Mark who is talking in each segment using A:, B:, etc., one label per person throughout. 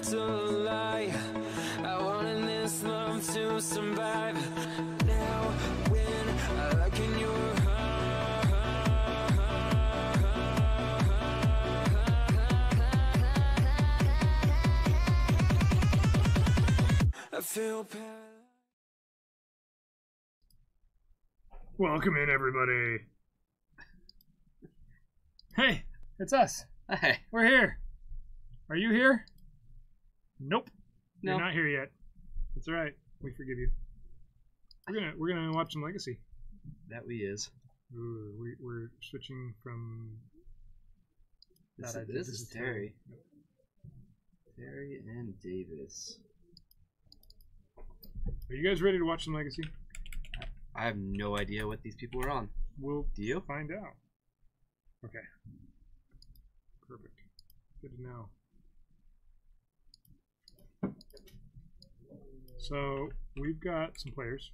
A: myself to lie. I wanted this love to survive. Now when I look in your I feel bad.
B: Welcome in, everybody. Hey, it's us.
C: Hey.
B: We're here. Are you here? Nope.
C: No.
B: You're not here yet. That's all right. We forgive you. We're gonna watch some Legacy.
C: That we is.
B: Ooh, we're switching from.
C: This is Terry. Terry and Davis.
B: Are you guys ready to watch some Legacy?
C: I have no idea what these people are on.
B: We'll
C: Do you?
B: find out. Okay. Perfect. Good to know. So we've got some players.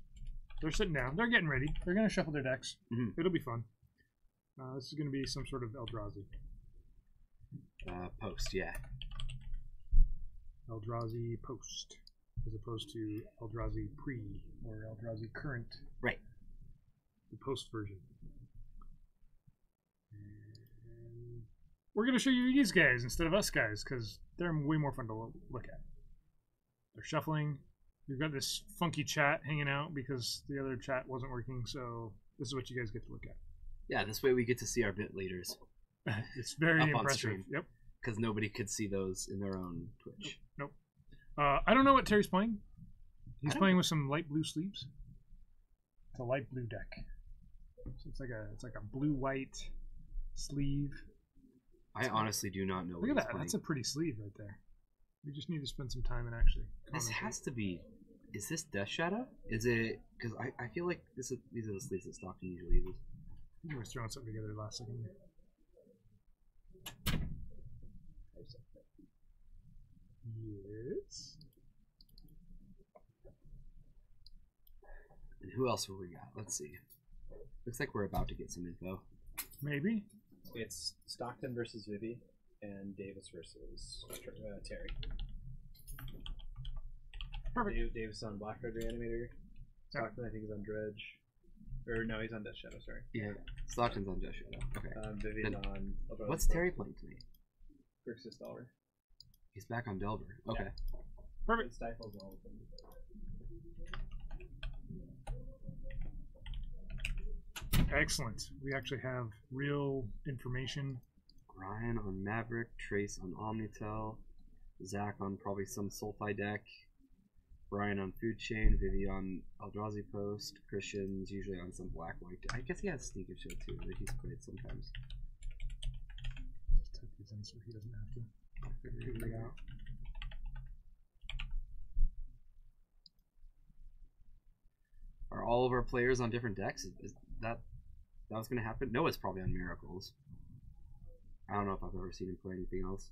B: They're sitting down. They're getting ready. They're going to shuffle their decks.
C: Mm-hmm.
B: It'll be fun. This is going to be some sort of Eldrazi.
C: Post, yeah.
B: Eldrazi post, as opposed to Eldrazi pre or Eldrazi current.
C: Right.
B: The post version. And we're going to show you these guys instead of us guys because they're way more fun to look at. They're shuffling. We've got this funky chat hanging out because the other chat wasn't working, so this is what you guys get to look at.
C: Yeah, this way we get to see our bit leaders.
B: It's very
C: Up on
B: impressive.
C: stream.
B: Yep.
C: Because nobody could see those in their own Twitch.
B: Nope. I don't know what Terry's playing. He's playing with some light blue sleeves. It's a light blue deck. So it's like a blue-white sleeve.
C: I honestly do not know
B: Look at
C: what he's
B: that.
C: playing.
B: That's a pretty sleeve right there. We just need to spend some time and actually.
C: This
B: commentate.
C: has to be. Is this Death Shadow? Is it? Because I feel like these are the sleeves that Stockton usually uses.
B: I think I was throwing something together last second. Yes.
C: And who else have we got? Let's see. Looks like we're about to get some info.
B: Maybe.
D: It's Stockton versus Vivi, and Davis versus Terry.
B: Perfect.
D: Davis on Blackguard Reanimator. Stockton, I think, is on Dredge. Or no, he's on Death Shadow, sorry.
C: Yeah. Stockton's on Death Shadow. Okay.
D: Vivian
C: Then
D: on...
C: what's Terry playing tonight?
D: Grixis Delver.
C: He's back on Delver. Okay.
D: Yeah.
B: Perfect.
D: It stifles all of them.
B: Excellent. We actually have real information.
C: Ryan on Maverick, Trace on Omnitel, Zach on probably some Sultai deck, Brian on Food Chain, Vivi on Eldrazi Post, Christian's usually on some black-white. I guess he has Sneak of Shield too, that he's played sometimes.
B: Just type these in so he doesn't have to figure it out.
C: Are all of our players on different decks? Is that was going to happen? Noah's probably on Miracles. I don't know if I've ever seen him play anything else.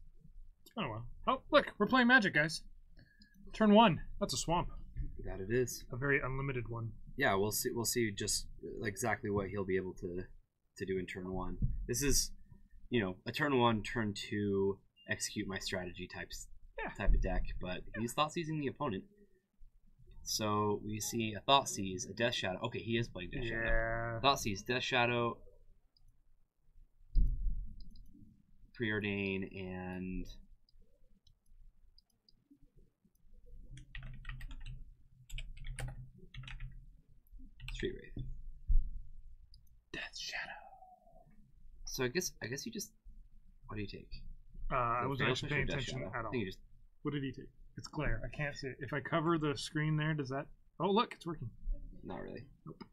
B: It's been a while. Oh, look, we're playing Magic, guys. Turn 1. That's a swamp.
C: That it is.
B: A very unlimited one.
C: Yeah, we'll see. We'll see just exactly what he'll be able to do in turn 1. This is, a turn 1, turn 2, execute my strategy type of deck. But he's thought seizing the opponent. So we see a Thoughtseize, a Death Shadow. Okay, he is playing Death Shadow. Thoughtseize, Death Shadow, Preordain, and Street Wraith.
B: Death Shadow.
C: So I guess you just. What do you take?
B: I wasn't actually paying
C: Death
B: attention
C: Shadow?
B: at all.
C: I think you just.
B: What did he take? It's glare. I can't see it. If I cover the screen there, does that... Oh, look, it's working.
C: Not really.
B: Nope.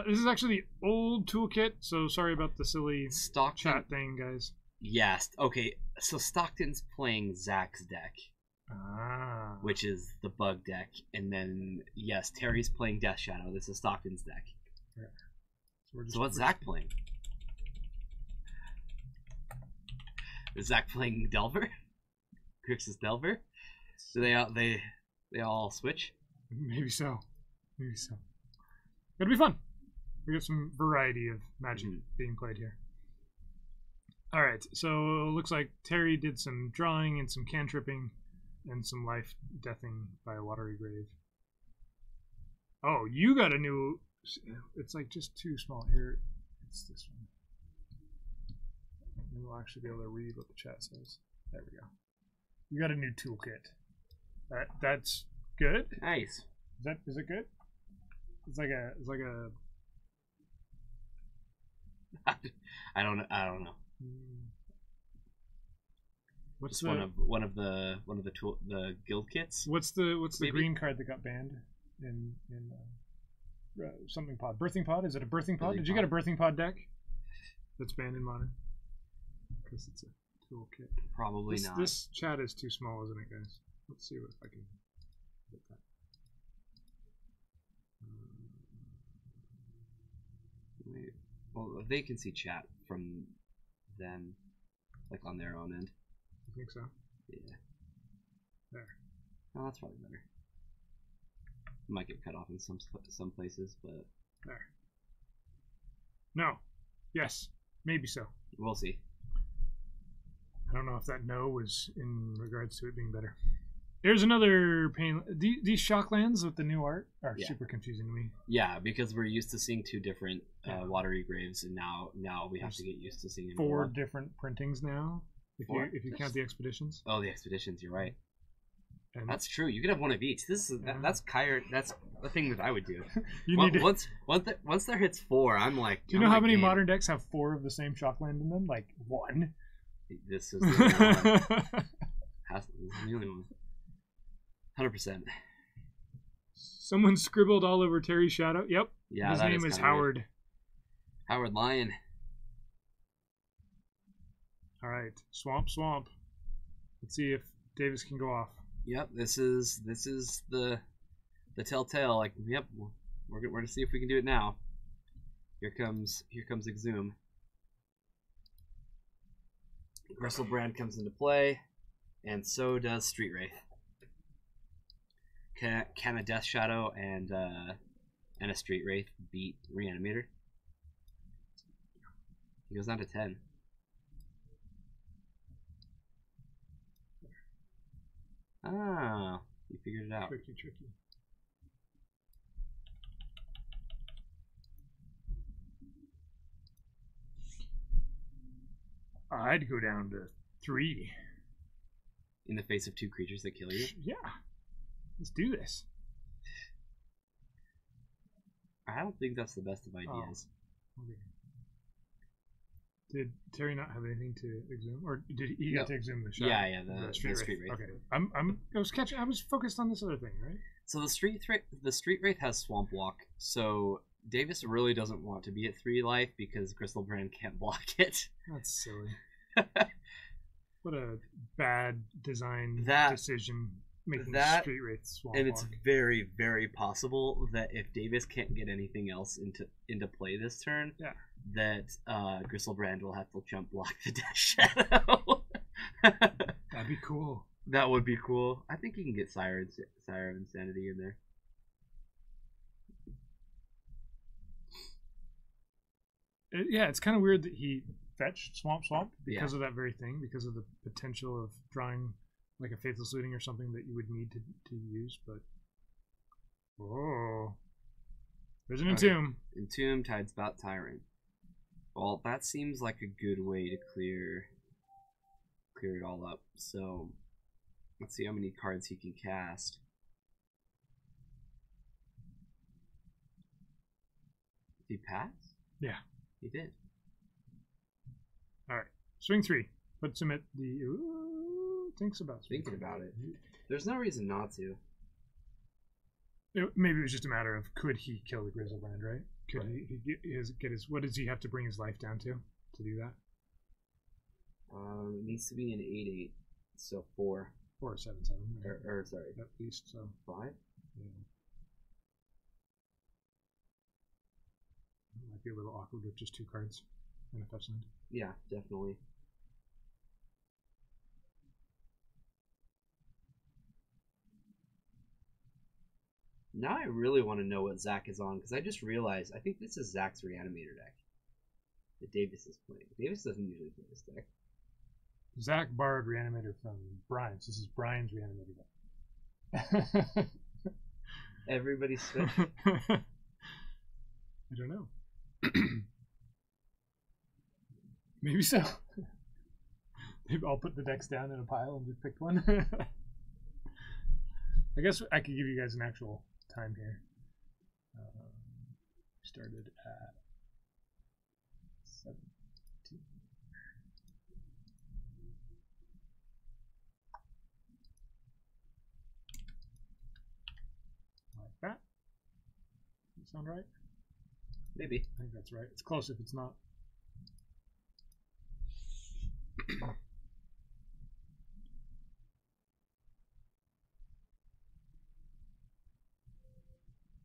B: This is actually the old toolkit, so sorry about the silly
C: Stockton
B: chat thing, guys.
C: Yes. Okay, so Stockton's playing Zach's deck, which is the bug deck, and then yes, Terry's playing Death Shadow. This is Stockton's deck.
B: Yeah.
C: So what's Zach playing? Is Zach playing Delver? Grixis Delver? Do they all switch?
B: Maybe so. Maybe so. It'll be fun. We got some variety of Magic being played here. All right, so it looks like Terry did some drawing and some cantripping and some life deathing by a watery grave. Oh, you got a new... It's like just too small. Here, it's this one. And we'll actually be able to read what the chat says. There we go. You got a new toolkit. That's good.
C: Nice.
B: Is it good? It's like a
C: I don't know.
B: What's
C: Just
B: the
C: one of the guild kits.
B: what's the
C: maybe?
B: green card that got banned in something pod? Birthing pod? Is it a birthing pod?
C: Birthing
B: Did you
C: pod.
B: get a birthing pod deck that's banned in modern? Because it's a toolkit.
C: Probably not.
B: This chat is too small, isn't it, guys? Let's see if I can get that.
C: Wait. Well, they can see chat from them, like on their own end.
B: I think so.
C: Yeah.
B: There.
C: Oh, that's probably better. Might get cut off in some places, but
B: There. No. Yes. Maybe so.
C: we'll see.
B: I don't know if that no was in regards to it being better. There's another pain. These shocklands with the new art are
C: Yeah.
B: super confusing to me.
C: Yeah, because we're used to seeing two different watery graves, and now we have to get used to seeing
B: 4
C: more.
B: different printings now. If you count the expeditions.
C: Oh, the expeditions. You're right.
B: And
C: That's true. You could have one of each. This is that's Kyrie. That's the thing that I would do.
B: you need to,
C: Once there hits 4, I'm like.
B: do you know how many modern decks have 4 of the same shockland in them? Like 1.
C: This is the only one. This is the only one. 100%.
B: Someone scribbled all over Terry's shadow. Yep.
C: Yeah,
B: His
C: that
B: name is
C: kinda
B: Howard.
C: weird. Howard Lyon.
B: All right. Swamp. Let's see if Davis can go off.
C: Yep, this is the telltale. Like, yep, we're gonna see if we can do it now. Here comes Exhume. Gristlebrand comes into play, and so does Street Wraith. Can a Death Shadow and a Street Wraith beat Reanimator? He goes down to 10. Ah, you figured it out.
B: Tricky. I'd go down to 3.
C: In the face of 2 creatures that kill you.
B: Yeah. Let's do this.
C: I don't think that's the best of ideas.
B: Okay. Did Terry not have anything to exhume, or did he get to exhume the shot?
C: Yeah, the Street Wraith.
B: Okay, I was focused on this other thing, right?
C: So the Street Wraith has Swamp Walk, so Davis really doesn't want to be at 3 life because Gristlebrand can't block it.
B: That's silly. What a bad design decision making Street Wraith Swamp
C: and
B: Walk.
C: it's very, very possible that if Davis can't get anything else into play this turn, that Gristlebrand will have to jump block the Death Shadow.
B: That'd be cool.
C: That would be cool. I think he can get Sire of Insanity in there.
B: Yeah, it's kind of weird that he fetched Swamp because of that very thing, because of the potential of drawing like a Faithless Looting or something that you would need to use, but there's an Entomb.
C: Entomb, Tidespout, Tyrant. Well, that seems like a good way to clear it all up. So let's see how many cards he can cast. Did he pass?
B: Yeah.
C: He did.
B: Alright. Swing 3. Puts him at the... thinks about swing
C: Thinking
B: 3.
C: about it. There's no reason not to.
B: Maybe it was just a matter of could he kill the Grizzlebrand, right? Could he get his... What does he have to bring his life down to do that?
C: It needs to be an 8/8, so 4.
B: 4 or 7/7.
C: Or sorry.
B: At least, so...
C: 5?
B: Yeah. It might be a little awkward with just 2 cards and a fetch land.
C: Yeah, definitely. Now I really want to know what Zach is on, because I just realized I think this is Zach's Reanimator deck. that Davis is playing. Davis doesn't usually play this deck.
B: Zach borrowed Reanimator from Brian's. This is Brian's Reanimator deck.
C: Everybody's switch.
B: I don't know. Maybe so. Maybe I'll put the decks down in a pile and just pick one. I guess I could give you guys an actual time here. Started at 17. Like that. Does that sound right?
C: Maybe.
B: I think that's right. It's close if it's not.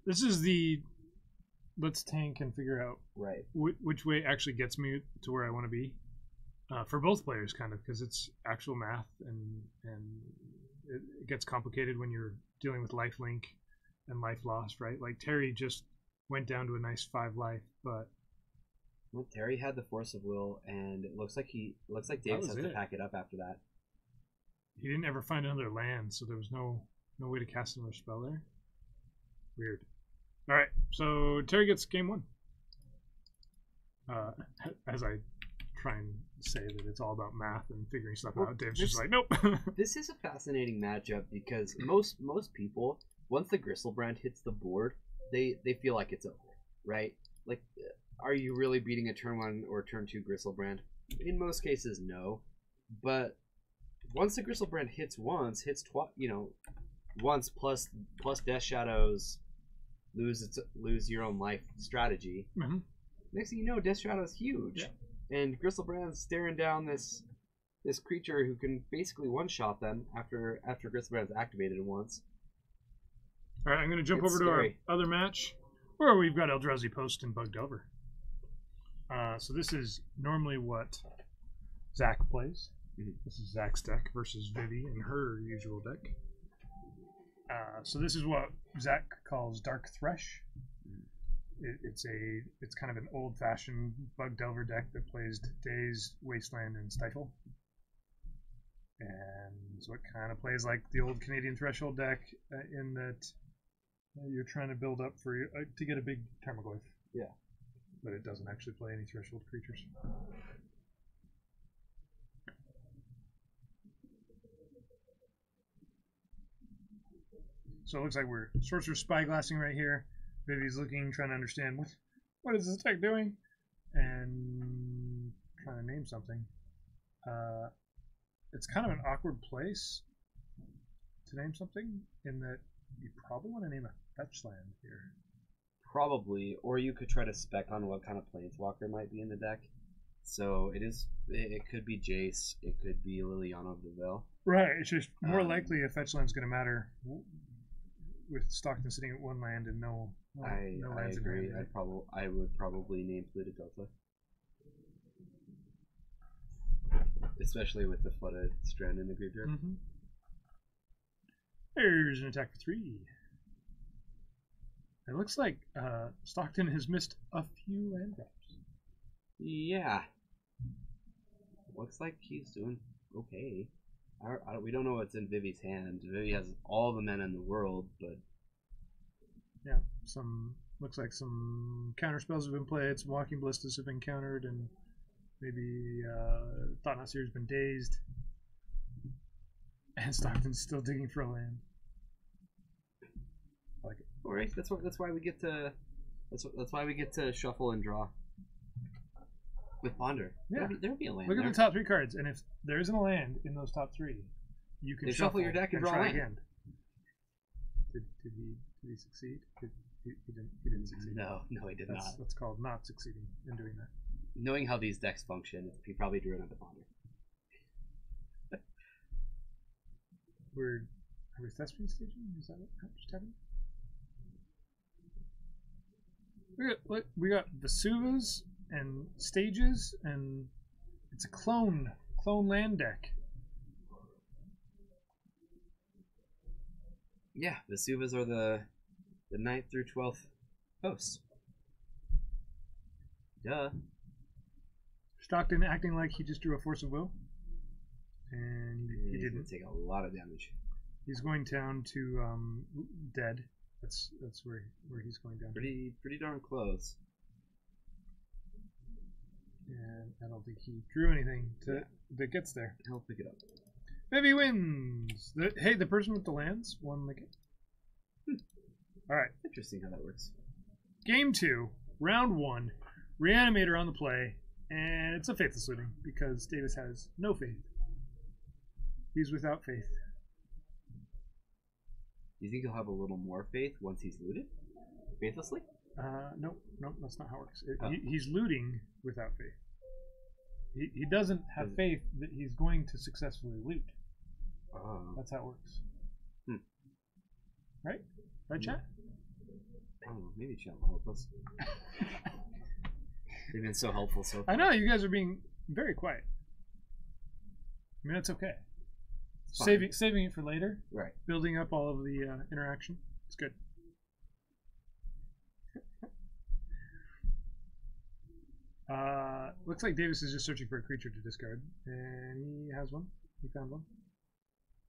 B: This is the let's tank and figure out
C: Right.
B: which way actually gets me to where I want to be for both players, kind of, because it's actual math and it gets complicated when you're dealing with lifelink and life lost, right? Like Terry just went down to a nice 5 life, but
C: Well, Terry had the force of will, and it looks like Davis has to pack it up after that.
B: he didn't ever find another land, so there was no way to cast another spell there. Weird. All right, so Terry gets game 1. As I try and say that it's all about math and figuring stuff out, Dave's just like, nope.
C: This is a fascinating matchup because most people, once the Gristlebrand hits the board, they feel like it's over, right? Like, are you really beating a turn 1 or turn 2 Gristlebrand? In most cases, no. But once the Gristlebrand hits once plus Death Shadows lose your own life strategy.
B: Mm-hmm.
C: Next thing you know, Death Shadow's huge. Yeah. And Gristlebrand's staring down this creature who can basically one-shot them after Gristlebrand's activated it once.
B: All right, I'm going to jump over to our other match where we've got Eldrazi Post and Bug Delver. So this is normally what Zach plays. Mm-hmm. This is Zach's deck versus Vivi and her usual deck. So this is what Zach calls Dark Thresh. It's kind of an old-fashioned Bug Delver deck that plays Daze, Wasteland, and Stifle. And so it kind of plays like the old Canadian Threshold deck in that you're trying to build up for to get a big Tarmogoyf.
C: Yeah.
B: But it doesn't actually play any Threshold creatures. So it looks like we're Sorcerer Spyglassing right here. Vivi's looking, trying to understand what is this deck doing, and trying to name something. It's kind of an awkward place to name something, in that you probably want to name a fetch land here.
C: Probably, or you could try to spec on what kind of Planeswalker might be in the deck. So it could be Jace, it could be Liliana of the Veil.
B: Right, it's just more likely a fetch land's going to matter with Stockton sitting at 1 land and no lands. I agree.
C: I would probably name Polluted Delta, especially with the Flooded Strand in the graveyard.
B: Mm-hmm. There's an attack for 3. It looks like Stockton has missed a few land drops.
C: Yeah, looks like he's doing okay. We don't know what's in Vivi's hand. Vivi has all the mana in the world, but
B: yeah, looks like some counter spells have been played, some Walking Ballistas have been countered, and maybe Thought-Knot Seer's been dazed, and Stockton's still digging for a land. I like it.
C: All right, that's why we get to shuffle and draw with Ponder.
B: Yeah,
C: there'll be a land.
B: Look
C: there.
B: at the top 3 cards, and if there isn't a land in those top 3, you can
C: shuffle your deck and draw
B: try
C: land.
B: Again. Did he succeed? He didn't succeed.
C: No, he did not.
B: That's called not succeeding in doing that.
C: Knowing how these decks function, he probably drew another Ponder.
B: Are we Thespian staging? Is that what just happened? We got Vesuvas and stages, and it's a clone land deck.
C: Yeah, Vesuvas are the 9th through 12th hosts. Duh.
B: Stockton acting like he just drew a Force of Will. And he
C: He's gonna
B: didn't.
C: take a lot of damage.
B: He's going down to dead. That's where he's going down.
C: Pretty darn close.
B: And I don't think he drew anything that gets there.
C: He'll pick it up.
B: Maybe he wins. Hey, the person with the lands won the game. All right.
C: Interesting how that works.
B: Game 2, round 1. Reanimator on the play, and it's a faithless looting because Davis has no faith. He's without faith.
C: Do you think he'll have a little more faith once he's looted? Faithlessly?
B: Nope, that's not how it works.
C: Oh.
B: He's looting without faith. He doesn't have faith that he's going to successfully loot.
C: Oh.
B: That's how it works. Right? Right, chat?
C: I don't know, maybe Chat will help us. They've been so helpful so far.
B: I know, you guys are being very quiet. I mean, that's okay. Saving it for later.
C: Right.
B: Building up all of the interaction. It's good. Looks like Davis is just searching for a creature to discard, and he has one. He found one.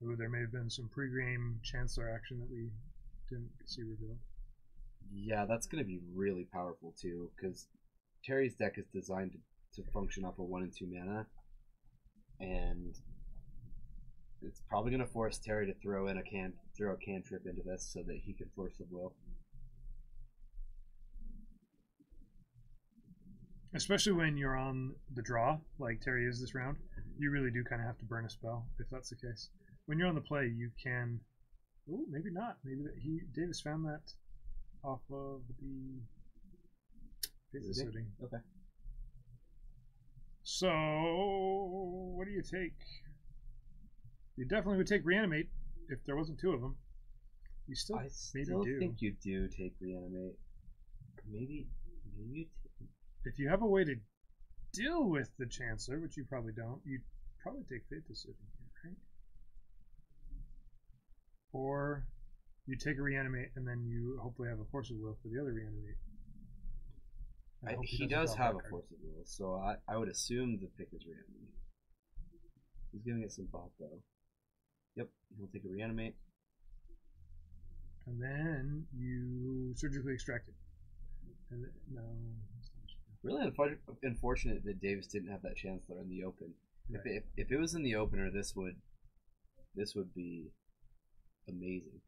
B: Ooh, there may have been some pre-game Chancellor action that we didn't see revealed.
C: Yeah, that's going to be really powerful too, because Terry's deck is designed to function off of 1 and 2 mana, and it's probably going to force Terry to throw a cantrip into this so that he can Force of Will.
B: Especially when you're on the draw, like Terry is this round, you really do kind of have to burn a spell, if that's the case. When you're on the play, you can... Oh, maybe not. Maybe Davis found that off of the faithless looting.
C: Okay.
B: So, what do you take? You definitely would take Reanimate if there wasn't 2 of them. You still
C: I
B: maybe
C: still
B: do.
C: think you do take Reanimate. Maybe you
B: If you have a way to deal with the Chancellor, which you probably don't, you'd probably take Faithless Looting here, right? Or you take a Reanimate and then you hopefully have a Force of Will for the other Reanimate.
C: he does have a Force of Will, so I would assume the pick is Reanimate. He's giving it some thought though. Yep, he'll take a Reanimate.
B: And then you surgically extract it. And no.
C: Really unfortunate that Davis didn't have that Chancellor in the open.
B: Right.
C: If it was in the opener, this would be amazing.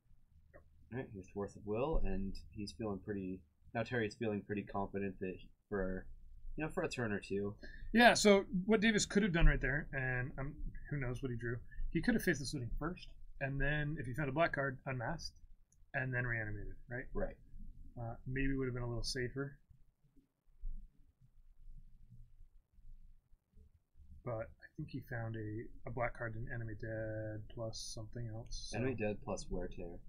C: All right, here's Force of Will, and he's feeling pretty. Now Terry's feeling pretty confident that for a turn or two.
B: Yeah. So what Davis could have done right there, and who knows what he drew? He could have Faithless Looting first, and then if he found a black card, unmasked, and then reanimated. Right.
C: Right.
B: Maybe would have been a little safer. But I think he found a black card in Enemy Dead plus something else. So
C: Enemy Dead plus Wear Tear.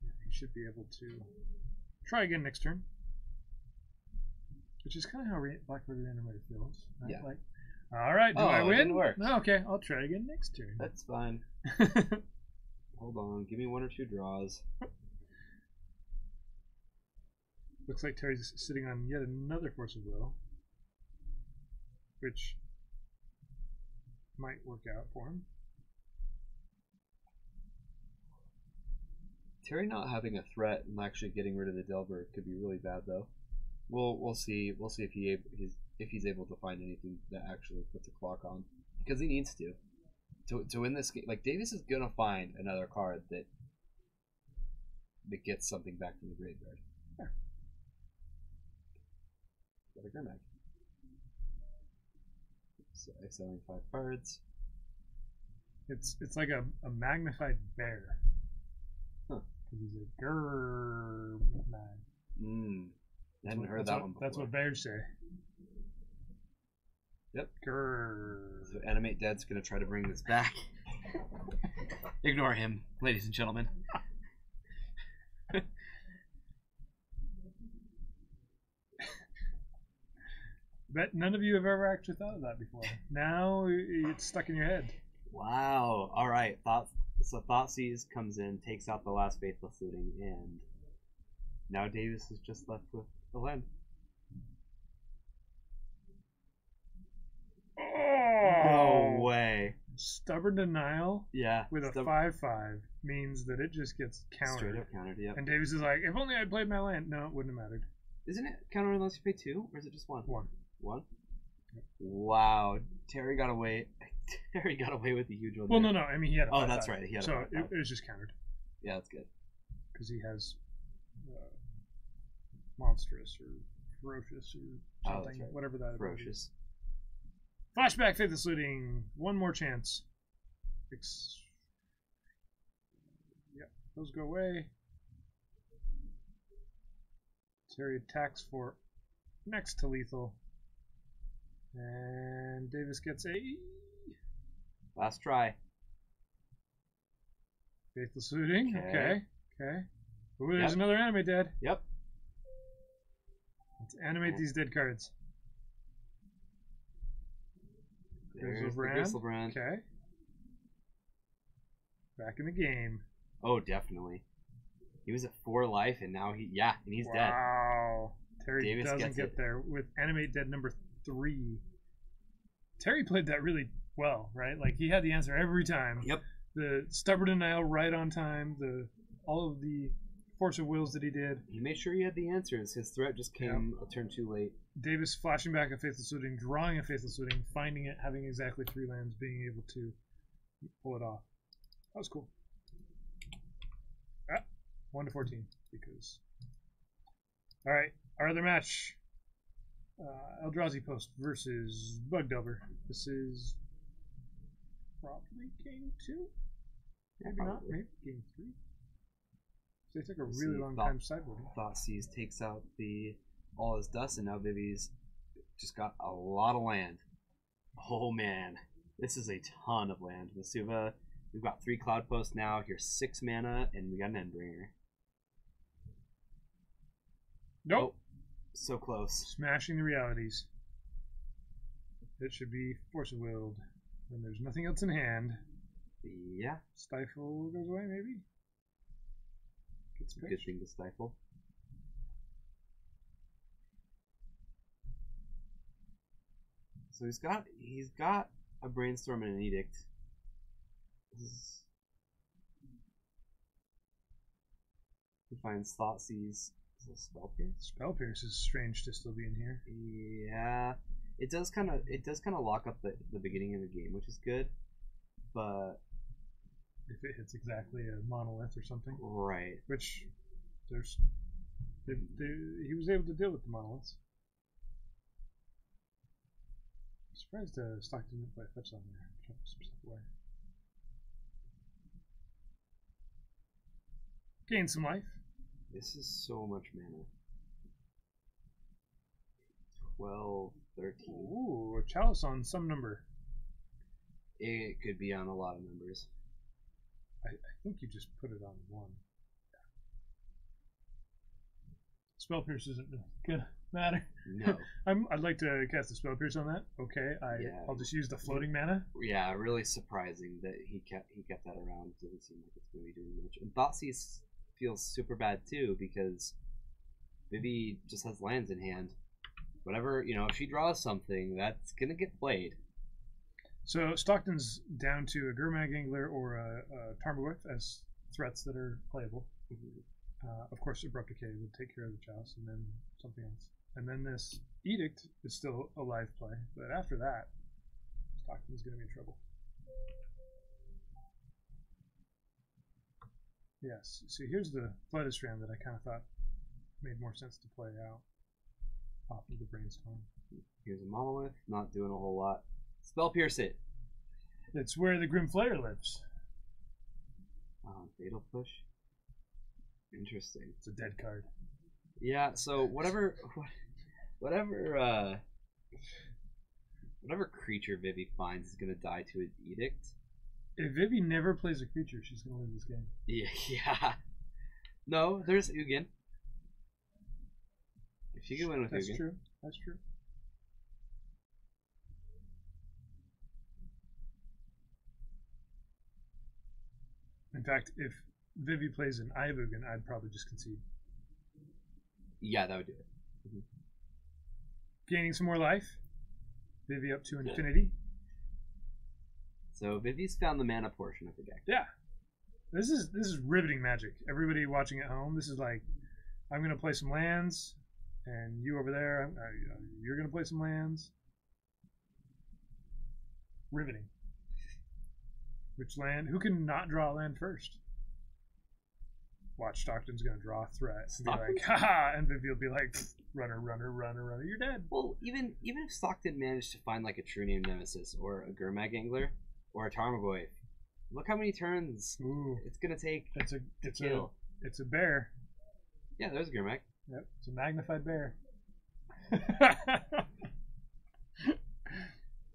B: yeah, he should be able to try again next turn. Which is kind of how Black Card Reanimator feels. Right?
C: Yeah.
B: Like, all right, do I
C: it
B: win?
C: didn't work.
B: No, okay, I'll try again next turn.
C: That's fine. Hold on, give me 1 or 2 draws.
B: Looks like Terry's sitting on yet another Force of Will. Which might work out for him.
C: Terry not having a threat and actually getting rid of the Delver could be really bad, though. We'll see. We'll see if he's able to find anything that actually puts a clock on, because he needs to win this game. Like, Davis is gonna find another card that gets something back from the graveyard.
B: Yeah.
C: Got a Grimag. So exiling 5 cards.
B: It's like a magnified bear.
C: Huh.
B: Because he's a grrr mag.
C: I hadn't heard that one before.
B: That's what bears say.
C: Yep.
B: Grrr.
C: So Animate Dead's gonna try to bring this back. Ignore him, ladies and gentlemen.
B: Bet none of you have ever actually thought of that before. Now it's stuck in your head.
C: Wow. All right. So Thoughtseize comes in, takes out the last Faithless Looting, and now Davis is just left with the land. way.
B: Stubborn Denial
C: Yeah.
B: with a 5/5 means that it just gets countered.
C: Straight up countered, yep.
B: And Davis is like, if only I'd played my land. No, it wouldn't have mattered.
C: Isn't it counter unless you pay 2? Or is it just 1?
B: 1.
C: 1? Wow. Terry got away. Terry got away with a huge one.
B: Well,
C: there.
B: no. I mean, he had a 5/5.
C: Oh, that's right. He had a
B: so
C: 5/5.
B: it was just countered.
C: Yeah, that's good.
B: Because he has monstrous or ferocious or something.
C: That's right.
B: Whatever that is.
C: Ferocious.
B: Flashback, Faithless Looting. One more chance. Yep, those go away. Terry attacks for next to lethal. And Davis gets a
C: Last try.
B: Faithless Looting.
C: Okay.
B: Okay. Ooh, there's another animate dead.
C: Yep.
B: Let's animate these dead cards.
C: There's the Gristlebrand.
B: Okay. Back in the game.
C: Oh, definitely. He was at 4 life, and now he's dead.
B: Wow. Terry
C: Davis
B: doesn't
C: gets
B: get
C: it.
B: there with animate dead number 3. Terry played that really well, right? Like he had the answer every time.
C: Yep.
B: The Stubborn Denial right on time. All of the Force of Wills that he did.
C: He made sure he had the answers. His threat just came a turn too late.
B: Davis flashing back a Faithless Looting, drawing a Faithless Looting, finding it, having exactly 3 lands, being able to pull it off. That was cool. 1 to 14 because. All right, our other match. Eldrazi Post versus Bug Delver. This is probably game 2. Maybe not. Maybe game 3. They took a really long time sideboarding.
C: Thoughtseize takes out the all his dust, and now Vivi's just got a lot of land. Oh man, this is a ton of land. Masuva, we've got 3 Cloud Posts now. Here's 6 mana, and we got an Endbringer.
B: Nope.
C: Oh, so close.
B: Smashing the realities. It should be Force of Willed. When there's nothing else in hand.
C: Yeah.
B: Stifle goes away, maybe?
C: It's a good thing to stifle. So he's got a Brainstorm and an Edict. He finds Thoughtseize. Is it Spell Pierce?
B: Spell Pierce is strange to still be in here.
C: Yeah, it does kind of lock up the beginning of the game, which is good, but
B: if it hits exactly a monolith or something,
C: right?
B: Which he was able to deal with the monoliths. I'm surprised Stockton didn't play a fetch on there. Some stuff away. Gain some life.
C: This is so much mana. 12, 13.
B: Ooh, a chalice on some number.
C: It could be on a lot of numbers.
B: I think you just put it on 1. Spell Pierce isn't gonna matter.
C: No.
B: I'd like to cast a Spell Pierce on that. Okay, I'll just use the floating mana.
C: Yeah, really surprising that he kept that around. Doesn't seem like it's going to be doing much. And Thoughtseize feels super bad too because Vivi just has lands in hand. Whatever, if she draws something, that's going to get played.
B: So Stockton's down to a Gurmag Angler or a Tarmogoyf as threats that are playable. Of course, Abrupt Decay would take care of the Chalice, and then something else. And then this Edict is still a live play, but after that, Stockton's going to be in trouble. Yes, see, here's the Flooded Strand that I kind of thought made more sense to play out off of the Brainstorm.
C: Here's a Monolith, not doing a whole lot. Spell Pierce it.
B: It's where the Grim Flayer lives.
C: Fatal Push. Interesting.
B: It's a dead card.
C: Yeah, so whatever creature Vivi finds is going to die to an Edict.
B: If Vivi never plays a creature, she's going to lose this game.
C: Yeah. No, there's Ugin. If she can win with Ugin.
B: That's true. That's true. In fact, if Vivi plays an Ugin, I'd probably just concede.
C: Yeah, that would do it. Mm-hmm.
B: Gaining some more life. Vivi up to infinity.
C: So Vivi's found the mana portion of the deck.
B: Yeah. This is riveting Magic. Everybody watching at home, this is like, I'm going to play some lands, and you over there, you're going to play some lands. Riveting. Which land? Who can not draw a land first? Watch, Stockton's going to draw a threat. And be like, haha, and Vivi will be like, runner, runner, runner, runner, you're dead.
C: Well, even if Stockton managed to find like a True Name Nemesis or a Gurmag Angler or a Tarmogoyf, look how many turns it's going to take to kill.
B: It's a bear.
C: Yeah, there's a Gurmag.
B: Yep, it's a magnified bear.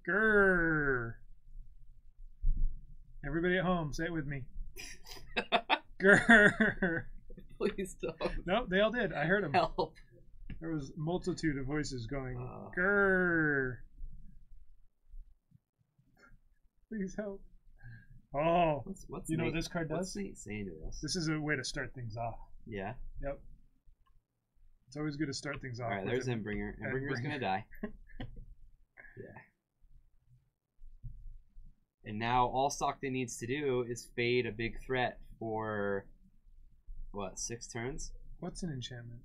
B: Grrr. Everybody at home, say it with me. Grrr.
C: Please don't.
B: Nope, they all did. I heard them.
C: Help.
B: There was a multitude of voices going, grrr. Please help. Oh,
C: What's
B: you know what this card does?
C: What's Nate saying to us?
B: This is a way to start things off.
C: Yeah.
B: Yep. It's always good to start things off.
C: All right, there's Endbringer. Endbringer's going to die. Yeah. And now all Stockton needs to do is fade a big threat for, what, 6 turns?
B: What's an enchantment?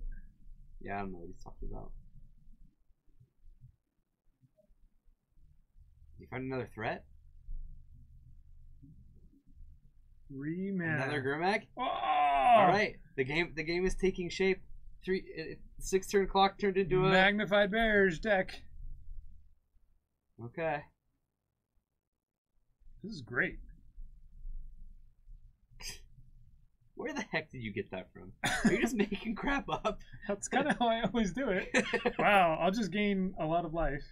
C: Yeah, I don't know what he's talking about. You find another threat?
B: 3 mana.
C: Another Gurmag?
B: Oh!
C: Alright, the game is taking shape. 6 turn clock turned into a
B: magnified bears deck.
C: Okay.
B: This is great.
C: Where the heck did you get that from? Are you just making crap up?
B: That's kind of how I always do it. Wow, I'll just gain a lot of life.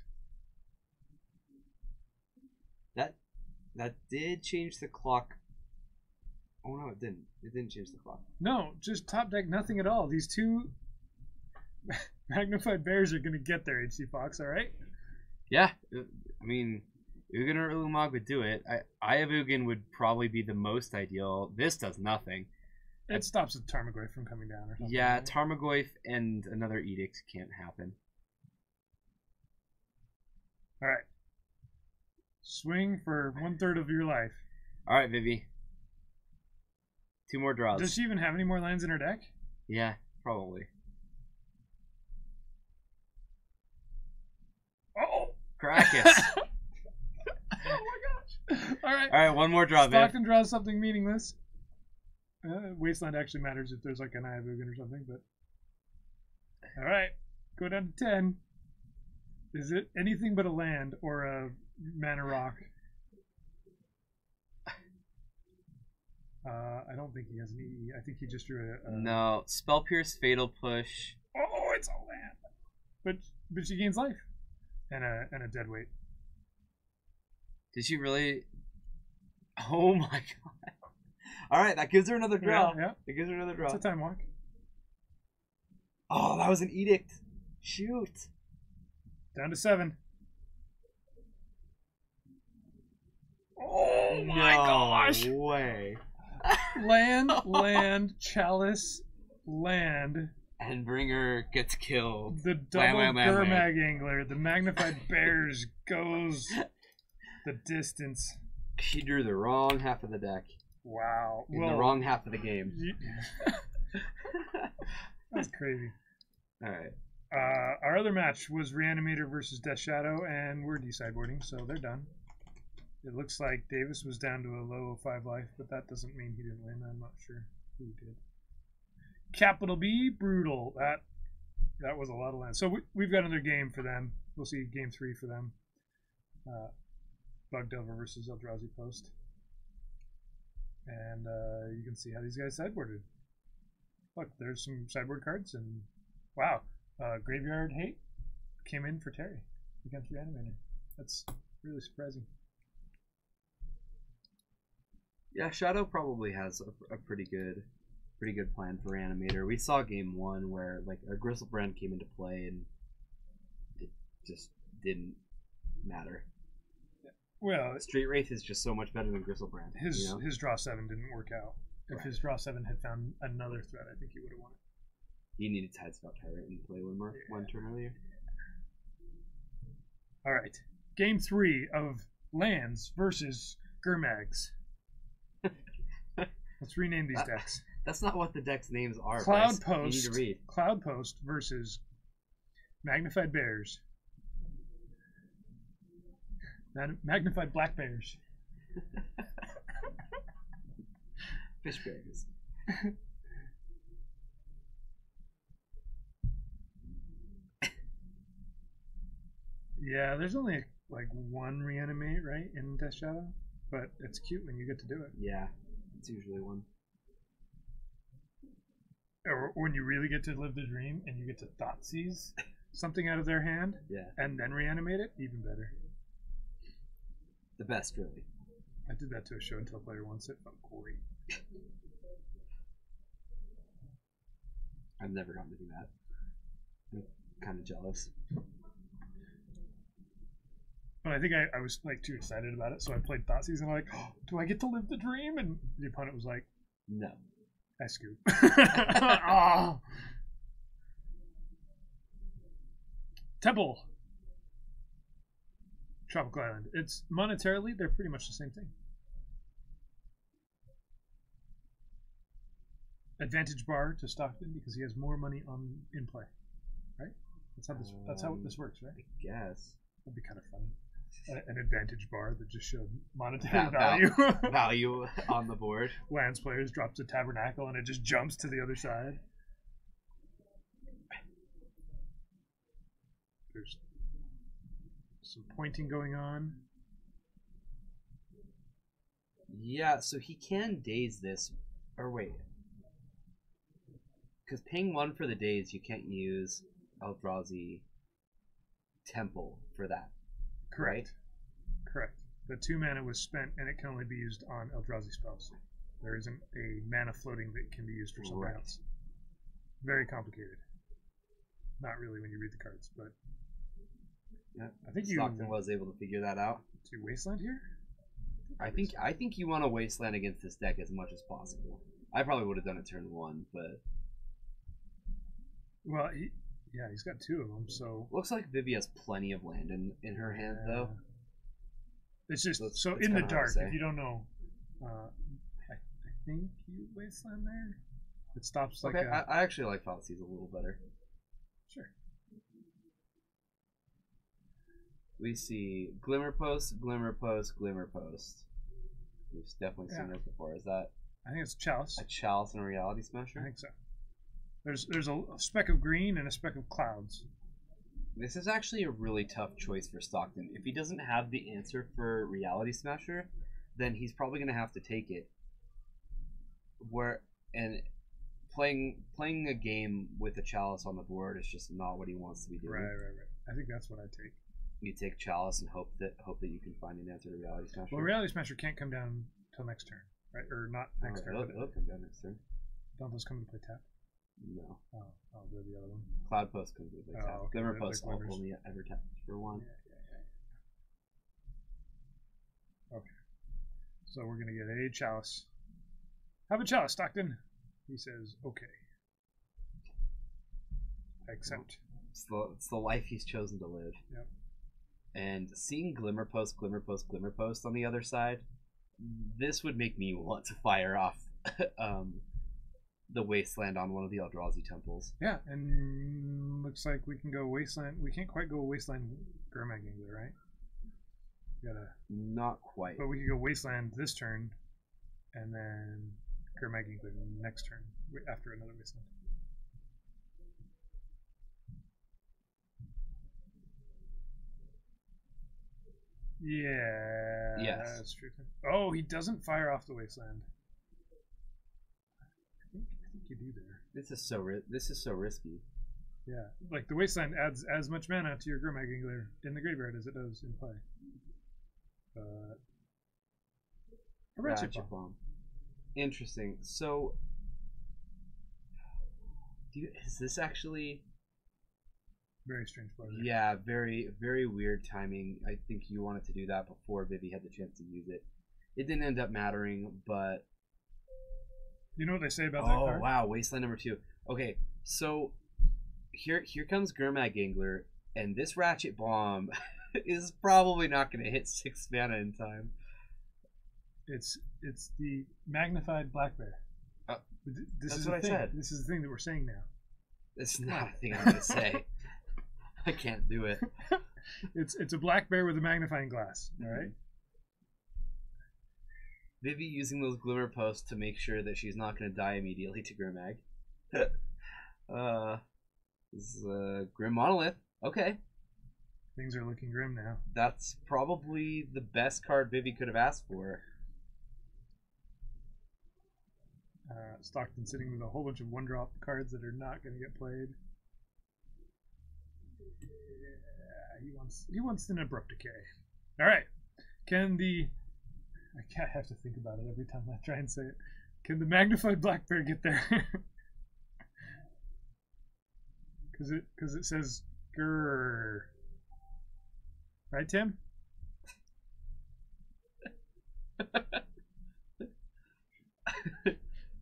C: That did change the clock. Oh no, it didn't. It didn't change the clock.
B: No, just top deck nothing at all. These 2 magnified bears are going to get there, HC Fox, alright?
C: Yeah, I mean, Ugin or Ulamog would do it. I have Ugin would probably be the most ideal. This does nothing.
B: It stops the Tarmogoyf from coming down or something.
C: Yeah,
B: right?
C: Tarmogoyf and another Edict can't happen.
B: Alright. Swing for 1/3 of your life.
C: Alright, Vivi. 2 more draws.
B: Does she even have any more lands in her deck?
C: Yeah, probably.
B: Oh!
C: Caracas.
B: Oh my gosh! Alright.
C: Alright, 1 more draw, Viv.
B: Stockton draws something meaningless. Wasteland actually matters if there's like an Eye of Ugin or something, but... Alright, go down to 10. Is it anything but a land or a mana rock? I don't think he has an EE. I think he just drew a...
C: No, Spell Pierce, Fatal Push.
B: Oh, it's a land! But she gains life. And a dead weight.
C: Did she really... Oh my god. Alright, that gives her another draw.
B: Yeah.
C: It gives her another draw.
B: It's a time walk.
C: Oh, that was an Edict. Shoot.
B: Down to 7. Oh my gosh!
C: No way.
B: Land, chalice, land.
C: Endbringer gets killed.
B: The double Gurmag Angler, the magnified bears goes the distance.
C: She drew the wrong half of the deck.
B: Wow.
C: In the wrong half of the game.
B: That's crazy.
C: Alright.
B: Our other match was Reanimator versus Death Shadow, and we're decideboarding, so they're done. It looks like Davis was down to a low of 5 life, but that doesn't mean he didn't win. I'm not sure who did. Capital B, Brutal. That was a lot of land. So we've got another game for them. We'll see game 3 for them. Bugdelver versus Eldrazi Post. And you can see how these guys sideboarded. Look, there's some sideboard cards, and wow. Graveyard Hate came in for Terry against Reanimator. That's really surprising.
C: Yeah, Shadow probably has a pretty good plan for Reanimator. We saw game 1 where like a Gristlebrand came into play and it just didn't matter.
B: Well,
C: Street Wraith is just so much better than Gristlebrand.
B: His draw 7 didn't work out. If his draw 7 had found another threat, I think he would have won it.
C: He needed Tidespout Tyrant and play one turn earlier.
B: All right, game 3 of lands versus Gurmags. Let's rename these decks.
C: That's not what the deck's names are.
B: Cloud
C: Bryce. You need
B: Post.
C: to read.
B: Cloud Post versus Magnified Bears. Magnified Black Bears.
C: Fish bears.
B: Yeah, there's only like one reanimate, right, in Death Shadow? But it's cute when you get to do it.
C: Yeah, it's usually one.
B: Or when you really get to live the dream and you get to thought seize something out of their hand
C: Yeah,
B: and then reanimate it, even better.
C: the best, really.
B: I did that to a show and tell player once. It felt great.
C: I've never gotten to do that. I'm kind of jealous.
B: But I think I was like too excited about it, so I played Thoughtseize and I'm like, oh, do I get to live the dream? And the opponent was like,
C: No.
B: I scoop. Oh. Temple. Tropical Island. It's monetarily, they're pretty much the same thing. Advantage bar to Stockton because he has more money in play, right? That's how this works, right?
C: I guess.
B: That'd be kind of funny. An advantage bar that just showed monetary value.
C: Value on the board.
B: Lands players drops a tabernacle and it just jumps to the other side. There's some pointing going on.
C: Yeah, so he can daze this. Or wait. Because paying 1 for the daze, you can't use Eldrazi Temple for that.
B: Correct. Correct. The 2 mana was spent and it can only be used on Eldrazi spells. There isn't a mana floating that can be used for something else. Very complicated. Not really when you read the cards, but
C: Yeah,
B: I think
C: Stockton was able to figure that out.
B: Do Wasteland here?
C: I think you want to Wasteland against this deck as much as possible. I probably would have done it turn 1, but
B: well, he's got 2 of them, so
C: looks like Vivi has plenty of land in her hand though.
B: It's just
C: It's
B: so in the
C: kinda hard to
B: dark.
C: say.
B: If you don't know, I think you Wasteland there. It stops like
C: Okay, I actually like Thoughtseize a little better.
B: Sure.
C: We see Glimmer Post, Glimmer Post, Glimmer Post. We've definitely seen those before. Is that
B: I think it's Chalice.
C: a Chalice and a Reality Smasher?
B: I think so. There's a speck of green and a speck of clouds.
C: This is actually a really tough choice for Stockton. If he doesn't have the answer for Reality Smasher, then he's probably going to have to take it. Playing a game with a Chalice on the board is just not what he wants to be doing.
B: Right. I think that's what I take.
C: You take Chalice and hope that you can find an answer to Reality Smasher.
B: Well, Reality Smasher can't come down till next turn, right? Or not next turn.
C: It'll come down next turn.
B: Don't those come into play tap?
C: No.
B: Oh, they're the other one.
C: Cloud Post comes with a tap.
B: Okay,
C: Glimmer
B: like
C: Post
B: Glimmers.
C: only ever taps for 1.
B: Okay. So we're gonna get a Chalice. Have a Chalice, Stockton. He says, okay. I accept.
C: It's the life he's chosen to live.
B: Yep.
C: And seeing Glimmer Post, Glimmer Post, Glimmer Post on the other side, this would make me want to fire off the Wasteland on one of the Eldrazi temples.
B: Yeah, and looks like we can go Wasteland. We can't quite go Wasteland Gurmag Angler, right? Gotta.
C: Not quite.
B: But we could go Wasteland this turn, and then Gurmag Angler next turn after another Wasteland. Yeah.
C: Yes.
B: That's true. Oh, he doesn't fire off the Wasteland. I think you do there.
C: This is so risky.
B: Yeah, like the Wasteland adds as much mana to your Gurmag Angler in the graveyard as it does in play. But a Ratchet Bomb.
C: Interesting. So, is this actually?
B: Very strange play.
C: Yeah, very very weird timing. I think you wanted to do that before Vivi had the chance to use it. It didn't end up mattering, but
B: you know what they say about that card?
C: Oh wow, Wasteland number 2. Okay, so here comes Gurmag Angler, and this Ratchet Bomb is probably not going to hit 6 mana in time.
B: It's the magnified black bear.
C: That's what I said.
B: This is the thing that we're saying now.
C: It's not a thing I'm gonna say. I can't do it.
B: It's a black bear with a magnifying glass. All right.
C: Vivi using those glimmer posts to make sure that she's not gonna die immediately to Grimag. This is a Grim Monolith. Okay.
B: Things are looking grim now.
C: That's probably the best card Vivi could have asked for.
B: Stockton sitting with a whole bunch of one-drop cards that are not going to get played. Yeah, he wants an abrupt decay. All right. Can the... I have to think about it every time I try and say it. Can the magnified black bear get there? Because it says grrr. Right, Tim?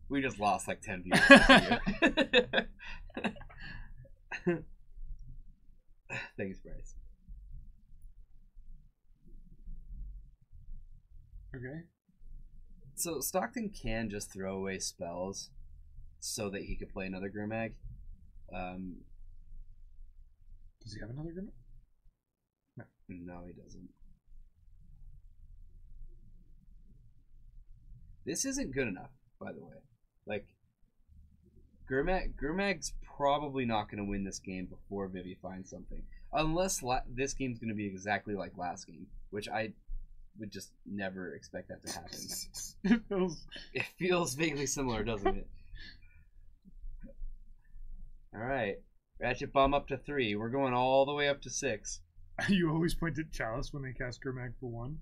C: We just lost like 10 viewers. Thanks, Bryce.
B: Okay.
C: So Stockton can just throw away spells so that he could play another Grimag.
B: Does he have another Grimag?
C: No, he doesn't. This isn't good enough, by the way. Like, Grimag's probably not going to win this game before Vivi finds something. Unless this game's going to be exactly like last game, which I would just never expect that to happen. It feels vaguely similar, doesn't it? Alright. Ratchet Bomb up to 3. We're going all the way up to 6.
B: You always point at Chalice when they cast Grimag for 1.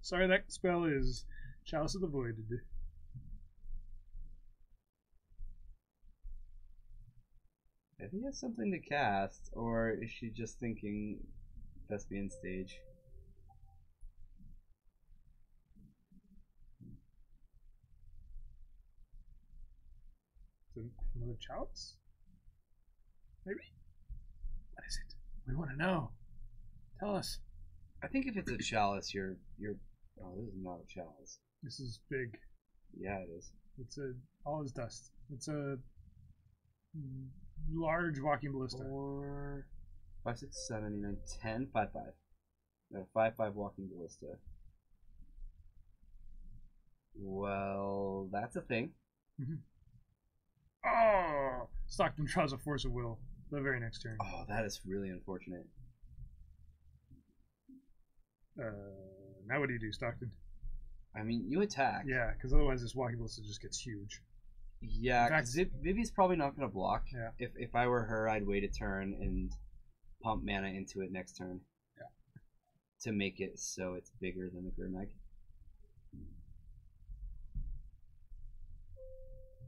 B: Sorry, that spell is Chalice of the Void.
C: If he has something to cast, or is she just thinking Thespian Stage?
B: Another Chalice? Maybe? What is it? We want to know. Tell us.
C: I think if it's a Chalice, you're. Oh, this is not a Chalice.
B: This is big.
C: Yeah, it is.
B: It's all is dust. It's a large walking ballista.
C: 4, 5, 6, 7, 8, 9, 10, 5, 5. No, 5, 5 walking ballista. Well, that's a thing.
B: Mm-hmm. Oh! Stockton draws a Force of Will the very next turn.
C: Oh, that is really unfortunate.
B: Now what do you do, Stockton?
C: I mean, you attack.
B: Yeah, because otherwise this walking ballista just gets huge.
C: Yeah, because Vivi's probably not going to block.
B: Yeah.
C: If I were her, I'd wait a turn and pump mana into it next turn.
B: Yeah.
C: To make it so it's bigger than the Grimag.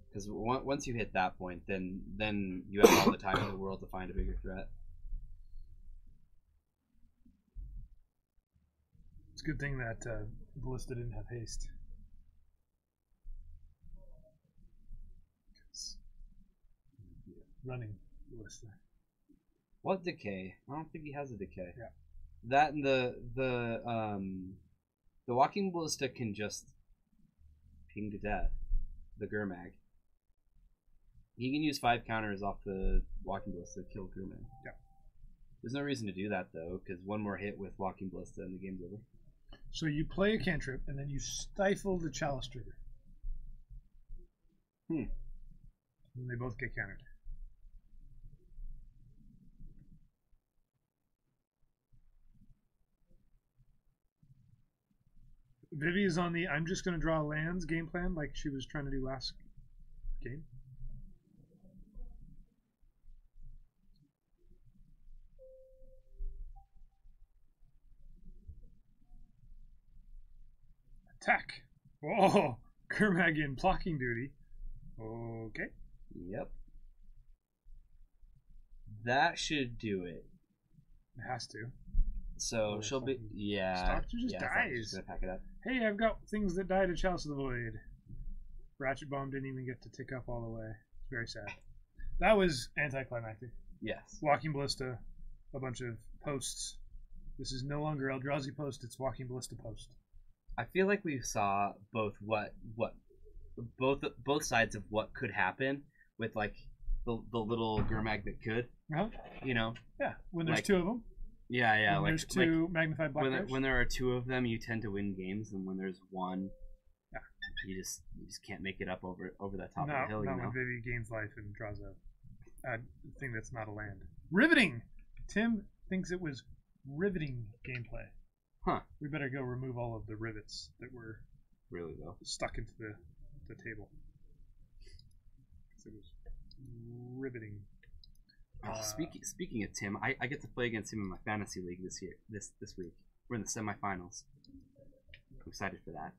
C: Because once you hit that point, then you have all the time in the world to find a bigger threat.
B: It's a good thing that Ballista didn't have haste. Running Ballista.
C: What decay? I don't think he has a decay.
B: Yeah.
C: That and the walking ballista can just ping to death the Gurmag. He can use 5 counters off the walking ballista to kill Gurmag.
B: Yeah.
C: There's no reason to do that though, because one more hit with walking ballista and the game's over.
B: So you play a cantrip and then you stifle the Chalice trigger. And they both get countered. Vivi is on the I'm just going to draw lands game plan like she was trying to do last game. Attack. Oh, Gurmag in blocking duty. Okay.
C: Yep. That should do it.
B: It has to.
C: So she'll be
B: Stockton just dies.
C: Gonna pack it up.
B: Hey, I've got things that die to Chalice of the Void. Ratchet Bomb didn't even get to tick up all the way. It's very sad. That was anticlimactic.
C: Yes.
B: Walking Ballista, a bunch of posts. This is no longer Eldrazi post, it's Walking Ballista post.
C: I feel like we saw both both sides of what could happen with like the little Gurmag that could,
B: Uh-huh.
C: you know.
B: Yeah, when there's
C: Like-
B: two of them.
C: Yeah,
B: When
C: like
B: there's two magnified black bears.
C: when there are two of them, you tend to win games, and when there's one,
B: Yeah.
C: you just can't make it up over that top of
B: No,
C: the hill.
B: not
C: You know.
B: when Vivi gains life and draws a thing that's not a land. Riveting. Tim thinks it was riveting gameplay.
C: Huh.
B: We better go remove all of the rivets that were
C: Really though.
B: stuck into the table. 'Cause it was riveting.
C: Oh, speaking of Tim, I get to play against him in my fantasy league this week. We're in the semifinals. I'm excited for that.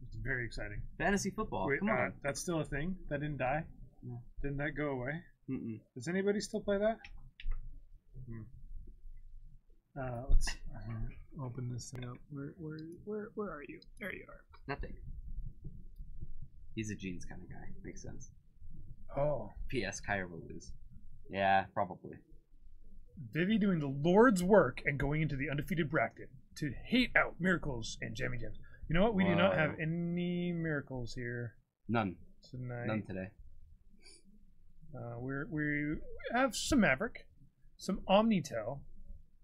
B: It's very exciting.
C: Fantasy football.
B: Wait,
C: Come on.
B: that's still a thing? That didn't die?
C: No.
B: Didn't that go away?
C: Mm-mm.
B: Does anybody still play that? Let's open this thing up. Where are you? There you are.
C: Nothing. He's a jeans kind of guy. Makes sense.
B: Oh.
C: P.S. Kyer will lose. Yeah, probably.
B: Vivi doing the Lord's work and going into the undefeated bracket to hate out miracles and jammy jams. You know what? We do not have any miracles here
C: None.
B: tonight.
C: None today.
B: We have some Maverick, some Omnitel,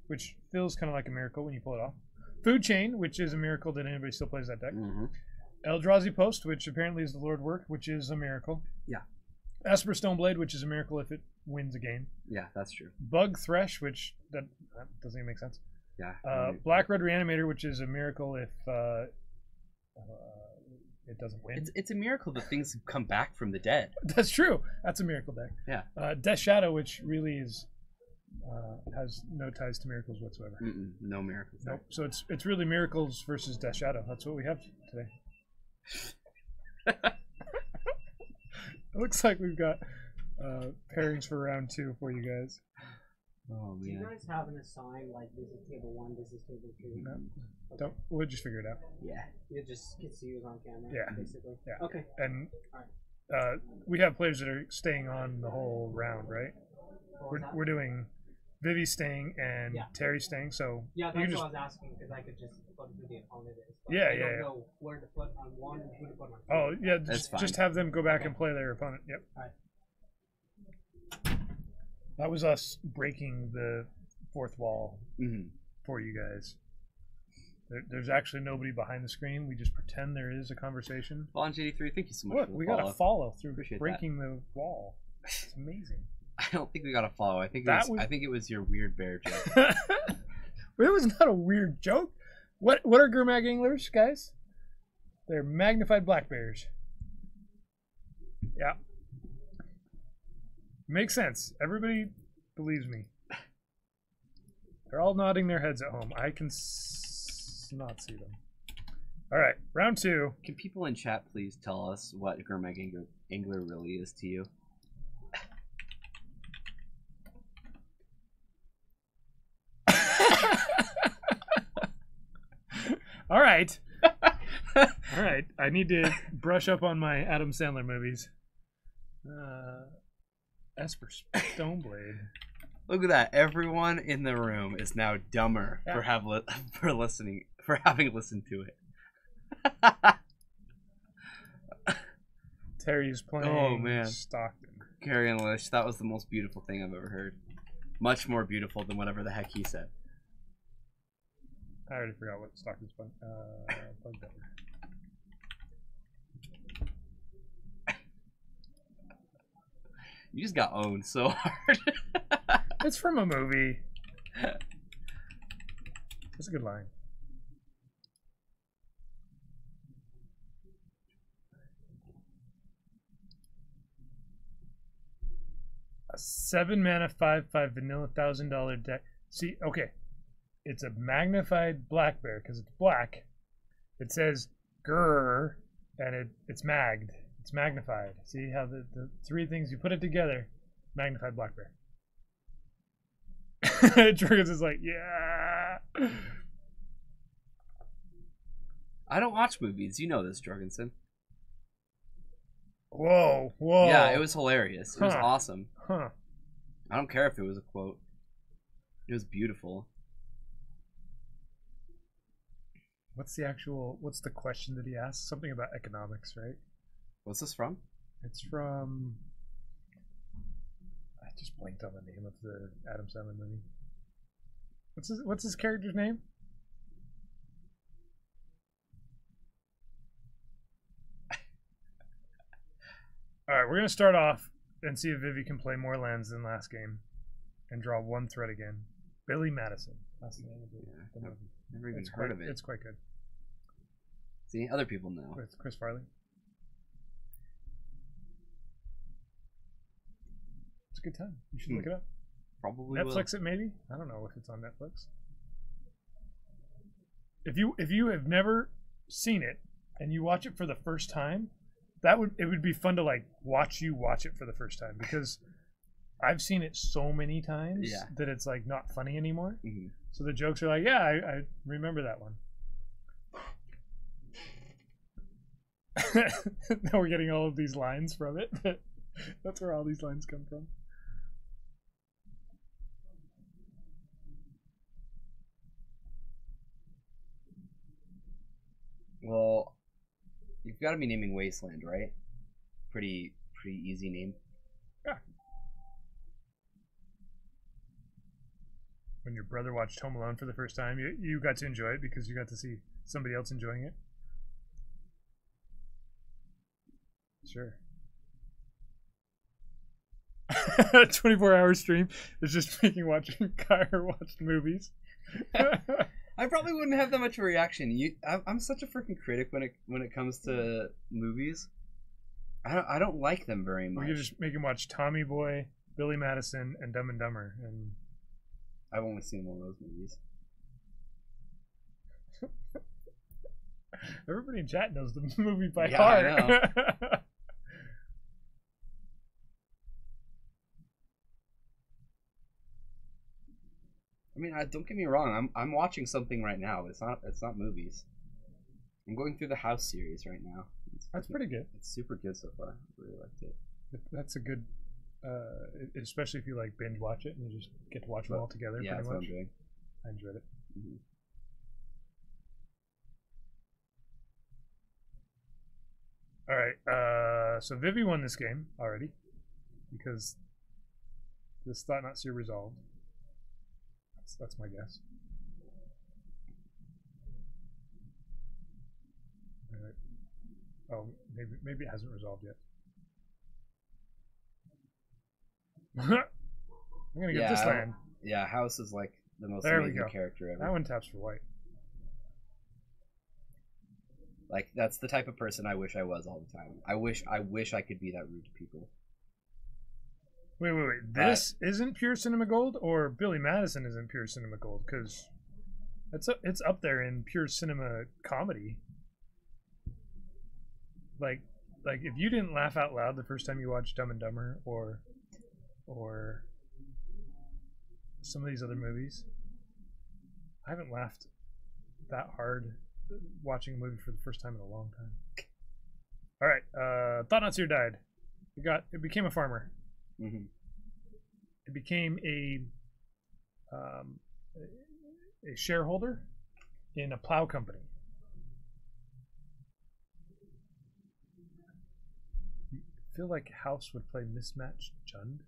B: which feels kind of like a miracle when you pull it off. Food Chain, which is a miracle that anybody still plays that deck.
C: Mm-hmm.
B: Eldrazi Post, which apparently is the Lord work, which is a miracle.
C: Yeah.
B: Esper Stoneblade, which is a miracle if it wins a game.
C: Yeah, that's true.
B: Bug Thresh, which that doesn't even make sense.
C: Yeah.
B: Black Red Reanimator, which is a miracle if it doesn't win.
C: It's a miracle that things come back from the dead.
B: That's true. That's a miracle deck.
C: Yeah.
B: Death Shadow, which really is has no ties to miracles whatsoever.
C: No miracles.
B: Nope. So it's really miracles versus Death Shadow. That's what we have today. It looks like we've got pairings for round 2 for you guys.
C: Oh
E: Do you
C: man.
E: guys have an assign like this is table 1, this is table 2?
B: No.
E: Okay.
B: Don't. We'll just figure it out.
C: Yeah.
E: You just get to see who's on camera.
B: Yeah.
E: Basically.
B: Yeah.
E: Okay.
B: And we have players that are staying on the whole round, right?
E: What was that?
B: We're doing Vivi staying and
E: Yeah.
B: Terry staying. So
E: Yeah,
B: you
E: that's
B: can
E: what
B: just
E: I was asking because I could just put who the opponent is. But
B: Yeah,
E: I
B: yeah,
E: don't
B: yeah.
E: know where to put on one and who to put on two.
B: oh yeah,
C: That's fine.
B: just have them go back
E: Okay.
B: and play their opponent. Yep.
E: Alright.
B: That was us breaking the fourth wall
C: Mm-hmm.
B: for you guys. There's actually nobody behind the screen. We just pretend there is a conversation.
C: Bond83, thank you so much
B: Look,
C: for the
B: we
C: follow.
B: got a follow through
C: Appreciate
B: breaking the wall. It's amazing.
C: I don't think we got a follow. I think
B: That
C: I think it was your weird bear joke.
B: It was not a weird joke. What are Gurmag anglers, guys? They're magnified black bears. Yeah. Makes sense. Everybody believes me. They're all nodding their heads at home. I can not see them. All right, round 2.
C: Can people in chat please tell us what Gurmag Angler really is to you?
B: All right. All right. I need to brush up on my Adam Sandler movies. Esper Stoneblade.
C: Look at that! Everyone in the room is now dumber
B: Yeah.
C: for having listened to it.
B: Terry's playing
C: Oh, man.
B: Stockton.
C: Carrie and Lish, that was the most beautiful thing I've ever heard. Much more beautiful than whatever the heck he said.
B: I already forgot what Stockton's playing. Bug Better.
C: You just got owned so hard.
B: It's from a movie. That's a good line. A 7-mana 5/5 vanilla $1,000 deck. See, okay, it's a magnified black bear because it's black. It says grrr, and it's magged. It's magnified. See how the three things you put it together, magnified black bear. Triggers is like, yeah.
C: I don't watch movies. You know this, Jorgensen.
B: Whoa.
C: Yeah, it was hilarious. It was
B: Huh.
C: awesome.
B: Huh.
C: I don't care if it was a quote. It was beautiful.
B: What's the question that he asked? Something about economics, right?
C: What's this from?
B: It's from. I just blanked on the name of the Adam Sandler movie. What's his character's name? Alright, we're gonna start off and see if Vivi can play more lands than last game. And draw one threat again. Billy Madison. That's the name of the movie.
C: Never even heard of it.
B: It's quite good.
C: See, other people know.
B: With Chris Farley. It's a good time. You should look it up.
C: Probably
B: Netflix
C: will.
B: it maybe? I don't know if it's on Netflix. If you have never seen it and you watch it for the first time, it would be fun to like watch it for the first time, because I've seen it so many times that it's like not funny anymore.
C: Mm-hmm.
B: So the jokes are like, yeah, I remember that one. Now we're getting all of these lines from it. That's where all these lines come from.
C: Well, you've got to be naming Wasteland, right? Pretty easy name.
B: Yeah. When your brother watched Home Alone for the first time, you got to enjoy it because you got to see somebody else enjoying it. Sure. 24-hour stream is just making watching Kyer watch movies.
C: I probably wouldn't have that much of a reaction. I'm such a freaking critic when it comes to movies. I don't like them very much.
B: We could just make him watch Tommy Boy, Billy Madison, and Dumb and Dumber, and
C: I've only seen one of those movies.
B: Everybody in chat knows the movie by
C: Yeah,
B: heart.
C: I know. I mean, don't get me wrong. I'm watching something right now, but it's not movies. I'm going through the House series right now.
B: That's pretty good.
C: It's super good so far. I really liked it.
B: That's a good, especially if you like binge watch it and you just get to watch them all together.
C: Yeah,
B: pretty
C: that's
B: much.
C: what I'm doing.
B: I enjoyed it.
C: Mm-hmm.
B: All right, so Vivi won this game already because this thought not seer resolved. That's my guess. All right. Oh, maybe it hasn't resolved yet. I'm gonna get this land.
C: Yeah, House is like the most
B: There we
C: amazing
B: go.
C: character ever.
B: That one taps for white.
C: Like, that's the type of person I wish I was all the time. I wish I could be that rude to people.
B: Wait. This isn't pure cinema gold, or Billy Madison isn't pure cinema gold? Because it's up there in pure cinema comedy. Like if you didn't laugh out loud the first time you watched Dumb and Dumber, or some of these other movies, I haven't laughed that hard watching a movie for the first time in a long time. All right, Thought Not Seer died. It became a farmer.
C: Mm-hmm.
B: It became a shareholder in a plow company. I feel like House would play Mismatched Jund.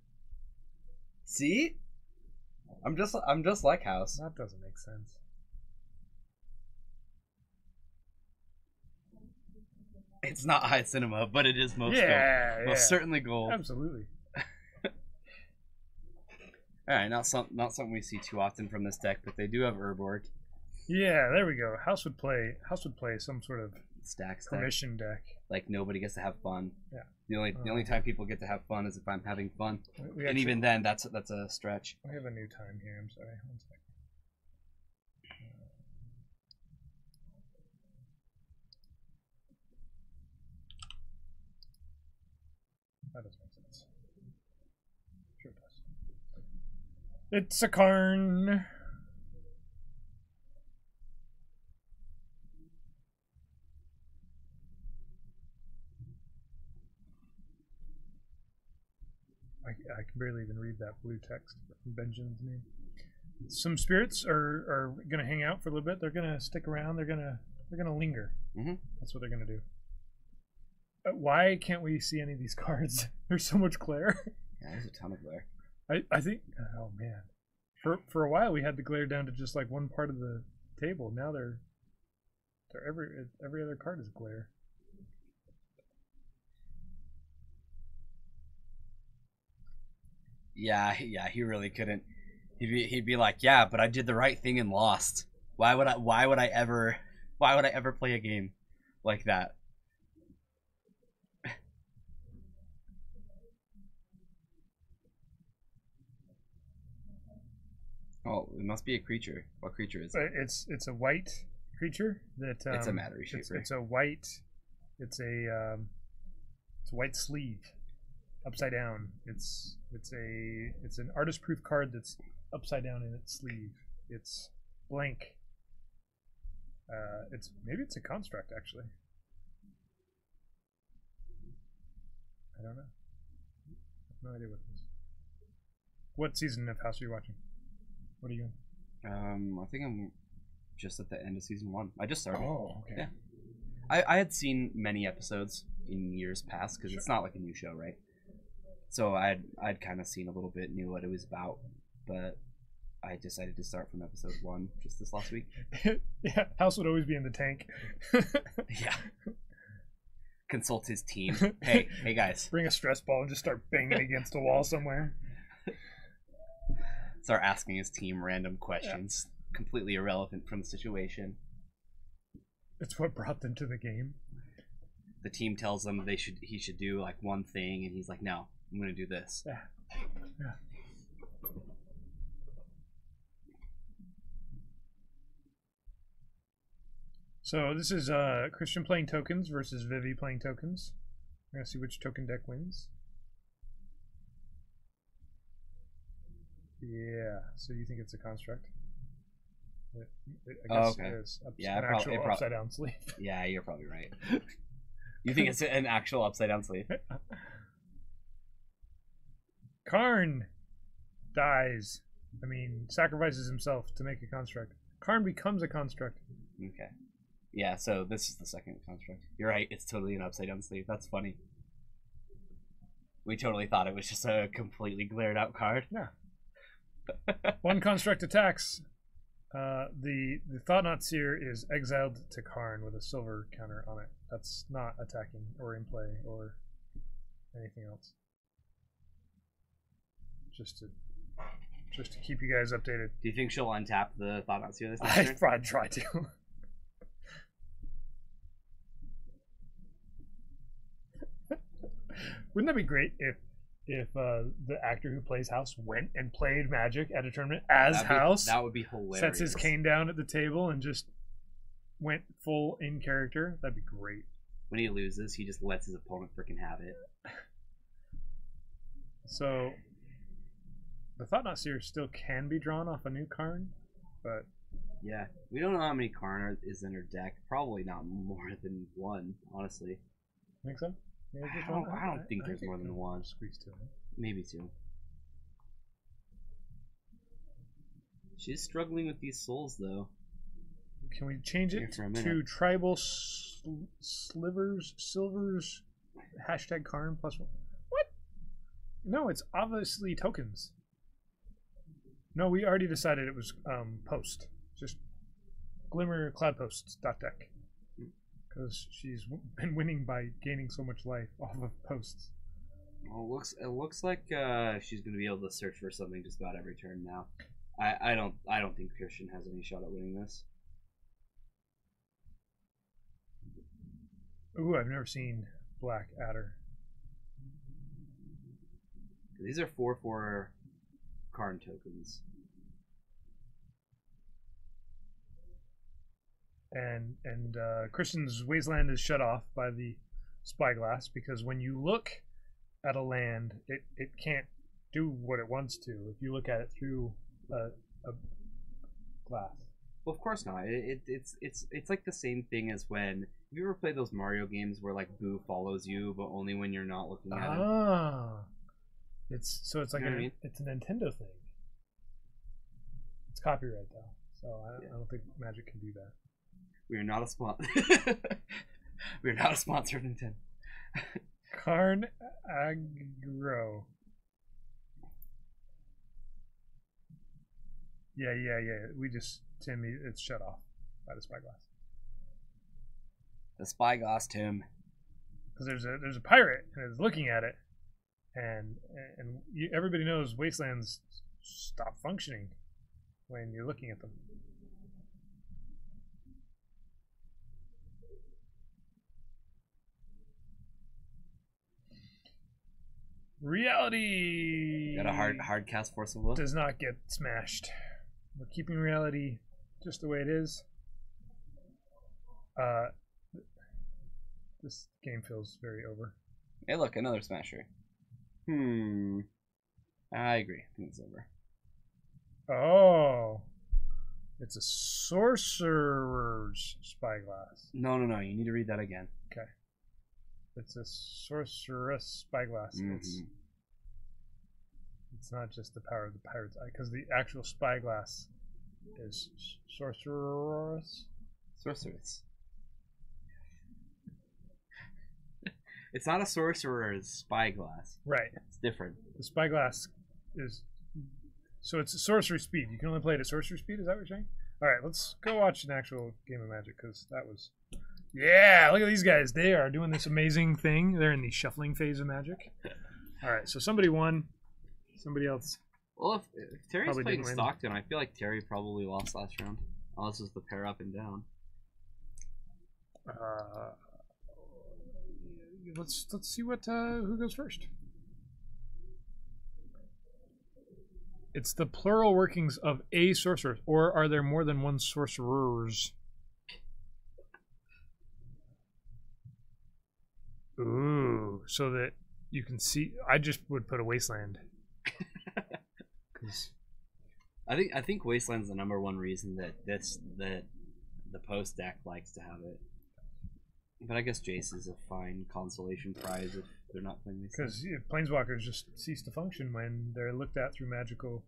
C: See? I'm just like House.
B: That doesn't make sense.
C: It's not high cinema, but it is most
B: Yeah,
C: gold. Most certainly gold.
B: Absolutely.
C: All right, not something we see too often from this deck, but they do have Urborg.
B: Yeah, there we go. House would play some sort of
C: Stacks deck.
B: permission deck.
C: Like, nobody gets to have fun.
B: Yeah.
C: The only time people get to have fun is if I'm having fun.
B: We
C: And
B: actually-
C: even then, that's a stretch.
B: We have a new time here. I'm sorry. One second. That doesn't make sense. Sure it does. It's a Karn. I can barely even read that blue text from Benjamin's name. Some spirits are going to hang out for a little bit. They're going to stick around. They're going to They're gonna linger.
C: Mm-hmm.
B: That's what they're gonna do. Why can't we see any of these cards? There's so much glare.
C: Yeah, there's a ton of glare.
B: I think. Oh man. For a while we had the glare down to just like one part of the table. Now they're every other card is glare.
C: Yeah, he really couldn't. He'd be like, yeah, but I did the right thing and lost. Why would I ever play a game like that? Oh, it must be a creature. What creature is it?
B: It's a white creature that
C: it's a matter shaper.
B: It's a white. It's a white sleeve, upside down. It's an artist proof card that's upside down in its sleeve. It's blank. Maybe it's a construct actually. I don't know. I have no idea what it is. What season of House are you watching? What are you in?
C: I think I'm just at the end of season 1. I just started.
B: Oh, okay.
C: Yeah. I had seen many episodes in years past because it's not like a new show, right? So I'd kind of seen a little bit, knew what it was about, but I decided to start from episode 1 just this last week.
B: Yeah, House would always be in the tank.
C: Yeah. Consult his team. Hey guys.
B: Bring a stress ball and just start banging against a wall somewhere.
C: Start asking his team random questions, completely irrelevant from the situation.
B: It's what brought them to the game.
C: The team tells him he should do like one thing, and he's like, "No, I'm going to do this."
B: Yeah. So this is Christian playing tokens versus Vivi playing tokens. We're gonna see which token deck wins. Yeah. So you think it's a construct? I guess
C: okay.
B: It is.
C: Yeah,
B: an actual upside down sleeve.
C: Yeah, you're probably right. You think it's an actual upside down sleeve?
B: Karn dies. I mean, sacrifices himself to make a construct. Karn becomes a construct.
C: Okay. Yeah, so this is the second construct. You're right, it's totally an upside down sleeve. That's funny. We totally thought it was just a completely glared out card.
B: Yeah. One construct attacks. The Thought-Knot Seer is exiled to Karn with a silver counter on it. That's not attacking or in play or anything else. Just to keep you guys updated.
C: Do you think she'll untap the Thought-Knot Seer this
B: I'd
C: turn?
B: probably try to. Wouldn't that be great if the actor who plays House went and played Magic at a tournament as House?
C: That would be hilarious.
B: Sets his cane down at the table and just went full in character. That'd be great.
C: When he loses, he just lets his opponent freaking have it.
B: So the Thought-Knot Seer still can be drawn off a new Karn, but
C: yeah, we don't know how many Karn is in her deck. Probably not more than one, honestly.
B: Think so?
C: I don't think there's more than one.
B: Squeeze two.
C: Maybe two. She's struggling with these souls, though.
B: Can we change it to tribal silvers hashtag Karn +1? What? No, it's obviously tokens. No, we already decided it was post. Just Glimmer Cloudpost.deck. Because she's been winning by gaining so much life off of posts.
C: Well, it looks like she's going to be able to search for something just about every turn now. I don't think Christian has any shot at winning this.
B: Ooh, I've never seen Black Adder.
C: These are 4/4 Karn tokens.
B: And Christian's Wasteland is shut off by the spyglass because when you look at a land, it can't do what it wants to if you look at it through a glass.
C: Well, of course not. It's like the same thing as when you ever play those Mario games where like Boo follows you, but only when you're not looking at him.
B: It's like
C: You know what I mean?
B: It's a Nintendo thing. It's copyright though, so I don't think Magic can do that.
C: We are not a sponsor. We are not a sponsor of Nintendo.
B: Karn Agro. Yeah. We just Timmy. It's shut off by the spyglass.
C: The spyglass, Tim.
B: Because there's a pirate and is looking at it, and everybody knows wastelands stop functioning when you're looking at them. Reality
C: Got a hard cast Force of Will.
B: does not get smashed. We're keeping reality just the way it is. This game feels very over.
C: Hey, look, another smasher. I agree. I think it's over.
B: Oh, it's a sorcerer's spyglass.
C: No. You need to read that again.
B: Okay. It's a sorceress spyglass. It's not just the power of the pirate's eye, because the actual spyglass is sorceress.
C: Sorceress. It's not a sorcerer's spyglass.
B: Right.
C: It's different.
B: The spyglass is... So it's sorcery speed. You can only play it at sorcery speed? Is that what you're saying? Alright, let's go watch an actual game of Magic, because that was... Yeah, look at these guys. They are doing this amazing thing. They're in the shuffling phase of Magic. Alright, so somebody won. Somebody else.
C: Well, if Terry's
B: Probably
C: playing
B: didn't win.
C: Stockton, I feel like Terry probably lost last round. Unless it's the pair up and down.
B: Let's see what who goes first. It's the plural workings of a sorcerer, or are there more than one sorcerers? Ooh, so that you can see. I just would put a wasteland. 'Cause
C: I think Wasteland's the #1 reason that the post deck likes to have it. But I guess Jace is a fine consolation prize if they're not playing Wasteland.
B: Because planeswalkers just cease to function when they're looked at through magical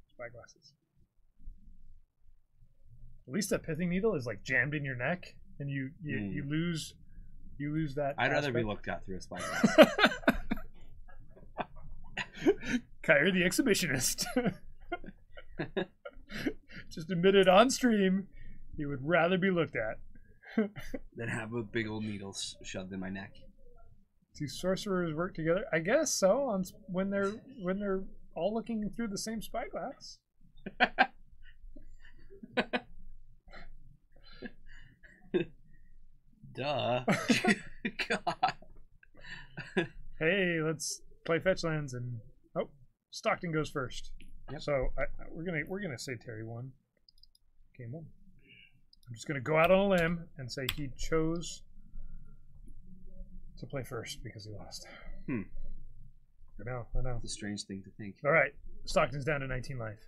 B: spyglasses. At least that pithing needle is like jammed in your neck, and you lose that.
C: I'd rather be
B: aspect.
C: looked at through a spyglass.
B: Kyrie the exhibitionist. Just admitted on stream he would rather be looked at.
C: Than have a big old needle shoved in my neck.
B: Do sorcerers work together? I guess so. When they're all looking through the same spyglass.
C: Duh. God.
B: Hey, let's play fetch lands, and Stockton goes first.
C: Yep.
B: So we're gonna say Terry won. Game 1. I'm just gonna go out on a limb and say he chose to play first because he lost. I know.
C: It's a strange thing to think.
B: All right, Stockton's down to 19 life.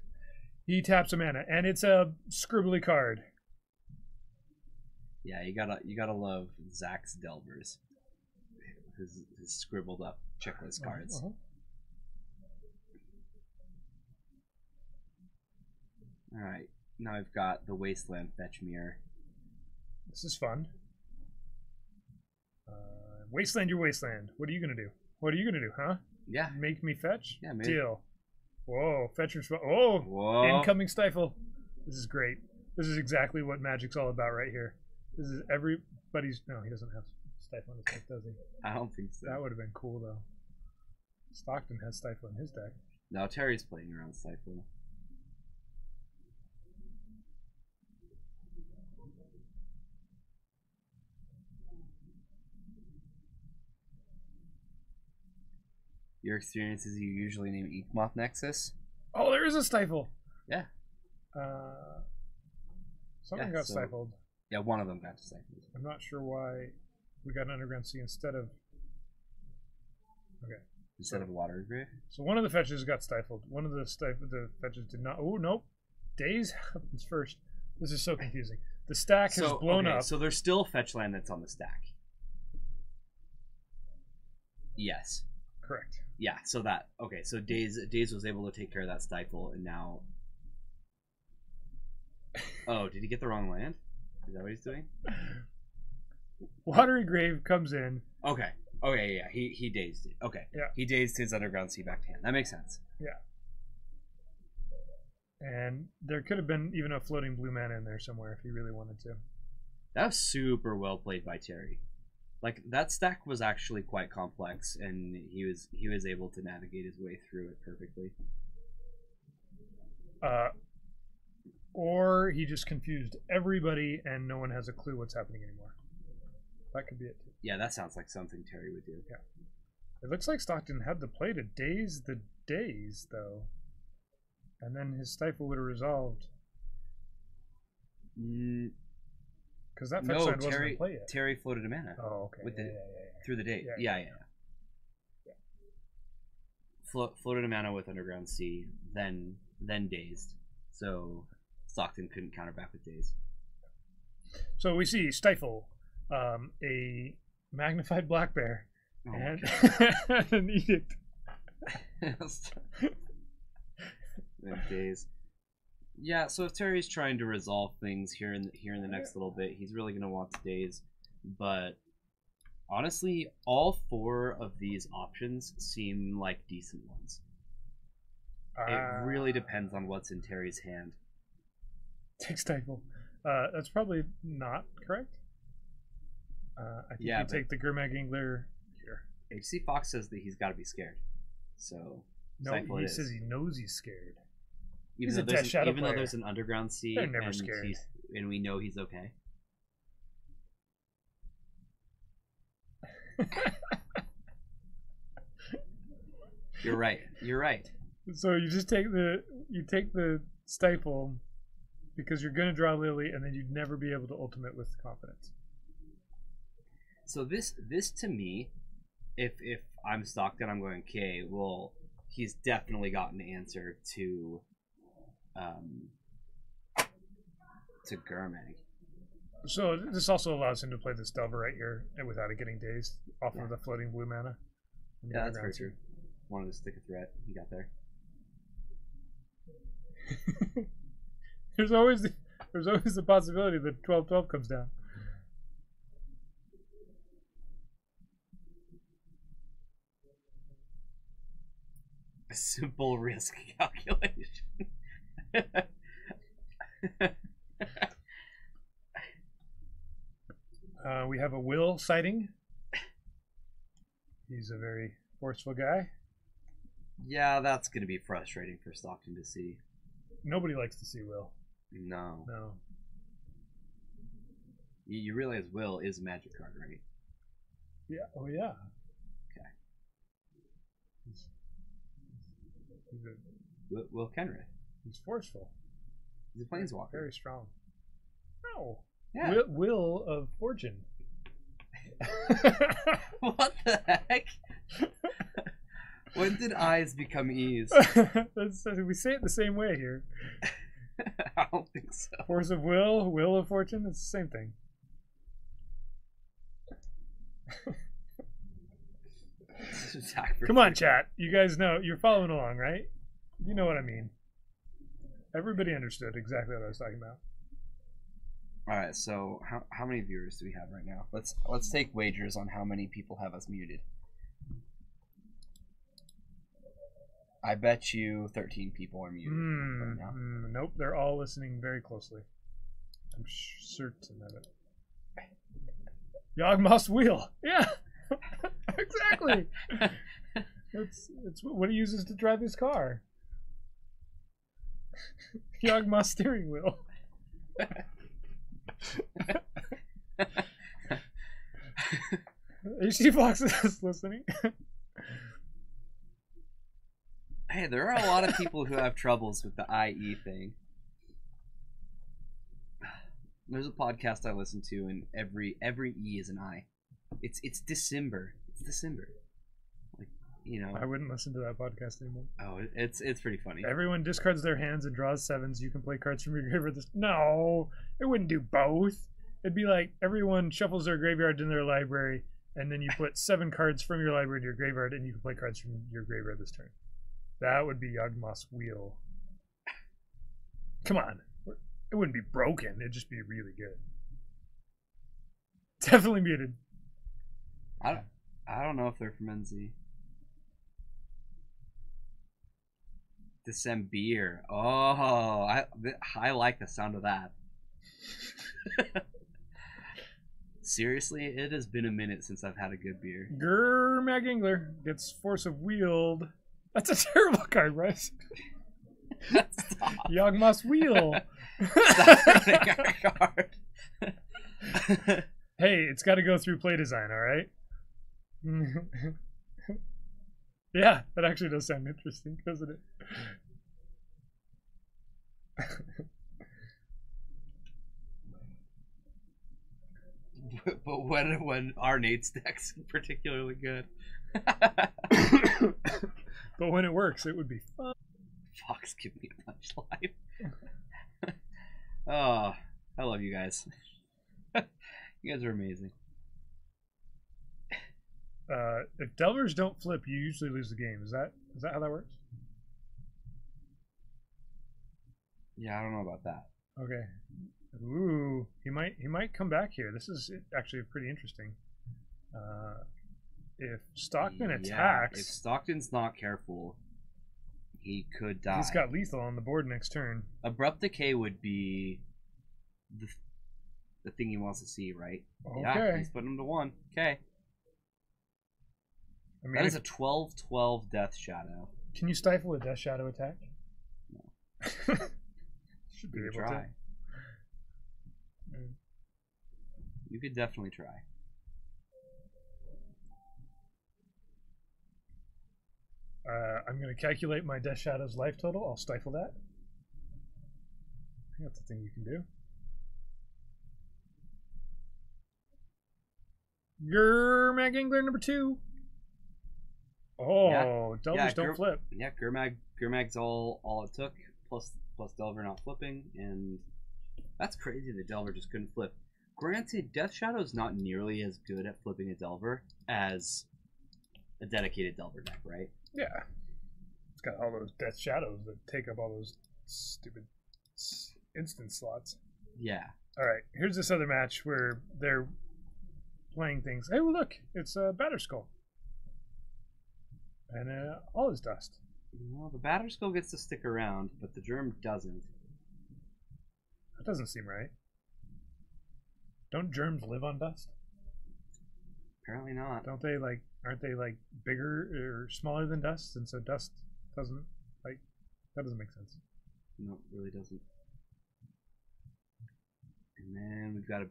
B: He taps a mana, and it's a scribbly card.
C: Yeah, you gotta love Zach's Delvers. His scribbled up checklist cards. Alright, now I've got the Wasteland Fetch Mirror.
B: This is fun. Wasteland, your wasteland. What are you gonna do? What are you gonna do, huh?
C: Yeah.
B: Make me fetch?
C: Yeah, maybe.
B: Deal. Whoa, fetcher's. Oh,
C: Whoa.
B: incoming stifle. This is great. This is exactly what Magic's all about right here. This is everybody's. No, he doesn't have stifle in his deck, does he?
C: I don't think so.
B: That would have been cool though. Stockton has stifle in his deck.
C: No, Terry's playing around Stifle. Your experience is you usually name Eekmoth Nexus?
B: Oh, there is a stifle.
C: Yeah.
B: Something got stifled.
C: Yeah, one of them got stifled.
B: I'm not sure why we got an Underground Sea instead of. Okay.
C: Instead of Water Grave?
B: So one of the fetches got stifled. One of the fetches did not. Oh, nope. Days happens first. This is so confusing. The stack has blown up.
C: So there's still fetch land that's on the stack. Yes.
B: Correct.
C: Yeah, so that so Days was able to take care of that stifle, and now. Oh, did he get the wrong land? Is that what he's doing?
B: Watery Grave comes in.
C: Okay. Yeah. He dazed it. Okay.
B: Yeah.
C: He dazed his Underground Sea back to hand. That makes sense.
B: Yeah. And there could have been even a floating blue mana in there somewhere if he really wanted to.
C: That was super well played by Terry. Like, that stack was actually quite complex, and he was able to navigate his way through it perfectly.
B: Or he just confused everybody and no one has a clue what's happening anymore. That could be it too.
C: Yeah, that sounds like something Terry would do.
B: Yeah. It looks like Stockton had the play to daze the daze, though. And then his Stifle would have resolved. Because that fetch side wasn't in play yet.
C: Terry floated a mana.
B: Oh, okay.
C: With
B: yeah.
C: Through the day. Yeah. Floated a mana with Underground Sea, then dazed. So Stockton couldn't counter back with daze.
B: So we see Stifle, a magnified black bear, and an edict.
C: And daze. Yeah, so if Terry's trying to resolve things here in the next little bit, he's really gonna want to daze. But honestly, all 4 of these options seem like decent ones. It really depends on what's in Terry's hand.
B: Take Stifle. That's probably not correct. I think you take the Gurmag Angler here.
C: HC Fox says that he's got to be scared. So
B: no, he says he knows he's scared.
C: Even though there's an Underground Sea,
B: they're never scared.
C: And we know he's okay. You're right.
B: So you just take the Stifle because you're gonna draw Lily, and then you'd never be able to ultimate with confidence.
C: So this to me, if I'm Stockton, I'm going, okay, well, he's definitely got an answer to Gurmag.
B: So this also allows him to play this Delver right here and without it getting dazed off of the floating blue mana.
C: Yeah, that's very true. Wanted to stick a threat. He got there.
B: There's always the possibility that 12/12 comes down.
C: A simple risk calculation.
B: We have a Will sighting. He's a very forceful guy.
C: Yeah, that's going to be frustrating for Stockton to see.
B: Nobody likes to see Will.
C: No. You realize Will is a magic card, right?
B: Yeah. Oh, yeah.
C: Okay.
B: He's
C: Will Kenrith.
B: He's forceful.
C: He's a planeswalker.
B: Very strong. No.
C: Yeah.
B: Will of Fortune.
C: What the heck? When did eyes become E's?
B: We say it the same way here.
C: I don't think so.
B: Force of Will of Fortune, it's the same thing. Come on, chat. You guys know, you're following along, right? You know what I mean. Everybody understood exactly what I was talking about.
C: All right, so how many viewers do we have right now? Let's take wagers on how many people have us muted. I bet you 13 people are muted right now.
B: Nope, they're all listening very closely. I'm certain of it. Yawgmoth's wheel. Yeah, exactly. It's what he uses to drive his car. Yawgmoth steering wheel. HC Fox is listening.
C: Hey, there are a lot of people who have troubles with the IE thing. There's a podcast I listen to, and every E is an I. It's December. It's December. Like, you know.
B: I wouldn't listen to that podcast anymore.
C: Oh, it's pretty funny.
B: Everyone discards their hands and draws 7s. You can play cards from your graveyard. No, it wouldn't do both. It'd be like everyone shuffles their graveyard in their library, and then you put 7 cards from your library to your graveyard, and you can play cards from your graveyard this turn. That would be Yawgmoth's wheel. Come on. It wouldn't be broken. It'd just be really good. Definitely muted.
C: I don't know if they're from NZ. December. Oh, I like the sound of that. Seriously, it has been a minute since I've had a good beer.
B: Grr, Mag Angler gets Force of Wield. That's a terrible card, Bryce.
C: Stop.
B: Yawgmoth's Wheel.
C: Stop running our card.
B: Hey, it's got to go through play design, all right? Yeah, that actually does sound interesting, doesn't it?
C: But when our Nate's deck's particularly good.
B: But when it works, it would be fun.
C: Fox, give me a punchline. Oh, I love you guys. You guys are amazing.
B: If Delvers don't flip, you usually lose the game. Is that how that works?
C: Yeah, I don't know about that.
B: Okay. Ooh, he might come back here. This is actually pretty interesting. If Stockman attacks,
C: if Stockton's not careful, he could die.
B: He's got lethal on the board next turn.
C: Abrupt Decay would be the thing he wants to see, right?
B: Okay.
C: Yeah, he's putting him to 1. Okay.
B: I mean,
C: That is a 12/12 Death Shadow.
B: Can you stifle a Death Shadow attack?
C: No.
B: Should be
C: You
B: able
C: could try.
B: to.
C: You could definitely try.
B: I'm going to calculate my Death Shadow's life total. I'll stifle that. I think that's the thing you can do. Grr, Mag Angler number 2. Oh, Delvers don't flip.
C: Yeah, Gurmag's all it took, plus Delver not flipping, and that's crazy that Delver just couldn't flip. Granted, Death Shadow's not nearly as good at flipping a Delver as a dedicated Delver deck, right?
B: Yeah. It's got all those Death Shadows that take up all those stupid instant slots.
C: Yeah.
B: Alright, here's this other match where they're playing things. Hey, well, look, it's a Batterskull. And all is dust.
C: Well, the Batterskull gets to stick around, but the Germ doesn't.
B: That doesn't seem right. Don't germs live on dust?
C: Apparently not.
B: Don't they aren't they bigger or smaller than dust? And so dust doesn't that doesn't make sense.
C: No, it really doesn't. And then we've got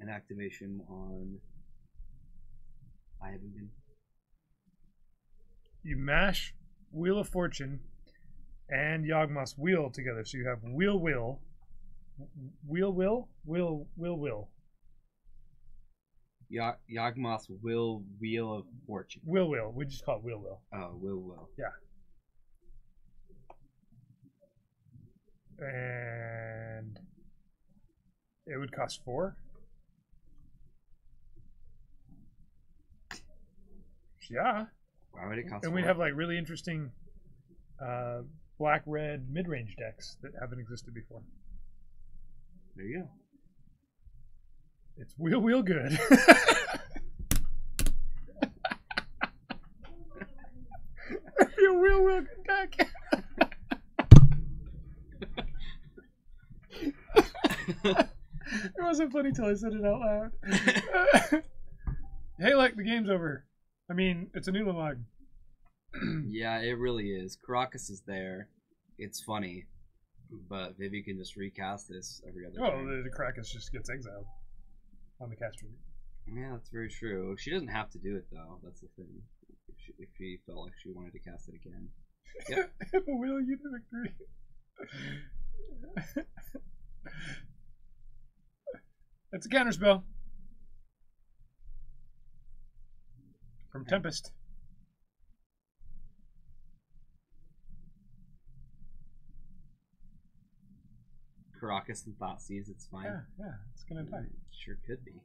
C: an activation on Ayabugan.
B: You mash Wheel of Fortune and Yawgmoth's Wheel together, so you have Wheel.
C: Yawgmoth's Wheel of Fortune.
B: Will. We just call it Will.
C: Oh, Will.
B: Yeah. And it would cost 4. Yeah.
C: Why would it cost?
B: And
C: 4?
B: we'd have really interesting black-red mid-range decks that haven't existed before.
C: There you go.
B: It's wheel good. Your wheel good deck. It wasn't funny till I said it out loud. Hey, look, the game's over. I mean, it's a new log.
C: Yeah, it really is. Caracas is there. It's funny, but Vivi can just recast this every other turn.
B: The Caracas just gets exiled on the cast trigger.
C: Yeah, that's very true. She doesn't have to do it though. That's the thing. If she felt like she wanted to cast it again. Yep.
B: Will you to victory? It's a counterspell from Tempest.
C: Caracas and Thoughtseize, it's fine.
B: Yeah, it's gonna die.
C: Sure could be.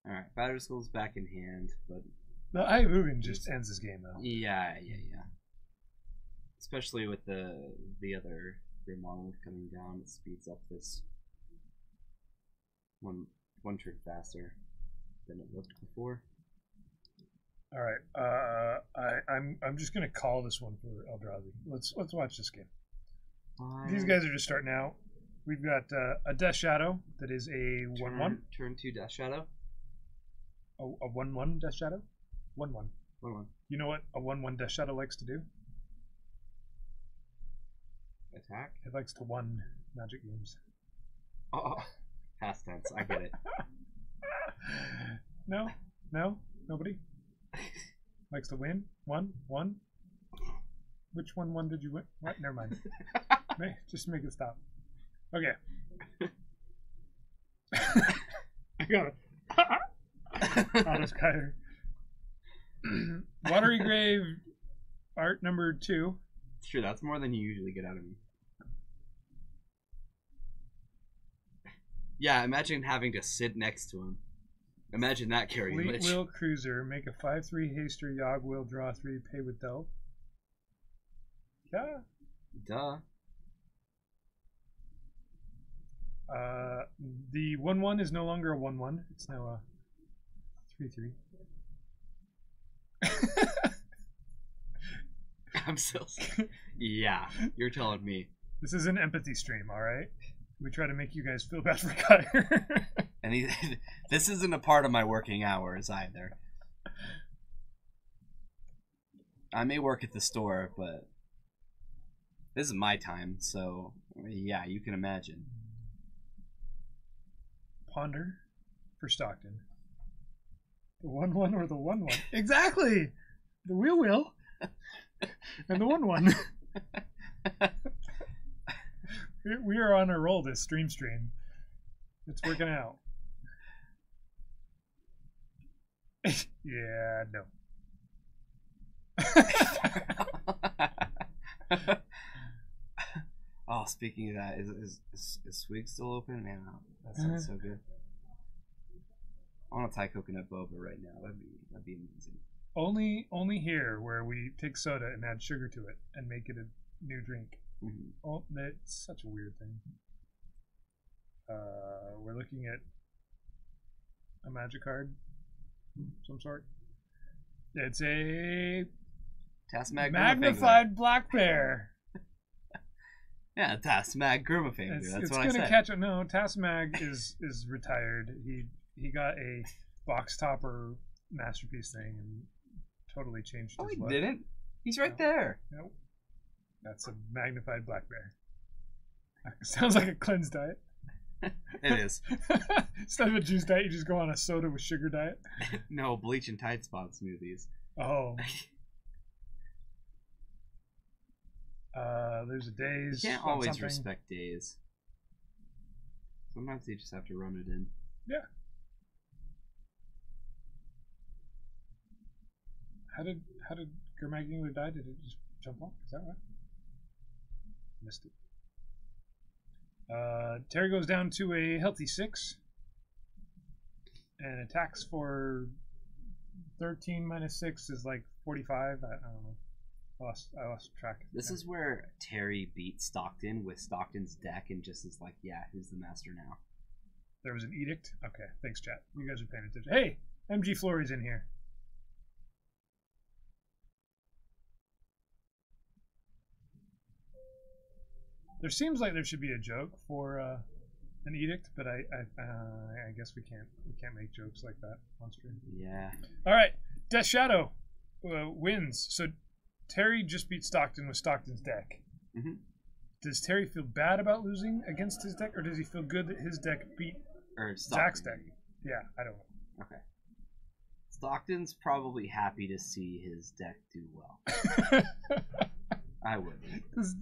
C: Alright, Batterskull's back in hand, but
B: The Ayabugan just ends this game though.
C: yeah. Especially with the other Grim Monolith coming down, it speeds up this one one turn faster than it looked before.
B: All right. I'm just gonna call this one for Eldrazi. Let's watch this game. These guys are just starting out. We've got a Death Shadow that is a 1/1.
C: Turn 2 Death Shadow.
B: Oh, a 1/1 Death Shadow. 1/1.
C: 1/1.
B: You know what a 1/1 Death Shadow likes to do?
C: Attack.
B: It likes to won Magic games.
C: Oh, past tense. I get it.
B: No, nobody likes to win. One. Which 1/1 did you win? What? Never mind. Just make it stop. Okay. I got it. Auto Skyler. Watery Grave art number 2.
C: Sure, that's more than you usually get out of me. Yeah, imagine having to sit next to him. Imagine that carrying
B: Fleet
C: Lich.
B: Wheel Cruiser. Make a 5/3 haster. Yogg will draw 3. Pay with Delve. Yeah.
C: Duh.
B: The 1/1 is no longer a 1/1. It's now a 3/3.
C: I'm so yeah, you're telling me.
B: This is an empathy stream, all right? We try to make you guys feel bad for Kyer.
C: And this isn't a part of my working hours either. I may work at the store, but this is my time, so yeah, you can imagine.
B: Ponder for Stockton. The 1/1 or the 1/1? Exactly! The wheel. And the 1/1. We are on a roll this stream. It's working out. Yeah, no.
C: Oh, speaking of that, is Swig still open? Man, that sounds so good. I want to tie coconut boba right now. That'd be amazing.
B: Only here where we take soda and add sugar to it and make it a new drink.
C: Mm-hmm.
B: Oh, that's such a weird thing. We're looking at a magic card of some sort. It's a magnified black bear.
C: Yeah, Tasmag Grimafang. That's what I said.
B: It's gonna catch it. No, Tasmag is retired. He got a box topper masterpiece thing and totally changed his look.
C: Didn't. He's right there.
B: Nope. That's a magnified black bear. Sounds like a cleanse diet.
C: It is.
B: Instead of a juice diet, you just go on a soda with sugar diet.
C: No, bleach and Tide Spot smoothies.
B: Oh. There's a days.
C: You can't always respect days. Sometimes you just have to run it in.
B: Yeah. How did Gurmagingler die? Did it just jump off? Is that right? Missed it. Terry goes down to a healthy 6 and attacks for 13 minus 6 is like 45. I don't know. I lost track.
C: This is where Terry beat Stockton with Stockton's deck and just is like, yeah, who's the master now?
B: There was an edict? Okay, thanks, chat. You guys are paying attention. Hey, MG Flory's in here. There seems like there should be a joke for an edict, but I guess we can't make jokes like that on stream.
C: Yeah.
B: All right, Death Shadow wins. So Terry just beat Stockton with Stockton's deck.
C: Mm-hmm.
B: Does Terry feel bad about losing against his deck, or does he feel good that his deck beat Zach's deck? Yeah, I don't know.
C: Okay. Stockton's probably happy to see his deck do well. I would.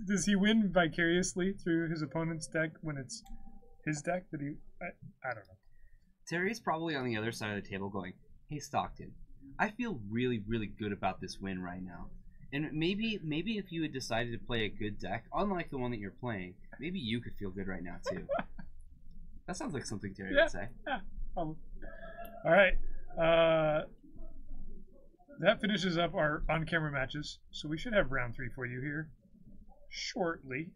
B: Does he win vicariously through his opponent's deck when it's his deck? That I don't know.
C: Terry's probably on the other side of the table going, hey Stockton, I feel really, really good about this win right now. And maybe if you had decided to play a good deck, unlike the one that you're playing, maybe you could feel good right now too. That sounds like something Terry would say.
B: Yeah. All right. That finishes up our on-camera matches. So we should have round 3 for you here shortly.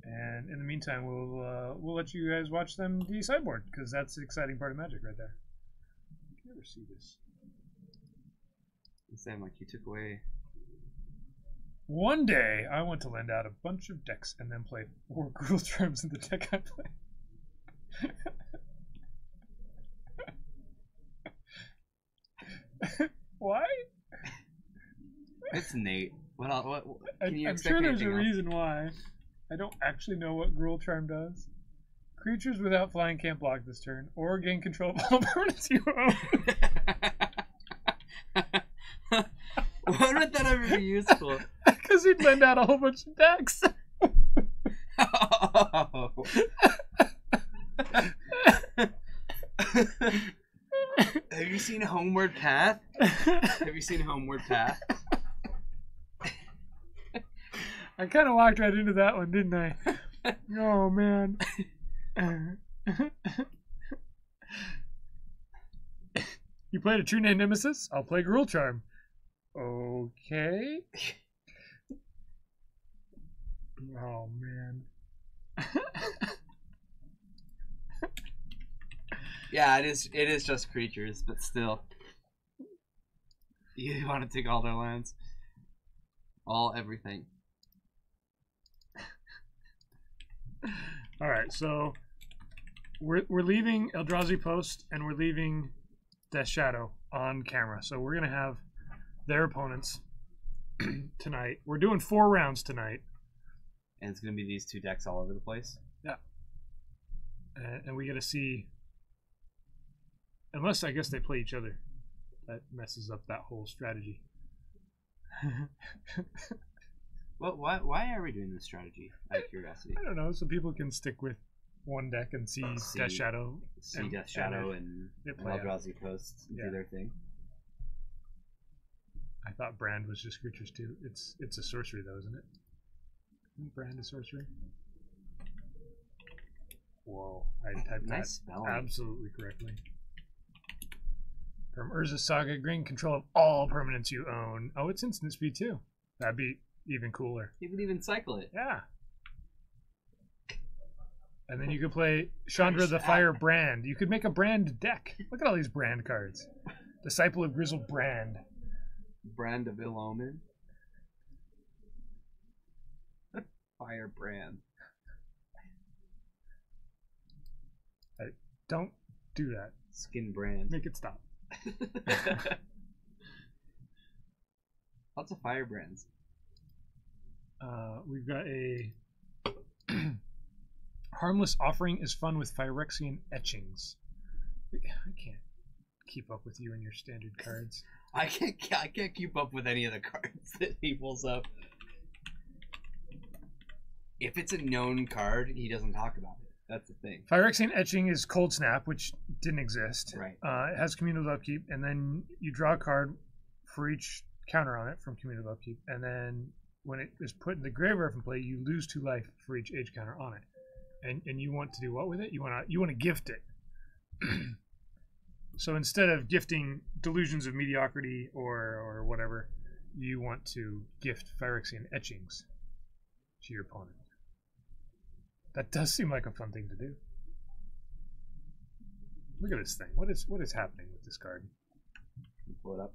B: And in the meantime, we'll let you guys watch them sideboard, because that's the exciting part of Magic right there. You ever see this?
C: You sound like you took away.
B: One day, I want to lend out a bunch of decks and then play 4 Gruul Charms in the deck I play. Why?
C: It's Nate. What can you
B: I'm
C: expect
B: sure there's a
C: anything else?
B: reason why. I don't actually know what Gruul Charm does. Creatures without flying can't block this turn, or gain control of all permanents you own.
C: Why would that ever be useful?
B: Because he'd lend out a whole bunch of decks.
C: Oh. Have you seen Homeward Path? Have you seen Homeward Path?
B: I kind of walked right into that one, didn't I? Oh, man. You played a True Name Nemesis? I'll play Gruul Charm. Okay. Oh, man.
C: Yeah, it is just creatures, but still. You want to take all their lands. Everything.
B: All right, so we're leaving Eldrazi Post and we're leaving Death Shadow on camera. So we're gonna have their opponents tonight. We're doing 4 rounds tonight,
C: And it's gonna be these 2 decks all over the place.
B: Yeah, and we get to see. Unless I guess they play each other, that messes up that whole strategy.
C: Well, why are we doing this strategy? Out of curiosity.
B: I don't know, so people can stick with one deck and see Death Shadow.
C: See Death Shadow and
B: play out.
C: Eldrazi Posts do their thing.
B: I thought Brand was just creatures too. It's a sorcery though, isn't it? Isn't Brand a sorcery? Whoa, I typed that
C: spelling.
B: absolutely correctly. From Urza Saga, gain control of all permanents you own. Oh, it's instant speed too. That'd be even cooler.
C: You could even cycle it.
B: Yeah. And then you could play Chandra the Fire Brand. You could make a Brand deck. Look at all these Brand cards. Disciple of Grizzled Brand.
C: Brand of Ill Omen. Fire Brand.
B: Don't do that.
C: Skin Brand.
B: Make it stop.
C: Lots of fire brands.
B: We've got a Harmless Offering is fun with Phyrexian etchings. I can't keep up with you and your standard cards.
C: I can't keep up with any of the cards that he pulls up. If it's a known card, he doesn't talk about it. That's the thing.
B: Phyrexian Etching is Cold Snap, which didn't exist.
C: Right.
B: It has Communal Upkeep, and then you draw a card for each counter on it from Communal Upkeep, and then when it is put in the graveyard from play, you lose 2 life for each age counter on it. And you want to do what with it? You want to gift it. So instead of gifting Delusions of Mediocrity or whatever, you want to gift Phyrexian Etchings to your opponent. That does seem like a fun thing to do. Look at this thing. What is happening with this card?
C: Pull it up.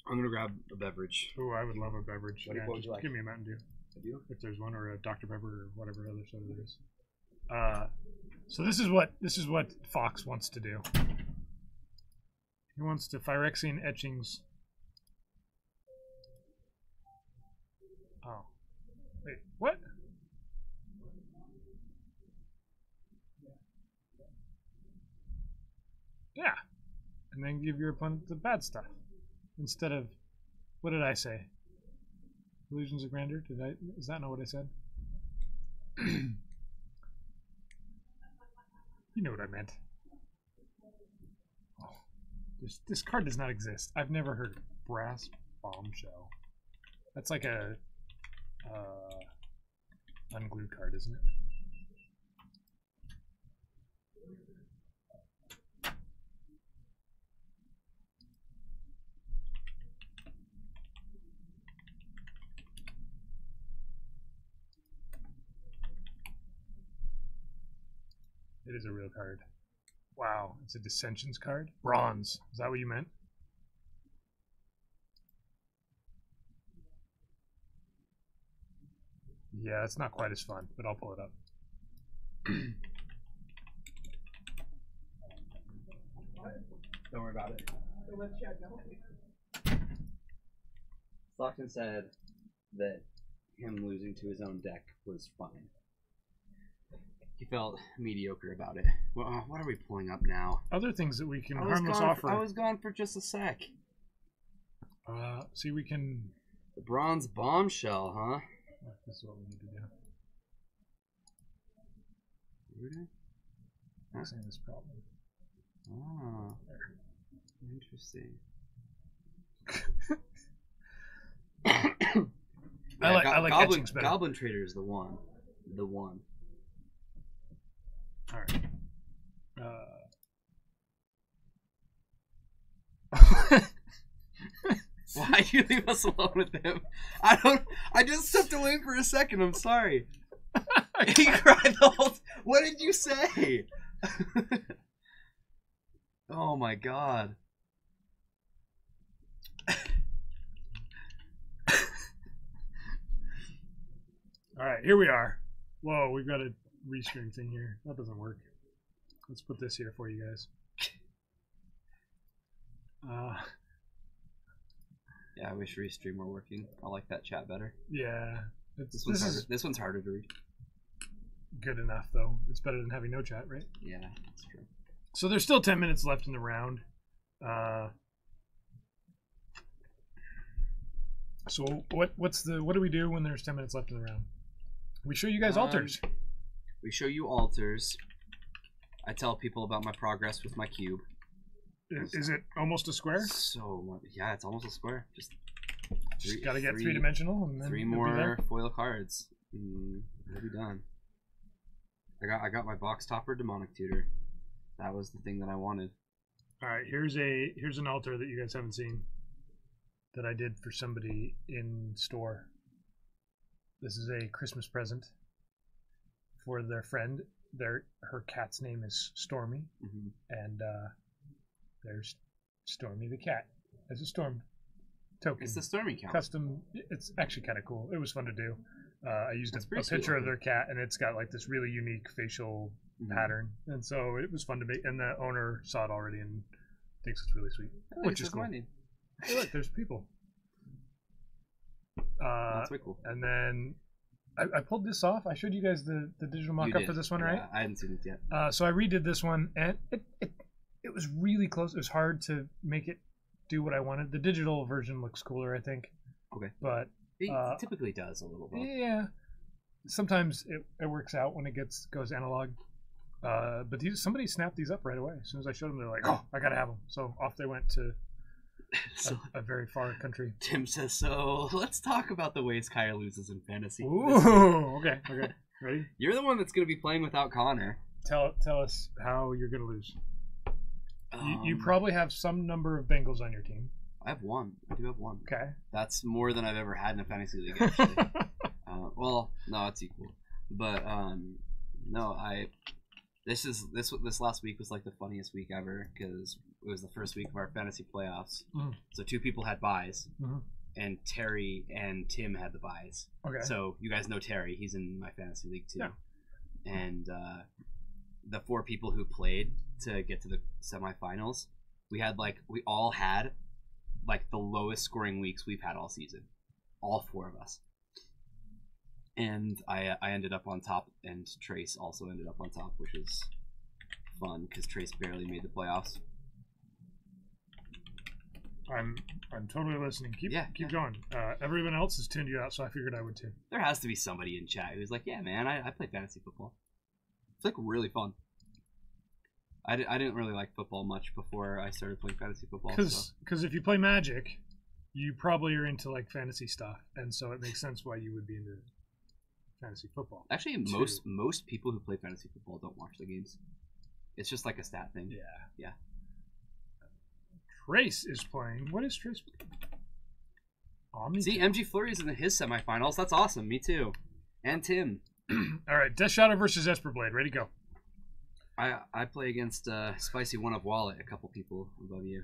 C: I'm gonna grab a beverage.
B: Oh, I would love a beverage.
C: What would you like?
B: Give me a Mountain Dew. If there's one, or a Dr. Pepper, or whatever other soda there is. So this is what Fox wants to do. He wants to Phyrexian Etchings. Oh, wait, what? Yeah, and then give your opponent the bad stuff instead of, what did I say? Illusions of Grandeur? Is that not what I said? You know what I meant. Oh, this card does not exist. I've never heard of Brass Bombshell. That's like a unglued card, isn't it? It is a real card. Wow, it's a Dissensions card? Bronze. Is that what you meant? Yeah, it's not quite as fun, but I'll pull it up.
C: Don't worry about it. Stockton said that him losing to his own deck was fine. He felt mediocre about it. Well, what are we pulling up now?
B: Other things that we can harmless offer.
C: I was gone for just a sec.
B: See, we can...
C: The bronze bombshell, huh?
B: This is what we need to do.
C: Really?
B: Fixing this problem.
C: Oh, interesting.
B: I like etchings better.
C: Goblin Trader is the one. The one.
B: All right.
C: Why'd you leave us alone with him? I just stepped away for a second. I'm sorry. He cried the whole. What did you say? Oh my god.
B: All right, here we are. Whoa, we've got a restream thing here. That doesn't work. Let's put this here for you guys.
C: Yeah, I wish Restream were working. I like that chat better.
B: Yeah.
C: This one's harder to read.
B: Good enough, though. It's better than having no chat, right?
C: Yeah, that's true.
B: So there's still 10 minutes left in the round. So what do we do when there's 10 minutes left in the round? We show you guys altars.
C: We show you altars. I tell people about my progress with my cube.
B: Is it almost a square?
C: So much. Yeah, it's almost a square. Just
B: gotta get three-dimensional, and then
C: three more foil cards. We'll be done. I got my box topper demonic tutor. That was the thing that I wanted.
B: All right, here's an altar that you guys haven't seen that I did for somebody in store. This is a Christmas present for their friend. Her cat's name is Stormy, and there's Stormy the cat as a storm token.
C: It's the Stormy cat.
B: Custom. It's actually kind of cool. It was fun to do. I used a picture of their cat, and it's got like this really unique facial pattern, and so it was fun to make. And the owner saw it already and thinks it's really sweet, which is cool. Hey, look, there's people.
C: That's way cool.
B: And then I pulled this off. I showed you guys the digital mock-up for this one, right?
C: I hadn't seen it yet.
B: So I redid this one, and it was really close. It was hard to make it do what I wanted. The digital version looks cooler, I think.
C: Okay.
B: But
C: it typically does a little bit.
B: Yeah. Sometimes it works out when it goes analog. But somebody snapped these up right away. As soon as I showed them, they're like, "Oh, I gotta have them." So off they went to a very far country.
C: Tim says, "So let's talk about the ways Kaya loses in fantasy."
B: Ooh, okay. Ready?
C: You're the one that's gonna be playing without Connor.
B: Tell us how you're gonna lose. You probably have some number of Bengals on your team.
C: I have one. I do have one.
B: Okay.
C: That's more than I've ever had in a fantasy league, actually. Well, no, it's equal. But no, this last week was like the funniest week ever because it was the first week of our fantasy playoffs. So 2 people had buys, and Terry and Tim had the buys.
B: Okay.
C: So you guys know Terry. He's in my fantasy league too. Yeah. And the 4 people who played to get to the semifinals, we all had like the lowest scoring weeks we've had all season. All 4 of us. And I ended up on top, and Trace also ended up on top, which is fun because Trace barely made the playoffs.
B: I'm totally listening. Keep going. Everyone else has tuned you out, so I figured I would too.
C: There has to be somebody in chat who's like, "Yeah, man, I play fantasy football. It's like really fun." I didn't really like football much before I started playing fantasy football.
B: Because if you play Magic, you probably are into like fantasy stuff, and so it makes sense why you would be into fantasy football.
C: Actually, most people who play fantasy football don't watch the games. It's just like a stat thing. Yeah.
B: Trace is playing. What is Trace playing?
C: See, MG Flurry's in his semifinals. That's awesome. Me too. And Tim.
B: All right, Death Shadow versus Esper Blade. Ready to go.
C: I play against Spicy One of Wallet, a couple people above you.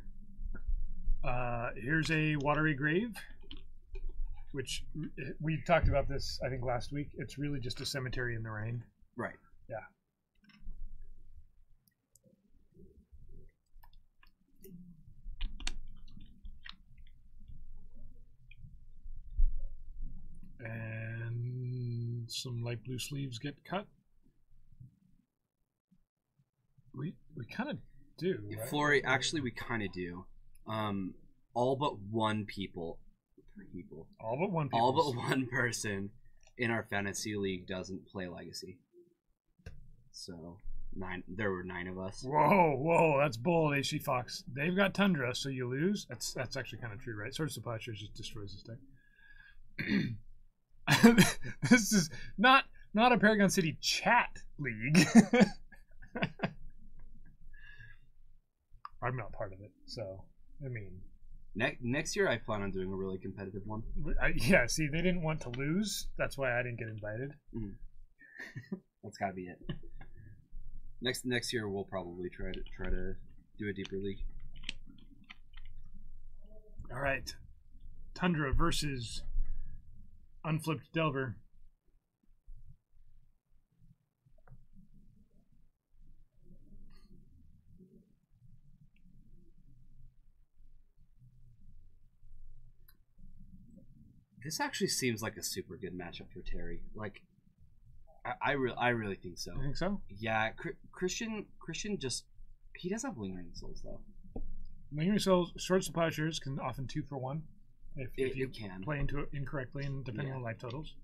B: Here's a watery grave, which we talked about this, I think, last week. It's really just a cemetery in the rain.
C: Right.
B: Yeah. And some light blue sleeves get cut. We kind of do, right?
C: Flory, actually, we kind of do. All but one all but one person in our fantasy league doesn't play Legacy. So there were 9 of us.
B: Whoa, that's bold, AC Fox. They've got Tundra, so you lose. That's actually kind of true, right? Swords to Plowshares just destroys this deck. This is not a Paragon City chat league. I'm not part of it, so I mean.
C: Next year, I plan on doing a really competitive one.
B: Yeah, see, they didn't want to lose. That's why I didn't get invited.
C: That's gotta be it. Next year, we'll probably try to do a deeper league.
B: All right, Tundra versus Unflipped Delver.
C: This actually seems like a super good matchup for Terry. Like, I really think so.
B: You think so?
C: Yeah, Christian just he does have Lingering Souls though.
B: Lingering Souls, Swords to Plowshares can often 2 for 1 if you
C: can
B: play into it incorrectly and depending on life totals.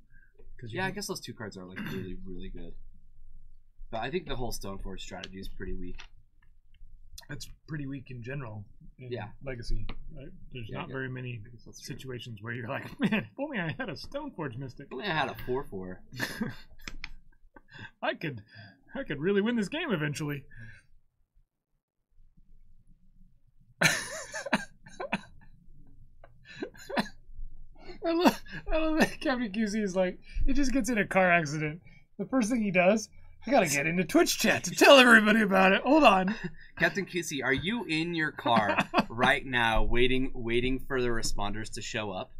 C: I guess those 2 cards are like really good. But I think the whole Stoneforge strategy is pretty weak.
B: It's pretty weak in general. In
C: Yeah.
B: Legacy. Right? There's not very many situations where you're like, man, if only I had a Stoneforge Mystic.
C: If only I had a 4/4.
B: I could really win this game eventually. I love that Captain QC is like, he just gets in a car accident. The first thing he does, I gotta get into Twitch chat to tell everybody about it. Hold on.
C: Captain QC, are you in your car right now waiting for the responders to show up?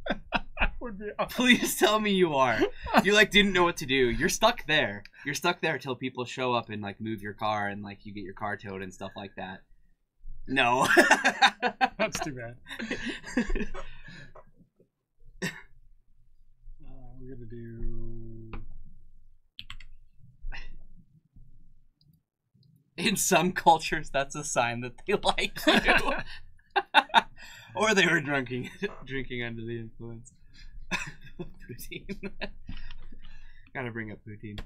B: Would be awesome.
C: Please tell me you are. You like didn't know what to do. You're stuck there. You're stuck there till people show up and like move your car and like you get your car towed and stuff like that. No.
B: That's too bad. We're gonna do.
C: In some cultures, that's a sign that they like you. Or they were drinking under the influence. Poutine. Gotta bring up poutine.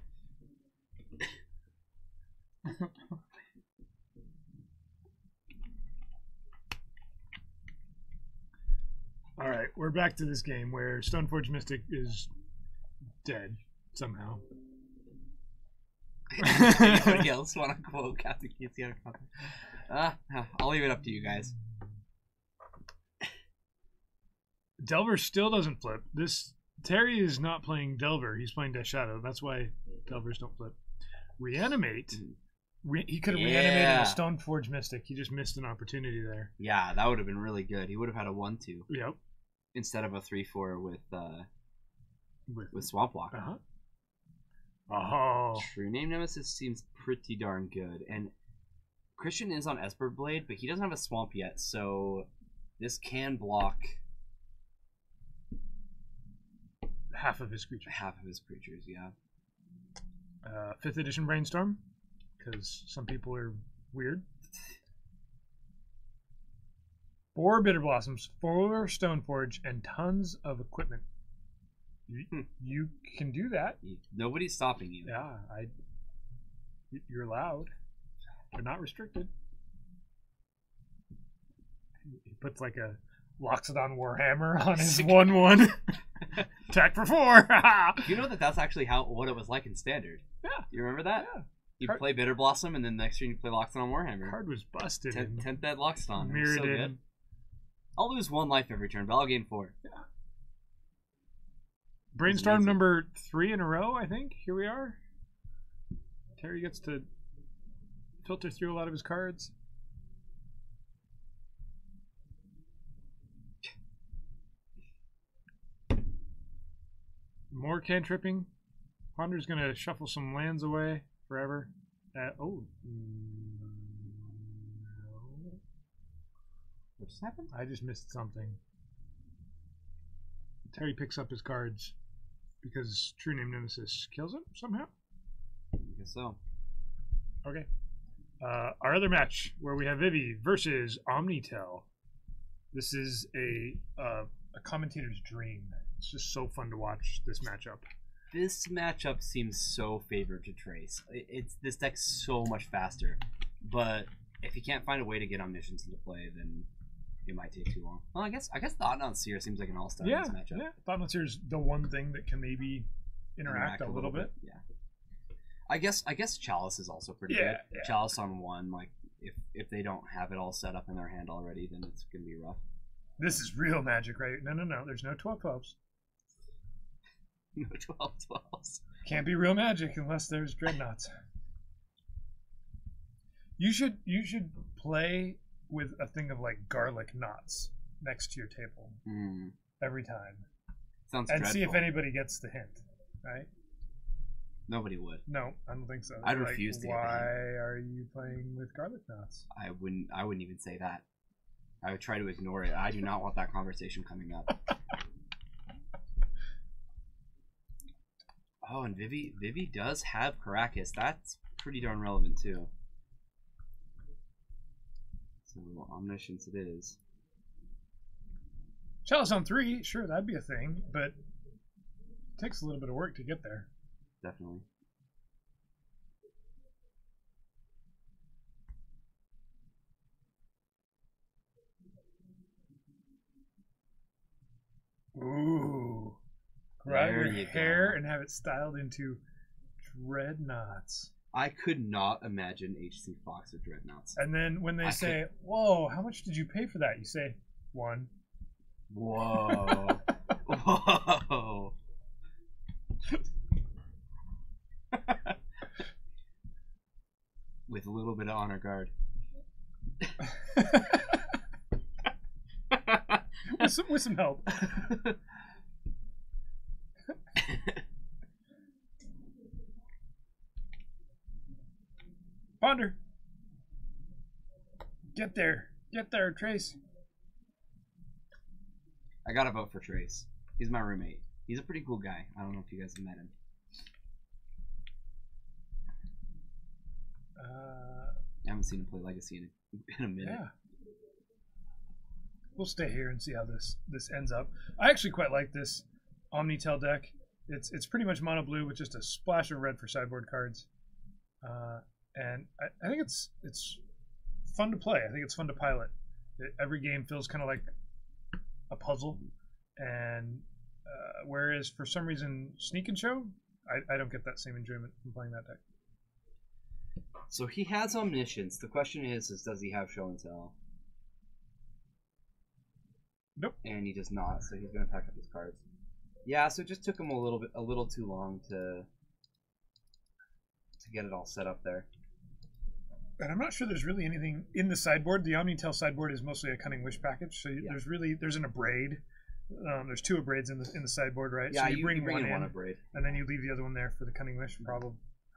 B: Alright, we're back to this game where Stoneforge Mystic is dead somehow.
C: Anybody else want to quote Captain QC on a comment? I'll leave it up to you guys.
B: Delver still doesn't flip. Terry is not playing Delver. He's playing Death Shadow. That's why Delvers don't flip. Reanimate. He could have reanimated a Stoneforge Mystic. He just missed an opportunity there.
C: Yeah, that would have been really good. He would have had a 1/2.
B: Yep.
C: Instead of a 3/4 with Swamp Walk.
B: Oh.
C: True Name Nemesis seems pretty darn good. And Christian is on Esper Blade, but he doesn't have a Swamp yet, so this can block
B: half of his creatures.
C: Half of his creatures, yeah.
B: 5th edition Brainstorm, because some people are weird. 4 Bitter Blossoms, 4 Stoneforge, and tons of equipment. You can do that.
C: Nobody's stopping you.
B: Yeah, you're allowed. You're not restricted. He puts like a Loxodon Warhammer on his 1/1. Attack for 4.
C: You know that's actually what it was like in Standard.
B: Yeah.
C: You remember that?
B: Yeah.
C: You play Bitter Blossom, and then next year you play Loxodon Warhammer.
B: Card was busted.
C: 10th Ed Loxodon.
B: Mirrored
C: so good. I'll lose 1 life every turn, but I'll gain 4.
B: Yeah. Brainstorm number 3 in a row, I think. Here we are. Terry gets to filter through a lot of his cards. More cantripping. Ponder's gonna shuffle some lands away forever. Oh. No.
C: What just happened?
B: I just missed something. Terry picks up his cards because True Name Nemesis kills him somehow.
C: I guess so.
B: Okay. Our other match where we have Vivi versus Omnitel. This is a commentator's dream. It's just so fun to watch this matchup.
C: This matchup seems so favored to Trace. This deck's so much faster, but if you can't find a way to get Omniscience into play, then it might take too long. Well, I guess Thought-Knot Seer seems like an all-star in this matchup.
B: Yeah, Thought-Knot Seer is the one thing that can maybe interact a little bit.
C: Yeah. I guess Chalice is also pretty good. Yeah. Chalice on 1, like if they don't have it all set up in their hand already, then it's gonna be rough.
B: This is real Magic, right? No. There's no 12/12s.
C: No 12/12s.
B: Can't be real Magic unless there's Dreadnoughts. You should play with a thing of like garlic knots next to your table every time.
C: Sounds
B: and
C: dreadful.
B: See if anybody gets the hint, right?
C: Nobody would.
B: No, I don't think so.
C: I'd refuse to.
B: Why are you playing with garlic knots?
C: I wouldn't even say that. I would try to ignore it. I do not want that conversation coming up. Oh, and Vivi does have Caracas. That's pretty darn relevant too. So Omniscience it is.
B: Chalice on 3, sure, that'd be a thing, but it takes a little bit of work to get there.
C: Definitely.
B: Ooh. Grab your hair and have it styled into dreadnoughts.
C: I could not imagine HC Fox with dreadnoughts.
B: And then when they say, whoa, how much did you pay for that? You say, 1.
C: Whoa. Whoa. With a little bit of honor guard.
B: with some help. Ponder. Get there, Trace.
C: I gotta vote for Trace. He's my roommate. He's a pretty cool guy. I don't know if you guys have met him. I haven't seen him play Legacy in a minute.
B: Yeah. We'll stay here and see how this ends up. I actually quite like this Omnitel deck. It's pretty much mono blue with just a splash of red for sideboard cards, and I think it's fun to play. I think it's fun to pilot. Every game feels kind of like a puzzle, and whereas for some reason Sneak and Show, I don't get that same enjoyment from playing that deck.
C: So he has Omniscience. The question is does he have Show and Tell?
B: Nope.
C: And he does not, so he's gonna pack up his cards. Yeah, so it just took him a little too long to get it all set up there.
B: And I'm not sure there's really anything in the sideboard. The Omnitel sideboard is mostly a Cunning Wish package, so there's an Abrade. There's 2 Abrades in the sideboard, right?
C: Yeah,
B: so
C: you bring in one Abrade,
B: and then you leave the other one there for the Cunning Wish.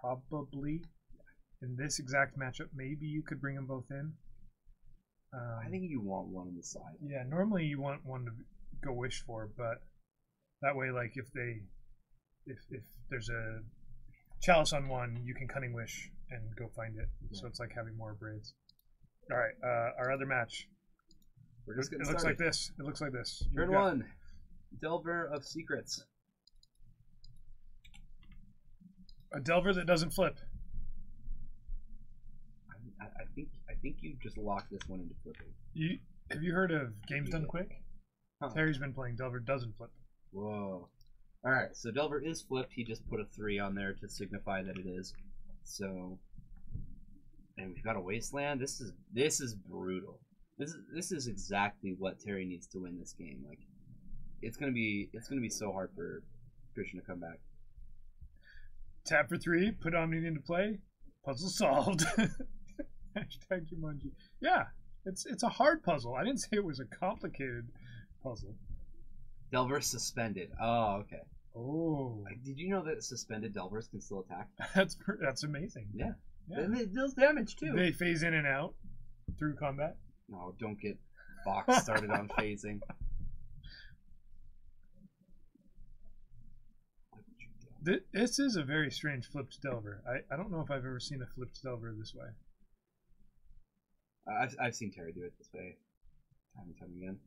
B: Probably in this exact matchup, maybe you could bring them both in.
C: I think you want one on the side.
B: Yeah, normally you want one to go wish for, but that way, like if there's a Chalice on 1, you can Cunning Wish and go find it. Yeah. So it's like having more Abrades. All right, our other match.
C: We're just getting
B: started. It looks like this.
C: Turn 1, Delver of Secrets.
B: A Delver that doesn't flip.
C: I think you just locked this one into flipping.
B: Have you heard of Games Done Quick? Huh. Terry's been playing Delver doesn't flip.
C: Whoa. Alright, so Delver is flipped. He just put a 3 on there to signify that it is. So, and we've got a Wasteland. This is brutal. This is exactly what Terry needs to win this game. Like, it's gonna be so hard for Christian to come back.
B: Tap for 3, put Omni into play. Puzzle solved. Hashtag Jumanji. Yeah, it's a hard puzzle. I didn't say it was a complicated puzzle.
C: Delver's suspended. Oh, okay.
B: Oh,
C: Like, did you know that suspended Delvers can still attack?
B: that's amazing.
C: Yeah.
B: Yeah.
C: And it deals damage too.
B: They phase in and out through combat.
C: No, don't get Fox started on phasing.
B: This is a very strange flipped Delver. I don't know if I've ever seen a flipped Delver this way.
C: I've seen Terry do it this way time and time again.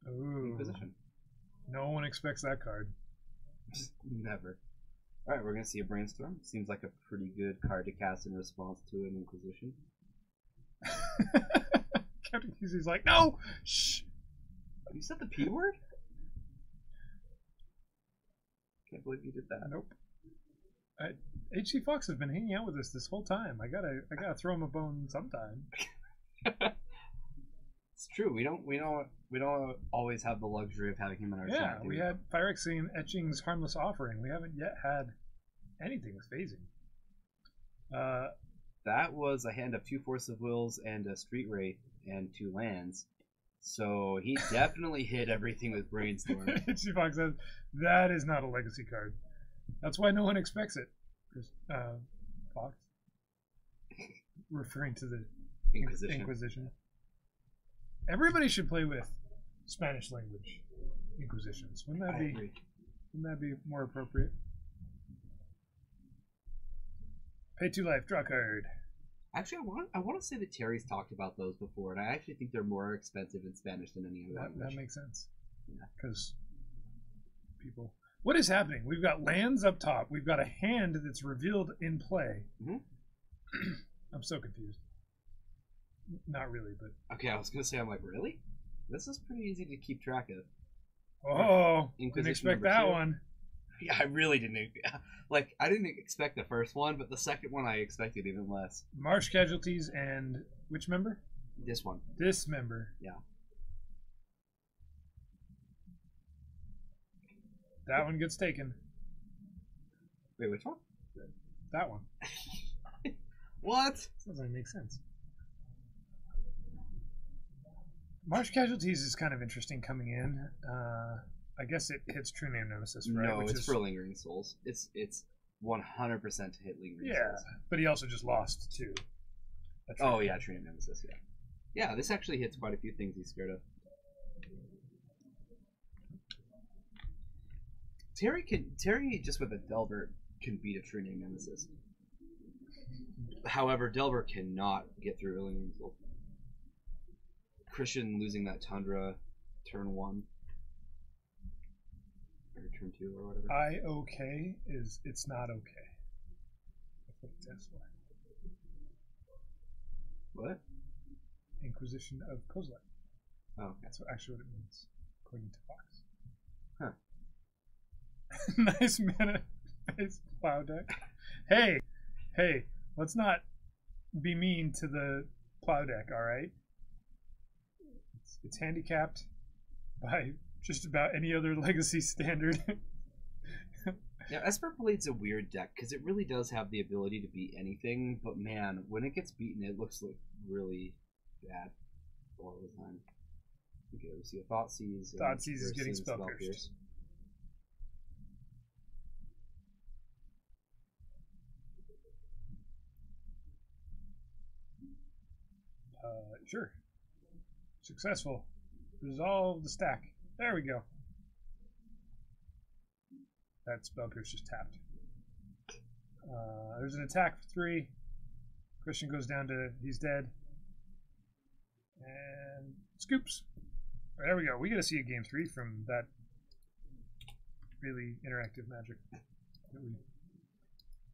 B: Ooh.
C: Inquisition.
B: No one expects that card.
C: Never. Alright, we're going to see a Brainstorm. Seems like a pretty good card to cast in response to an Inquisition.
B: Captain QC's like, no! Shh!
C: You said the P word? Can't believe you did that.
B: Nope. HC Fox has been hanging out with us this whole time. I gotta throw him a bone sometime.
C: It's true. We don't always have the luxury of having him in our
B: Yeah,
C: chat.
B: we had Phyrexian Etching's Harmless Offering. We haven't yet had anything with phasing.
C: That was a hand of 2 Force of Wills and a Street Wraith and 2 lands. So he definitely hit everything with Brainstorm.
B: HC Fox says that is not a legacy card. That's why no one expects it. Fox, referring to the Inquisition. Everybody should play with Spanish language Inquisitions. Wouldn't that be more appropriate? Pay 2 life, draw card.
C: Actually, I want to say that Terry's talked about those before, and I actually think they're more expensive in Spanish than any other language.
B: That makes sense. Because people... What is happening? We've got lands up top. We've got a hand that's revealed in play.
C: Mm-hmm.
B: I'm so confused. Not really, but...
C: Okay, I was going to say, I'm like, really? This is pretty easy to keep track of.
B: Oh,
C: Inquisition
B: didn't expect
C: number
B: that
C: 2.
B: one.
C: Yeah, I really didn't. Like, I didn't expect the first one, but the second one I expected even less.
B: Marsh Casualties and which member?
C: This one.
B: This member.
C: Yeah.
B: That one gets taken.
C: Wait, which one?
B: That one.
C: What?
B: Doesn't make sense. Marsh Casualties is kind of interesting coming in. I guess it hits True Name Nemesis, right?
C: No, it's for Lingering Souls. It's 100% to hit Lingering Souls.
B: But he also just lost to.
C: Oh yeah, True Name Nemesis. Yeah. Yeah, this actually hits quite a few things he's scared of. Terry just with a Delver can beat a True Name Nemesis. However, Delver cannot get through Lingering Souls. Christian losing that Tundra turn 1 or turn 2 or whatever.
B: IOK is it's not okay. That's what it stands for.
C: What?
B: Inquisition of Kozilek.
C: Oh, okay.
B: That's actually what it means, according to Fox.
C: Huh.
B: Nice mana based plow deck. Hey, let's not be mean to the plow deck, alright? It's handicapped by just about any other legacy standard.
C: Yeah, Esper Blade's a weird deck because it really does have the ability to beat anything, but man, when it gets beaten, it looks like really bad all the time. Okay, we see a Thoughtseize.
B: Thoughtseize is getting Spellpierced. Sure. Successful. Resolve the stack. There we go. That Spellpierce just tapped. There's an attack for 3. Christian goes down to... He's dead. And... Scoops. There we go. We get to see a game 3 from that really interactive magic.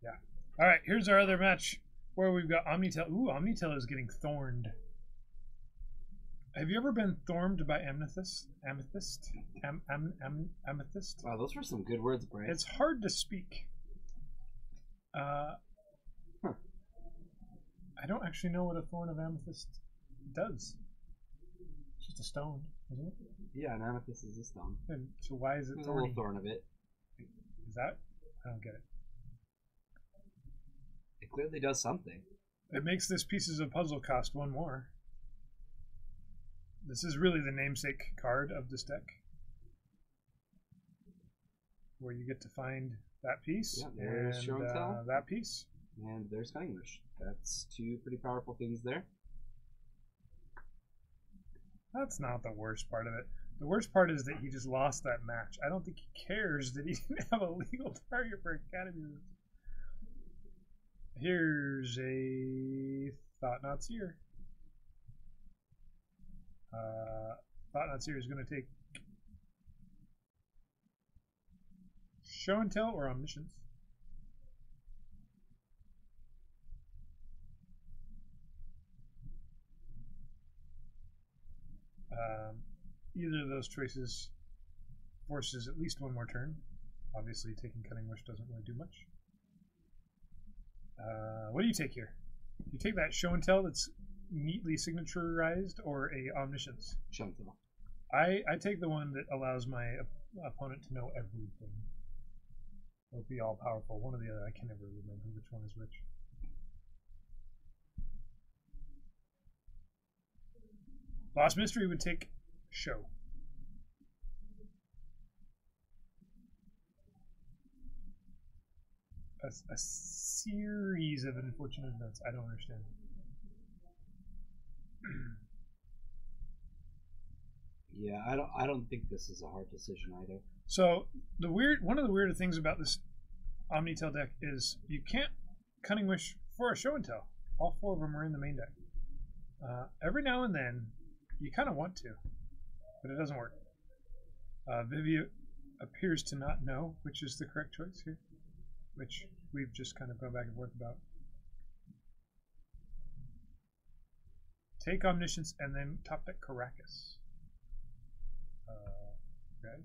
B: Yeah. Alright, here's our other match where we've got Omnitel. Ooh, Omnitel is getting thorned. Have you ever been thorned by amethyst? Amethyst? Amethyst?
C: Wow, those were some good words, Brian.
B: It's hard to speak. I don't actually know what a thorn of amethyst does. It's just a stone, isn't it?
C: Yeah, an amethyst is a stone.
B: And so why is it
C: There's a
B: thorny?
C: little thorn of it.
B: Is that? I don't get it.
C: It clearly does something.
B: It makes this pieces of puzzle cost 1 more. This is really the namesake card of this deck, where you get to find that piece
C: there's
B: and
C: Show and Tell.
B: that piece.
C: And there's Cunning Wish. That's 2 pretty powerful things there.
B: That's not the worst part of it. The worst part is that he just lost that match. I don't think he cares that he didn't have a legal target for Academy. Here's a Thought Not Seer. Thought Not Seer is going to take Show and Tell or Omniscience. Either of those choices forces at least 1 more turn. Obviously, taking Cunning Wish doesn't really do much. What do you take here? You take that Show and Tell that's neatly signaturized, or a Omniscience?
C: Show and Tell.
B: I take the one that allows my opponent to know everything. It'll be all powerful. One or the other. I can never remember which one is which. Lost Mystery would take Show. A series of unfortunate events. I don't understand.
C: Yeah, I don't think this is a hard decision either.
B: So one of the weirder things about this Omnitel deck is you can't Cunning Wish for a Show and Tell. All 4 of them are in the main deck. Every now and then, you kind of want to, but it doesn't work. Vivia appears to not know which is the correct choice here, which we've just kind of gone back and forth about. Take Omniscience and then top deck Caracas. Okay.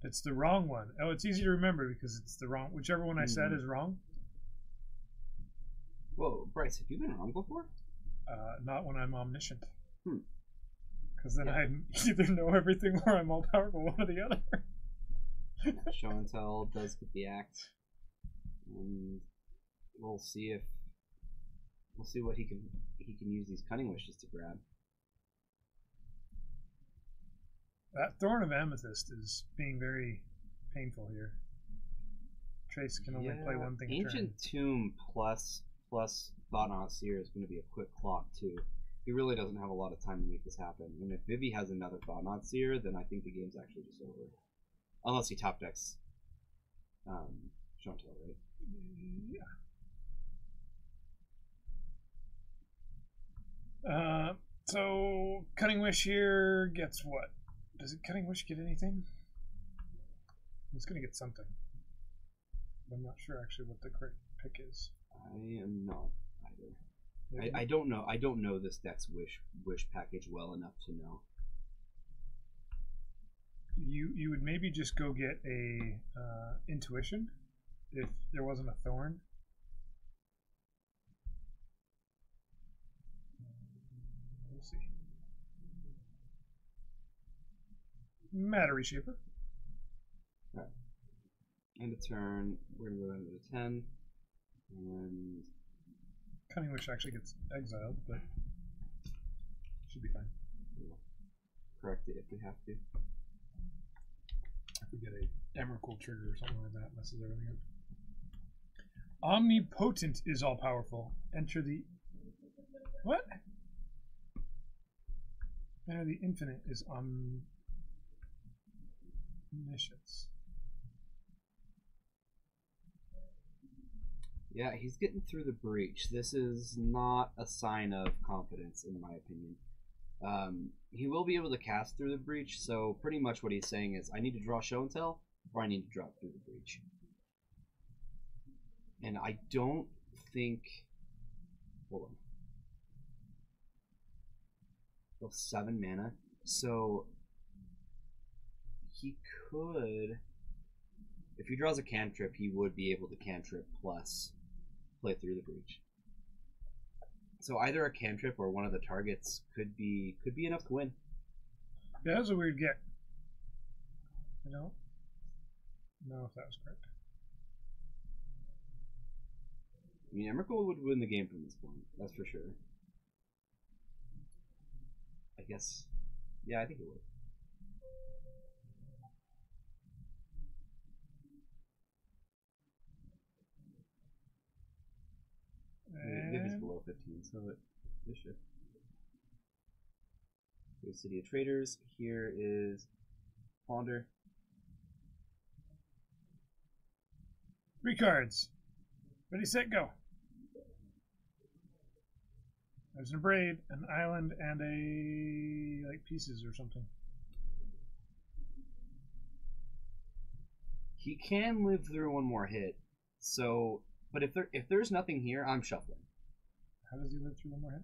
B: It's the wrong one. Oh, it's easy to remember because it's the wrong. Whichever one I said is wrong.
C: Whoa, Bryce, have you been wrong before?
B: Not when I'm omniscient. Because then I either know everything or I'm all powerful, one or the other.
C: Show and Tell does get the act, and we'll see what he can use these Cunning Wishes to grab.
B: That Thorn of Amethyst is being very painful here. Trace can only play one thing a turn.
C: Ancient Tomb plus Thought Not Seer is going to be a quick clock too. He really doesn't have a lot of time to make this happen. And if Vivi has another Thought Not Seer, then I think the game's actually just over. Unless he top decks Show and Tell, right?
B: Yeah. So Cunning Wish here gets what? Does it Cunning Wish get anything? It's going to get something. I'm not sure actually what the correct pick is.
C: I am not either. I don't know. I don't know this deck's wish package well enough to know.
B: You would maybe just go get a Intuition if there wasn't a Thorn. Let's see. Matter Reshaper.
C: Alright. End of turn. We're going to go into the 10. And
B: Cunning Wish actually gets exiled, but should be fine.
C: we'll correct it if we have to.
B: If we get a Emrakul trigger or something like that, messes everything up. Omnipotent is all powerful. Enter the what? Enter the infinite is omniscience.
C: Yeah, he's getting through the breach. This is not a sign of confidence, in my opinion. He will be able to cast through the breach, so pretty much what he's saying is, I need to draw Show and Tell, or I need to draw through the breach. And I don't think... Hold on. Well, 7 mana. So, he could... If he draws a cantrip, he would be able to cantrip plus play through the breach. So either a cantrip or one of the targets could be enough to win.
B: Yeah, that was a weird get. You know, know if that was correct.
C: I mean, Emrakul would win the game from this point. That's for sure. I guess. Yeah, I think it would. It is below 15, so it should. Here's City of Traders. Here is Ponder.
B: 3 cards. Ready, set, go. There's an Abrade, an island, and a like pieces or something.
C: He can live through one more hit. So, but if there's nothing here, I'm shuffling.
B: How does he live through one more hit?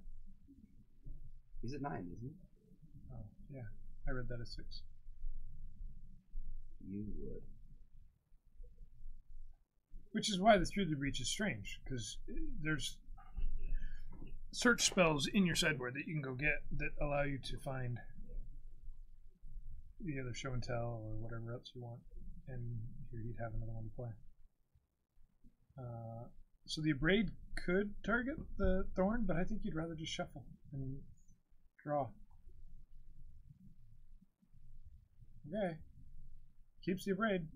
C: He's at 9, isn't he?
B: Oh, yeah. I read that as 6.
C: You would.
B: Which is why the Through the Breach is strange, because there's search spells in your sideboard that you can go get that allow you to find the other show and tell or whatever else you want, and here he'd have another one to play. So the Abrade could target the Thorn, but I think you'd rather just shuffle and draw. Okay. Keeps the Abrade.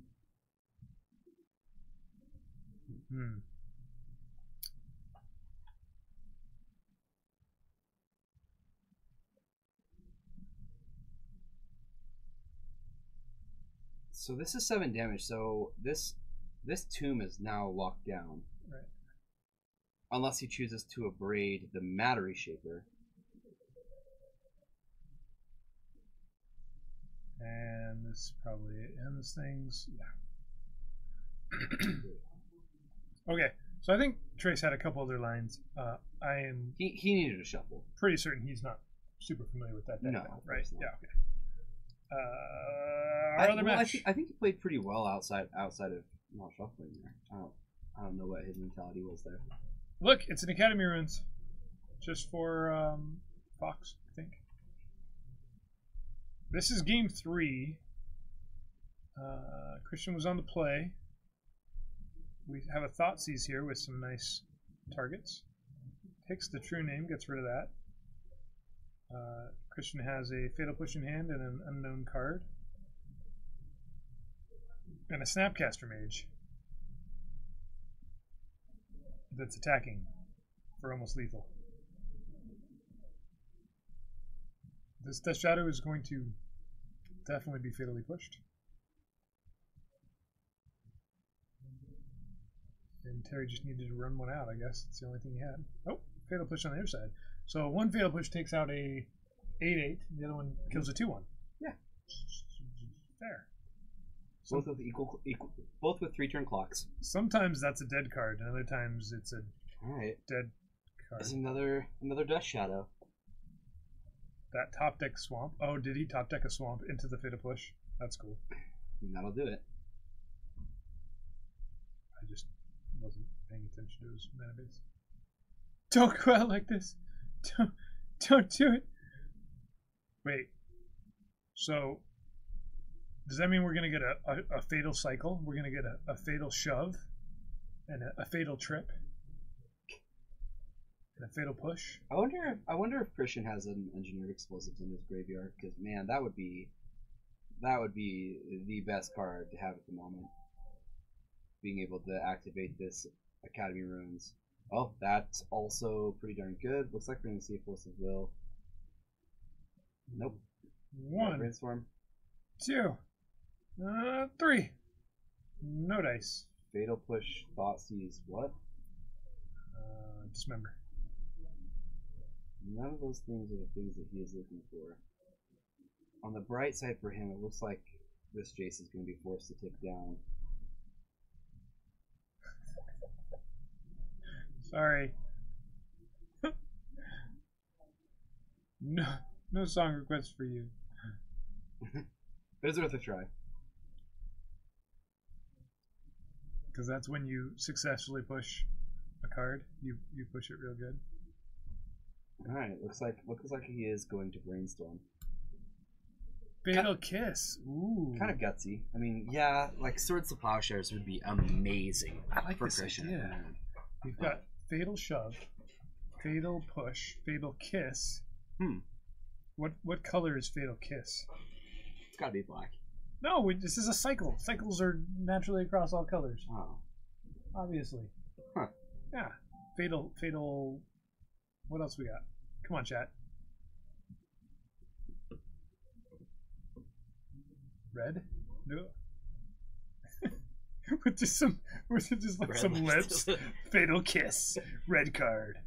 C: So this is 7 damage. So this tomb is now locked down.
B: Right.
C: Unless he chooses to abrade the Matter Shaper.
B: And this probably ends things. Yeah. Okay, so I think Trace had a couple other lines. I am.
C: He needed a shuffle.
B: Pretty certain he's not super familiar with that deck.
C: No,
B: now, right?
C: not.
B: Yeah. Okay. Our other match.
C: I think he played pretty well outside of not shuffling there. I don't know what his mentality was there.
B: Look, it's an Academy Runes, just for Fox, I think. This is game 3. Christian was on the play. We have a Thoughtseize here with some nice targets. Takes the true name, gets rid of that. Christian has a Fatal Push in hand and an unknown card. And a Snapcaster Mage that's attacking for almost lethal. This Death Shadow is going to definitely be fatally pushed. And Terry just needed to run one out, I guess. It's the only thing he had. Oh, Fatal Push on the other side. So one Fatal Push takes out a 8/8, the other one kills a 2/1.
C: Yeah.
B: Fair.
C: Both with both with 3-turn clocks.
B: Sometimes that's a dead card, and other times it's a dead card.
C: There's another Death Shadow.
B: That top deck swamp. Oh, did he top deck a swamp into the Fatal Push? That's cool.
C: And that'll do it.
B: I just wasn't paying attention to his mana base. Don't go out like this. Don't do it. Wait. So, does that mean we're going to get a fatal cycle? We're going to get a fatal shove and a fatal trip and a fatal push?
C: I wonder if Christian has an engineered explosives in his graveyard, because man, that would be the best card to have at the moment. Being able to activate this Academy Runes. Oh, that's also pretty darn good. Looks like we're going to see a Force of Will. Nope.
B: 1,
C: Brainstorm.
B: 2, 3. No dice.
C: Fatal Push, Thoughtseize, what?
B: Dismember.
C: None of those things are the things that he is looking for. On the bright side for him, it looks like this Jace is going to be forced to take down.
B: Sorry. No song request for you.
C: But it's worth a try.
B: Because that's when you successfully push a card. You push it real good.
C: Alright, looks like he is going to Brainstorm.
B: Fatal Kiss. Ooh.
C: Kind of gutsy. I mean, yeah, like Swords to Plowshares would be amazing.
B: I like
C: for
B: this
C: Christian.
B: idea. We've got Fatal Shove, Fatal Push, Fatal Kiss. What color is Fatal Kiss?
C: It's got to be black.
B: No, this is a cycle. Cycles are naturally across all colors.
C: Oh.
B: Obviously.
C: Huh.
B: Yeah. Fatal. What else we got? Come on, chat. Red? No. with just some like
C: Red
B: some
C: lips.
B: lips. Fatal Kiss. Red card.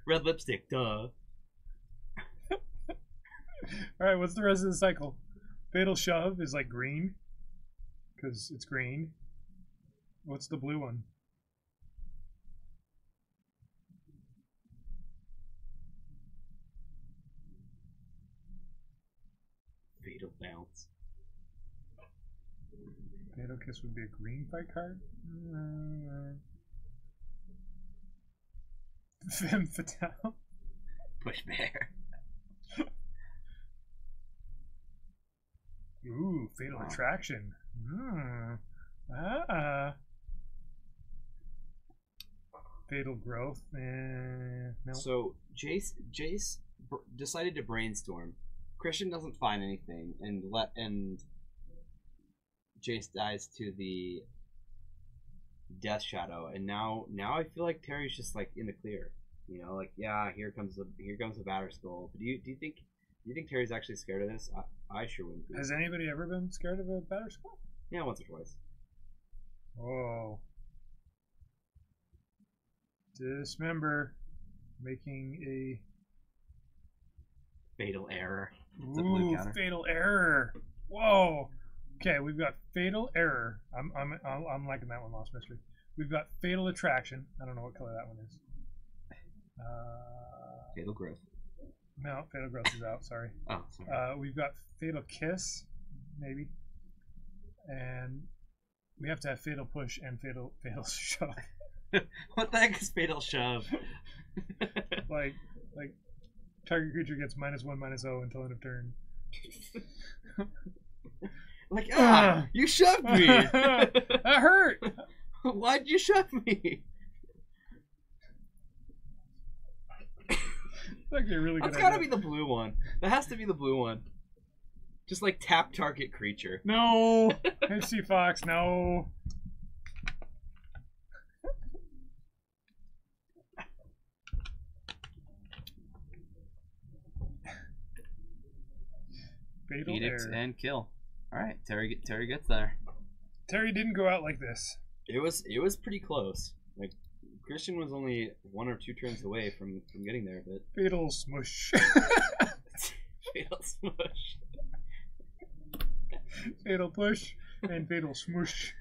C: Red lipstick, duh.
B: Alright, what's the rest of the cycle? Fatal Shove is like green. Because it's green. What's the blue one?
C: Fatal Bounce.
B: Fatal Kiss would be a green fight card? Femme Fatale?
C: Push Bear.
B: Ooh, Fatal Attraction. Fatal Growth. No.
C: So Jace decided to brainstorm. Christian doesn't find anything, and Jace dies to the Death Shadow, and now I feel like Terry's just like in the clear. You know, like, yeah, here comes the Batterskull. But do you think Terry's actually scared of this? I sure wouldn't be.
B: Has anybody ever been scared of a Batterskull?
C: Yeah, once or twice.
B: Oh. Dismember. Making a
C: Fatal Error. It's a blue counter.
B: Fatal Error. Whoa. Okay, we've got Fatal Error. I'm liking that one, Lost Mystery. We've got Fatal Attraction. I don't know what color that one is.
C: Fatal Growth.
B: No, Fatal Growth is out. Sorry.
C: Oh, sorry.
B: We've got Fatal Kiss, maybe, and we have to have Fatal Push and Fatal Shove.
C: What the heck is Fatal Shove?
B: like target creature gets -1/-0 until end of turn.
C: Like, you shoved me.
B: That hurt.
C: Why'd you shove me?
B: That's actually a really good
C: That's
B: idea.
C: gotta be the blue one. That has to be the blue one. Just like tap target creature.
B: No, MC Fox, no. Fatal
C: Edict
B: Error.
C: and kill. All right, Terry gets there.
B: Terry didn't go out like this.
C: It was pretty close. Like, Christian was only 1 or 2 turns away from getting there, but
B: Fatal Smush.
C: Fatal Smush.
B: Fatal Push and Fatal Smush.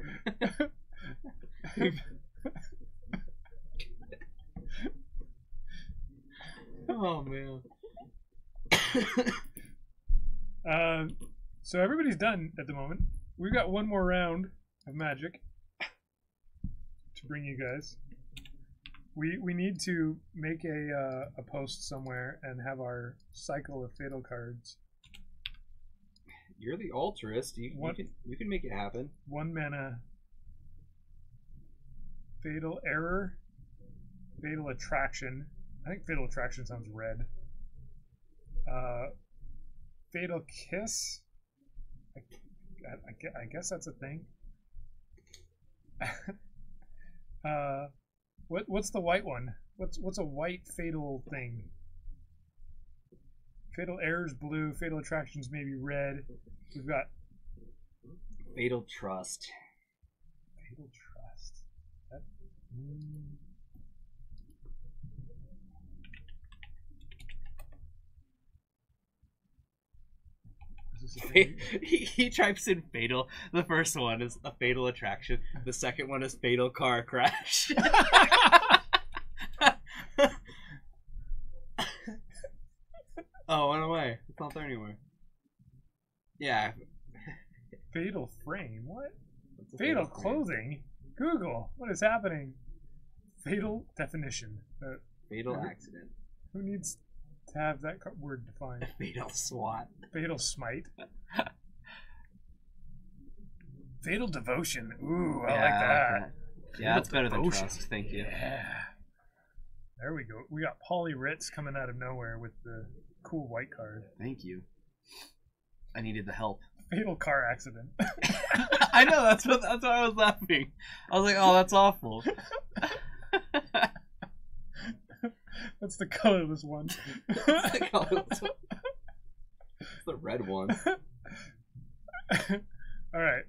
C: Oh man.
B: So everybody's done at the moment. We've got one more round of Magic to bring you guys. We need to make a post somewhere and have our cycle of fatal cards.
C: You're the altruist. You can make it happen.
B: 1 mana. Fatal Error. Fatal Attraction. I think Fatal Attraction sounds red. Fatal Kiss. I guess that's a thing. What's the white one? What's a white fatal thing? Fatal Error's blue. Fatal Attraction's maybe red. We've got
C: Fatal Trust.
B: Fatal Trust. That, Is this a thing?
C: He types in fatal. The first one is a fatal attraction. The second one is fatal car crash. Oh, went away. It's not there anymore. Yeah.
B: Fatal Frame? What? Fatal Clothing? Google. What is happening? Fatal Definition.
C: Fatal accident.
B: Who needs to have that word defined.
C: Fatal SWAT.
B: Fatal Smite. Fatal Devotion. Ooh, I like that.
C: Yeah, that's better than
B: Devotion.
C: Trust. Thank you.
B: Yeah. There we go. We got Polly Ritz coming out of nowhere with the cool white card.
C: Thank you. I needed the help.
B: Fatal car accident.
C: I know, that's why I was laughing. I was like, oh, that's awful.
B: That's the colorless one.
C: It's the red one.
B: All right.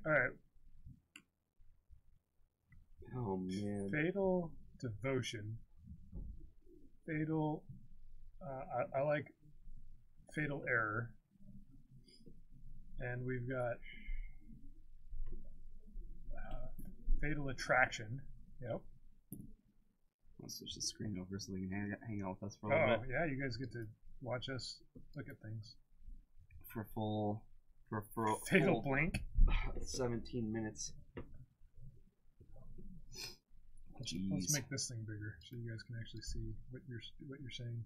C: Oh man.
B: Fatal Devotion. Fatal. I like Fatal Error. And we've got Fatal Attraction. Yep.
C: Let's switch the screen over so they can hang out with us for a little bit.
B: Yeah, you guys get to watch us look at things.
C: For
B: Fatal
C: full
B: Blink.
C: 17 minutes. Jeez.
B: Let's make this thing bigger so you guys can actually see what you're saying.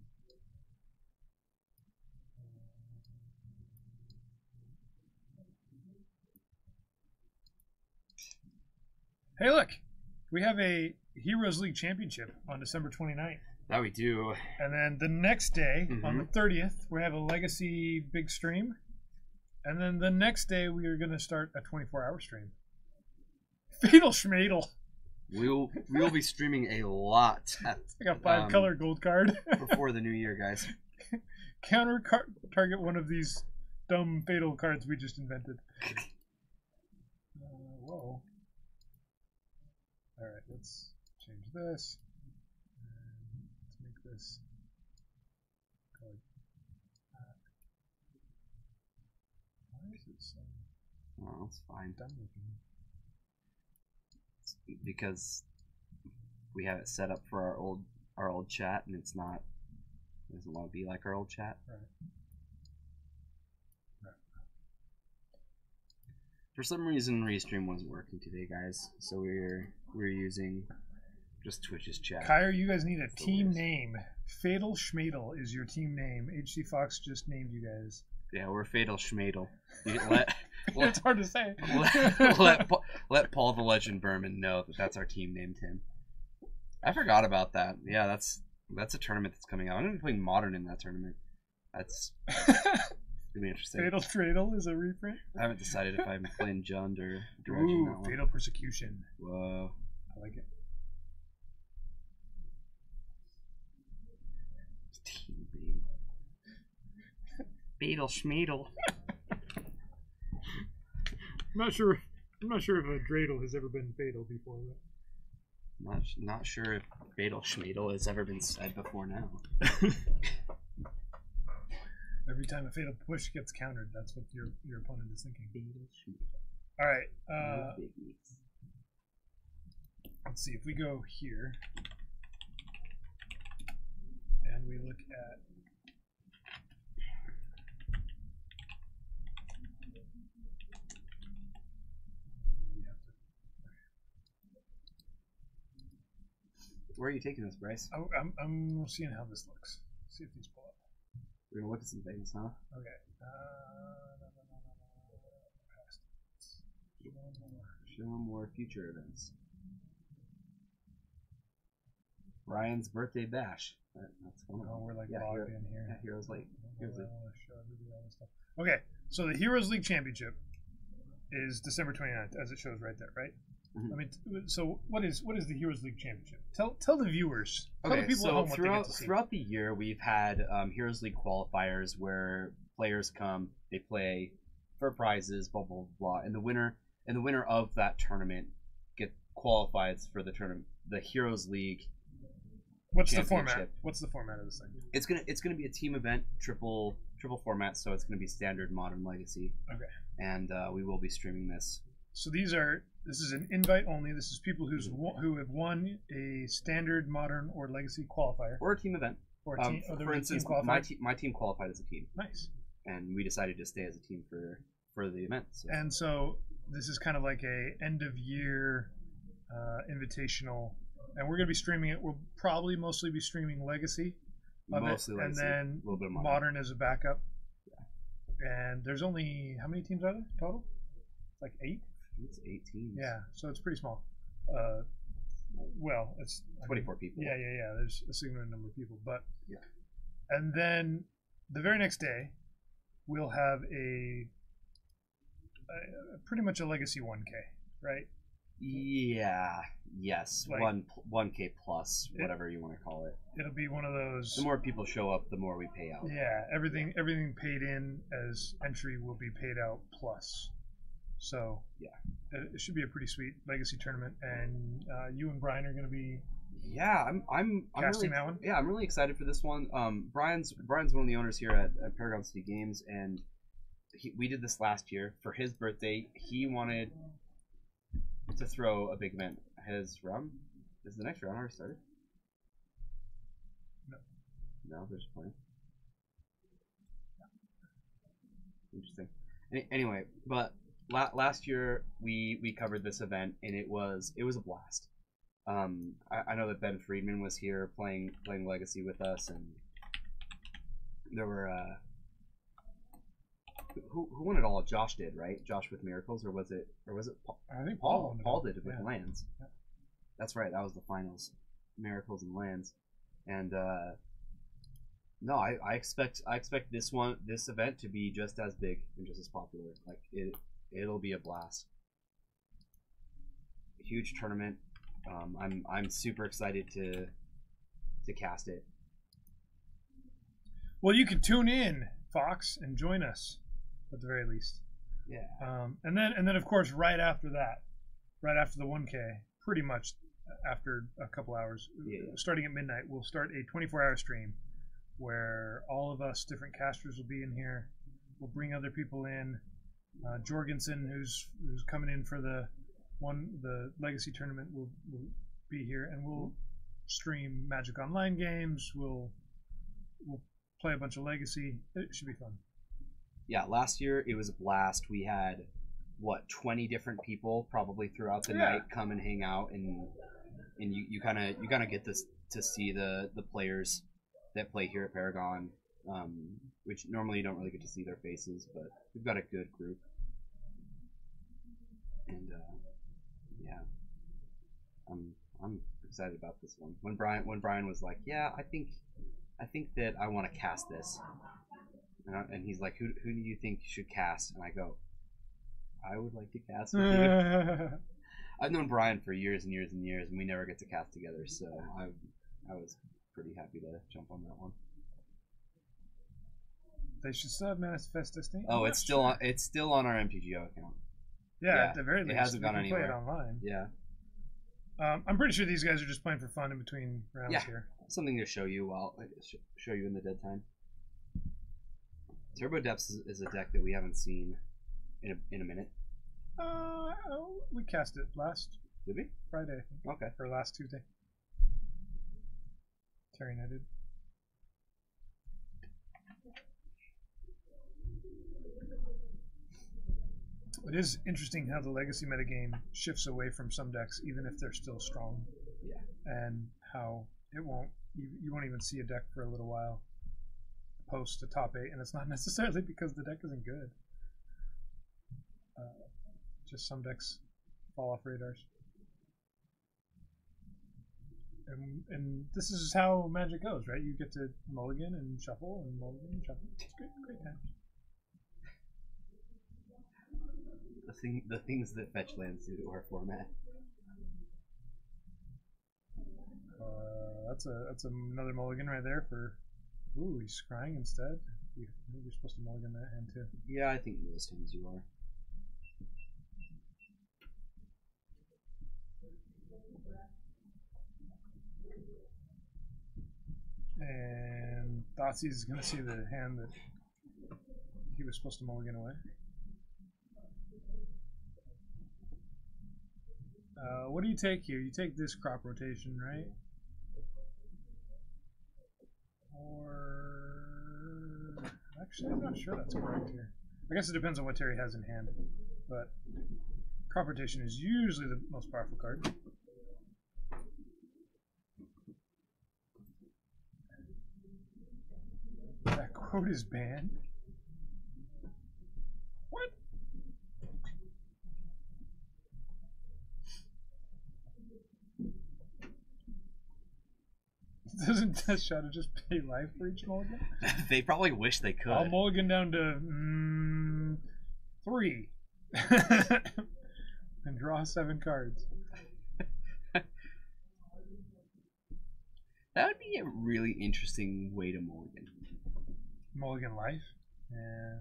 B: Hey, look! We have a Heroes League Championship on December 29th.
C: That we do.
B: And then the next day, on the 30th, we have a Legacy big stream. And then the next day, we are going to start a 24-hour stream. Fatal Schmadel.
C: We'll be streaming a lot
B: I got 5-color gold card.
C: before the new year, guys.
B: Target one of these dumb fatal cards we just invented. Whoa. Alright, let's change this. And let's make this color. Why is it so
C: Oh, that's fine.
B: dumb looking?
C: It's because we have it set up for our old chat, and it doesn't want to be like our old chat.
B: Right.
C: For some reason, Restream wasn't working today, guys. So we're using just Twitch's chat.
B: Kyre, you guys need a team name. Fatal Schmadel is your team name. HC Fox just named you guys.
C: Yeah, we're Fatal Schmadel.
B: It's hard to say.
C: let Paul the Legend Berman know that that's our team name, Tim. I forgot about that. Yeah, that's a tournament that's coming out. I'm gonna be playing Modern in that tournament. That's gonna be interesting.
B: Fatal Dreidel is a reprint.
C: I haven't decided if I'm playing Jund or Dredge in that one.
B: Fatal Persecution.
C: Whoa.
B: I like it.
C: Team name. Fatal Schmadel.
B: I'm not sure if a Dreidel has ever been fatal before.
C: Not sure if Fatal Schmadel has ever been said before now.
B: Every time a fatal push gets countered, that's what your opponent is thinking. All right. Let's see if we go here and we look at.
C: Where are you taking this, Bryce?
B: I'm seeing how this looks. See if these pull up.
C: We're gonna look at some things, huh?
B: Okay.
C: Show more future events. Ryan's birthday bash. That's one of them.
B: Oh, we're like
C: Yeah,
B: logged in here.
C: Yeah, Heroes League. Heroes League.
B: I want to show everybody all this stuff. Okay, so the Heroes League Championship is December 29th, as it shows right there, right?
C: Mhm.
B: I mean, so what is the Heroes League Championship? Tell the viewers. Tell
C: Okay,
B: the people at
C: so
B: home what they get to see.
C: throughout the year, we've had Heroes League qualifiers where players come, they play for prizes, blah blah blah, and the winner of that tournament get qualified for the tournament, the Heroes League.
B: What's the format?
C: Championship.
B: What's the format of this thing?
C: It's gonna be a team event, triple format, so it's gonna be standard, Modern, Legacy.
B: Okay.
C: And we will be streaming this.
B: So this is an invite only. This is people who have won a standard, Modern, or Legacy qualifier.
C: Or a team event.
B: Or a team,
C: for instance, my team qualified as a team.
B: Nice.
C: And we decided to stay as a team for the event. So.
B: And so this is kind of like a end of year invitational, and we're going to be streaming it. We'll probably mostly be streaming Legacy, of
C: Mostly
B: it, and
C: Legacy,
B: then
C: a little bit of
B: Modern is a backup. And there's only, how many teams are there total? Like 8?
C: It's 8 teams.
B: Yeah, so it's pretty small. Well, it's
C: 24 people.
B: Yeah. There's a significant number of people, but
C: yeah.
B: And then the very next day, we'll have a pretty much a Legacy 1K, right?
C: Yeah. Yes.
B: Like,
C: 1K plus, whatever you want to call it.
B: It'll be one of those.
C: The more people show up, the more we pay out.
B: Yeah, everything paid in as entry will be paid out plus. So
C: yeah,
B: it should be a pretty sweet Legacy tournament, and you and Brian are going to be.
C: Yeah, I'm
B: casting
C: really,
B: that one.
C: Yeah, I'm really excited for this one. Brian's one of the owners here at Paragon City Games, and we did this last year for his birthday. He wanted to throw a big event. Is the next round already started? No, there's a plan. Interesting. Anyway, but last year we covered this event, and it was a blast. I know that Ben Friedman was here playing Legacy with us, and there were who won it all? Josh did, right? Josh with Miracles, or was it Paul?
B: I think Paul
C: did it with Lands. Yeah. That's right. That was the finals, Miracles and Lands, and no, I expect this event to be just as big and just as popular. Like it'll be a blast. A huge tournament. I'm super excited to cast it.
B: Well, you can tune in, Fox, and join us at the very least.
C: Yeah.
B: And then of course right after the 1K, pretty much after a couple hours, starting at midnight, we'll start a 24-hour stream where all of us different casters will be in here. We'll bring other people in. Jorgensen, who's coming in for the Legacy tournament, will be here, and we'll stream Magic Online games. We'll play a bunch of Legacy. It should be fun.
C: Yeah, last year it was a blast. We had 20 different people probably throughout the night come and hang out, and you kind of get to see the players that play here at Paragon, which normally you don't really get to see their faces, but we've got a good group, and yeah, I'm excited about this one. When Brian was like, yeah, I think that I want to cast this, and he's like, who do you think should cast? And I go, I would like to cast with you. I've known Brian for years and years and years, and we never get to cast together, so I was pretty happy to jump on that one.
B: They should still have Manifest Destiny.
C: Oh, it's still on our MTGO account.
B: Yeah, at the very least,
C: it hasn't gone anywhere.
B: Play it online.
C: Yeah.
B: I'm pretty sure these guys are just playing for fun in between rounds here.
C: Something to show you show you in the dead time. Turbo Depths is a deck that we haven't seen in a minute.
B: We cast it last.
C: Did we?
B: Friday, I think.
C: Okay.
B: Or last Tuesday. Terry and I did. It is interesting how the Legacy metagame shifts away from some decks, even if they're still strong.
C: Yeah.
B: And how you won't even see a deck for a little while post a top 8, and it's not necessarily because the deck isn't good. Just some decks fall off radars. And this is how Magic goes, right? You get to mulligan and shuffle and mulligan and shuffle. It's great times.
C: The things that fetch lands do to our format.
B: That's another mulligan right there for. Ooh, he's scrying instead. You're supposed to mulligan that hand too.
C: Yeah, I think most times you are.
B: And Thoughtseize is going to see the hand that he was supposed to mulligan away. What do you take here? You take this crop rotation, right? Or... Actually, I'm not sure that's correct here. I guess it depends on what Terry has in hand. But crop rotation is usually the most powerful card. That quote is banned. What? Doesn't Death Shadow just pay life for each mulligan?
C: They probably wish they could.
B: I'll mulligan down to 3. And draw 7 cards.
C: That would be a really interesting way to mulligan.
B: Mulligan life? Yeah.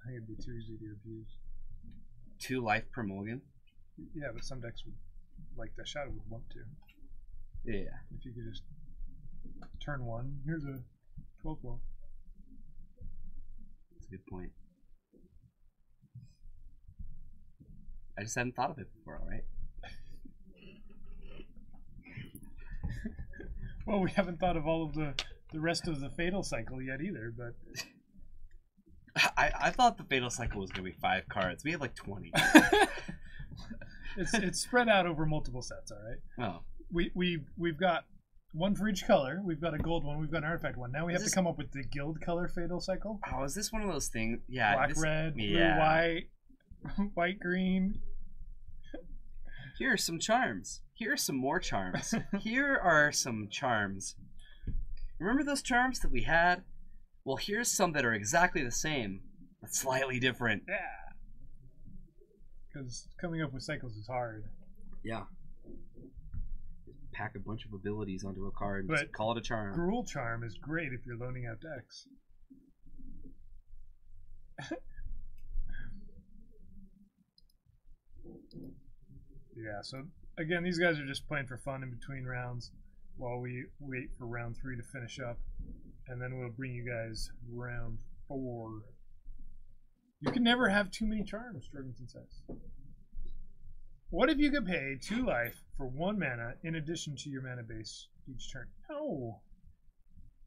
B: I think it'd be too easy to abuse.
C: 2 life per mulligan?
B: Yeah, but some decks would, like Death Shadow, would want to.
C: Yeah.
B: If you could just turn 1, here's a 12-12.
C: That's a good point. I just hadn't thought of it before, alright?
B: Well, we haven't thought of all of the rest of the Fatal Cycle yet either, but...
C: I thought the Fatal Cycle was going to be 5 cards. We have like 20.
B: It's spread out over multiple sets, alright?
C: Oh.
B: We've got one for each color. We've got a gold one. We've got an artifact one. Now we have to
C: this...
B: come up with the guild color Fatal Cycle.
C: Oh, is this one of those things? Yeah.
B: Black, red, blue, white, white, green.
C: Here are some charms. Here are some more charms. Here are some charms. Remember those charms that we had? Well, here's some that are exactly the same, but slightly different.
B: Yeah. Because coming up with cycles is hard.
C: Yeah. Pack a bunch of abilities onto a card and
B: But
C: just call it a charm.
B: Gruel Charm is great if you're loaning out decks. Yeah, so again, these guys are just playing for fun in between rounds while we wait for round 3 to finish up. And then we'll bring you guys round 4. You can never have too many charms, Jorgensen says. What if you could pay 2 life for 1 mana in addition to your mana base each turn? No!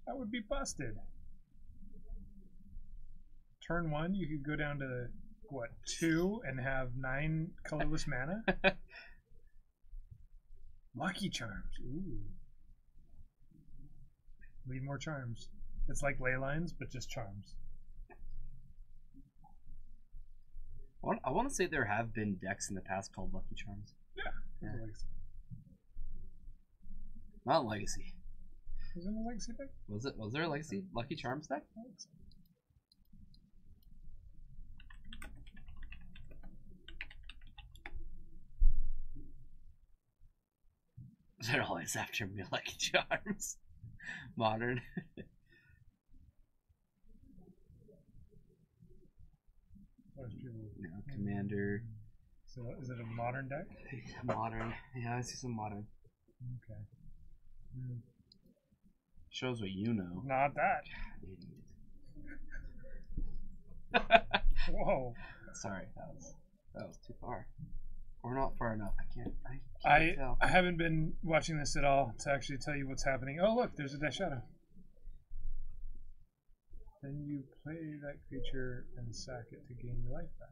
B: That would be busted. Turn 1, you could go down to, what, 2 and have 9 colorless mana? Lucky Charms. Ooh. Need more charms. It's like ley lines, but just charms.
C: I want to say there have been decks in the past called Lucky Charms.
B: Yeah.
C: Not Legacy.
B: Was it a Legacy deck?
C: Was there a Legacy Lucky Charms deck?
B: I think so.
C: They're always after me, Lucky Charms. Modern. No, Commander.
B: So is it a modern deck?
C: Modern. Yeah, I see some modern.
B: Okay.
C: Shows what you know.
B: Not that.
C: Idiot.
B: Whoa.
C: Sorry, that was too far. Or not far enough. I can't tell.
B: I haven't been watching this at all to actually tell you what's happening. Oh look, there's a Death Shadow. Then you play that creature and sack it to gain your life back.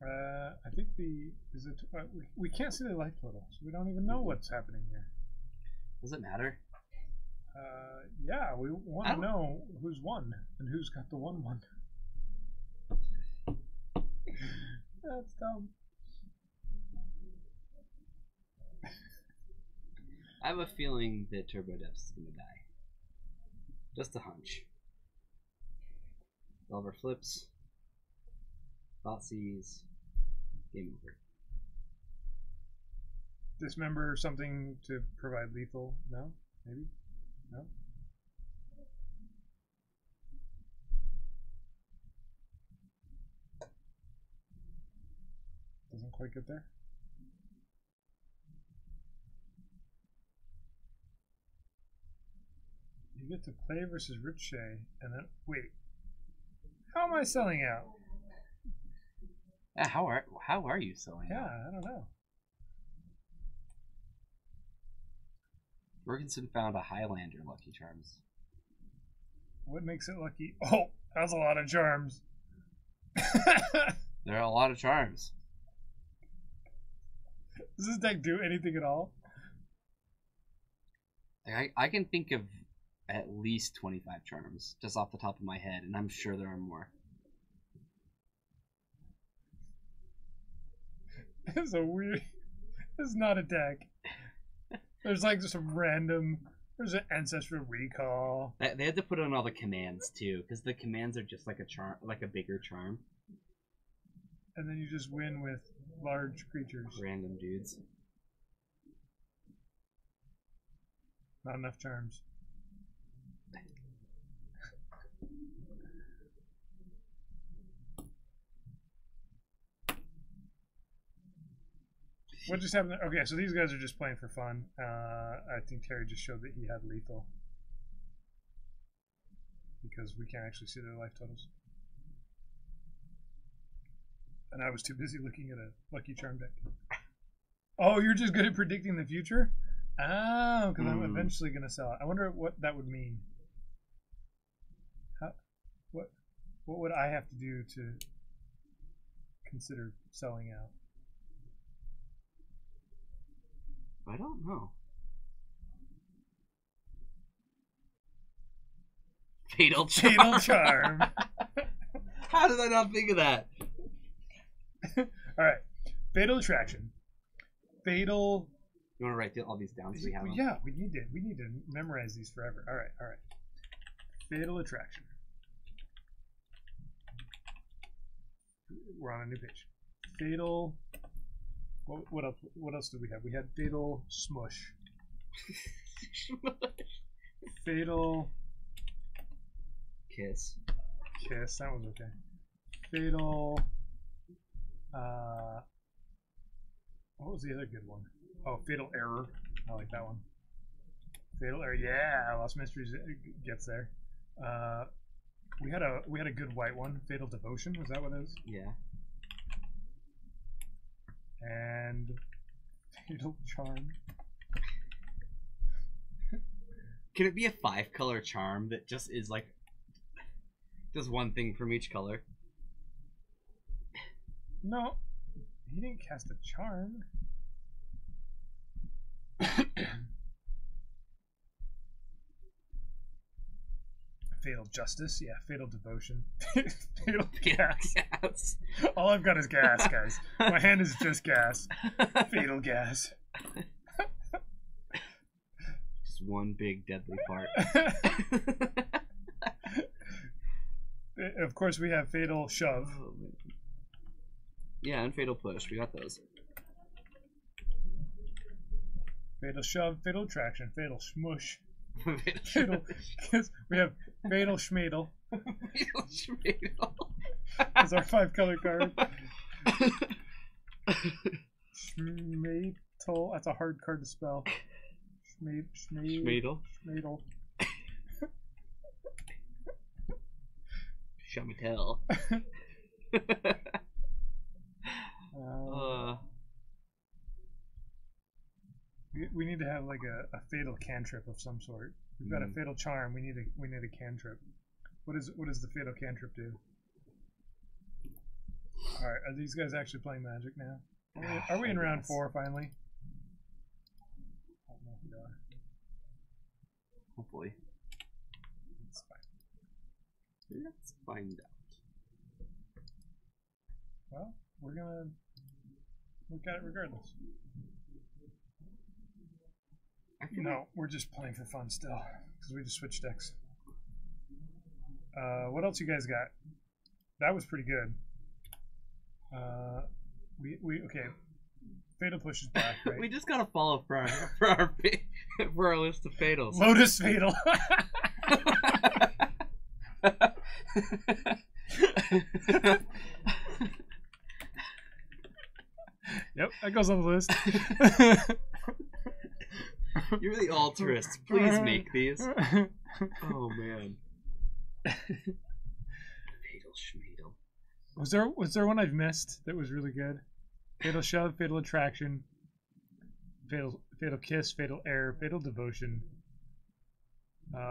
B: I think we can't see the life total, so we don't even know what's happening here.
C: Does it matter?
B: Yeah, we want to know who's won and who's got the 1/1. That's dumb.
C: I have a feeling that Turbo Depths is gonna die. Just a hunch. Delver flips. Thoughtseize. Game over.
B: Dismember something to provide lethal? No? Maybe? No? Doesn't quite get there. You get to play versus Ricochet, and then wait. How am I selling out?
C: Yeah, how are you selling?
B: Yeah, I don't know.
C: Ferguson found a Highlander Lucky Charms.
B: What makes it lucky? Oh, that's a lot of charms.
C: There are a lot of charms.
B: Does this deck do anything at all?
C: I can think of at least 25 charms just off the top of my head, and I'm sure there are more.
B: It's a weird. It's not a deck. There's like some random. There's an ancestral recall.
C: They had to put on all the commands too, because the commands are just like a charm, like a bigger charm.
B: And then you just win with large creatures.
C: Random dudes.
B: Not enough charms. What just happened? Okay, so these guys are just playing for fun. I think Terry just showed that he had lethal. Because we can't actually see their life totals. And I was too busy looking at a Lucky Charm deck. Oh, you're just good at predicting the future? Oh, because I'm eventually going to sell it. I wonder what that would mean. What would I have to do to consider selling out?
C: I don't know. Fatal Charm.
B: Fatal Charm.
C: How did I not think of that?
B: All right. Fatal Attraction. Fatal.
C: You want to write all these down so we have them?
B: Yeah, we need to memorize these forever. All right. Fatal Attraction. We're on a new page. Fatal. What else? What else did we have? We had Fatal Smush. Fatal
C: Kiss.
B: That was okay. Fatal. What was the other good one? Oh, Fatal Error. I like that one. Fatal Error. Yeah, Lost Mysteries gets there. We had a good white one. Fatal Devotion. Was that what it is?
C: Yeah.
B: And Fatal Charm.
C: Can it be a 5-color charm that just is like does one thing from each color?
B: No, he didn't cast a charm. Fatal Justice, yeah. Fatal Devotion. Fatal Gas.
C: Gas.
B: All I've got is gas, guys. My hand is just gas. Fatal Gas.
C: Just one big deadly fart.
B: Of course, we have Fatal Shove.
C: Yeah, and Fatal Push. We got those.
B: Fatal Shove, Fatal Attraction, Fatal Smush. Fatal Kiss. We have Fatal Schmadel.
C: Fatal Schmadel.
B: That's our 5-color card. Schmadel. That's a hard card to spell.
C: Schmadel.
B: Schmadel.
C: Shamitel.
B: We need to have like a fatal cantrip of some sort. We've got a fatal charm. We need a cantrip. What does the fatal cantrip do? All right, are these guys actually playing Magic now? Are we in round 4 finally? I don't know if we are.
C: Hopefully. Let's find out.
B: Well, we're gonna look at it regardless. No, we're just playing for fun still, because we just switched decks. What else you guys got? That was pretty good. Okay. Fatal Push is back, right?
C: We just gotta follow for our list of fatals.
B: Lotus Fatal. Yep, that goes on the list.
C: You're the altruist. Please make these. Oh man. Fatal Schmadel.
B: Was there one I've missed that was really good? Fatal Shove, Fatal Attraction, Fatal Kiss, Fatal Error, Fatal Devotion.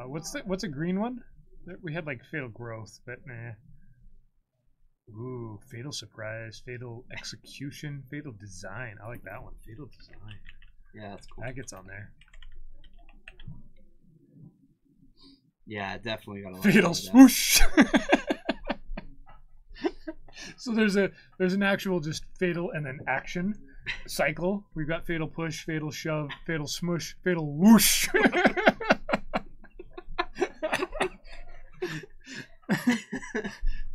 B: What's a green one? We had like Fatal Growth, but nah. Ooh, Fatal Surprise, Fatal Execution, Fatal Design. I like that one. Fatal Design.
C: Yeah, that's cool.
B: That gets on there.
C: Yeah, definitely got a lot.
B: Fatal
C: of that.
B: swoosh. So there's an actual just fatal and then action cycle. We've got fatal push, fatal shove, fatal smush, fatal whoosh.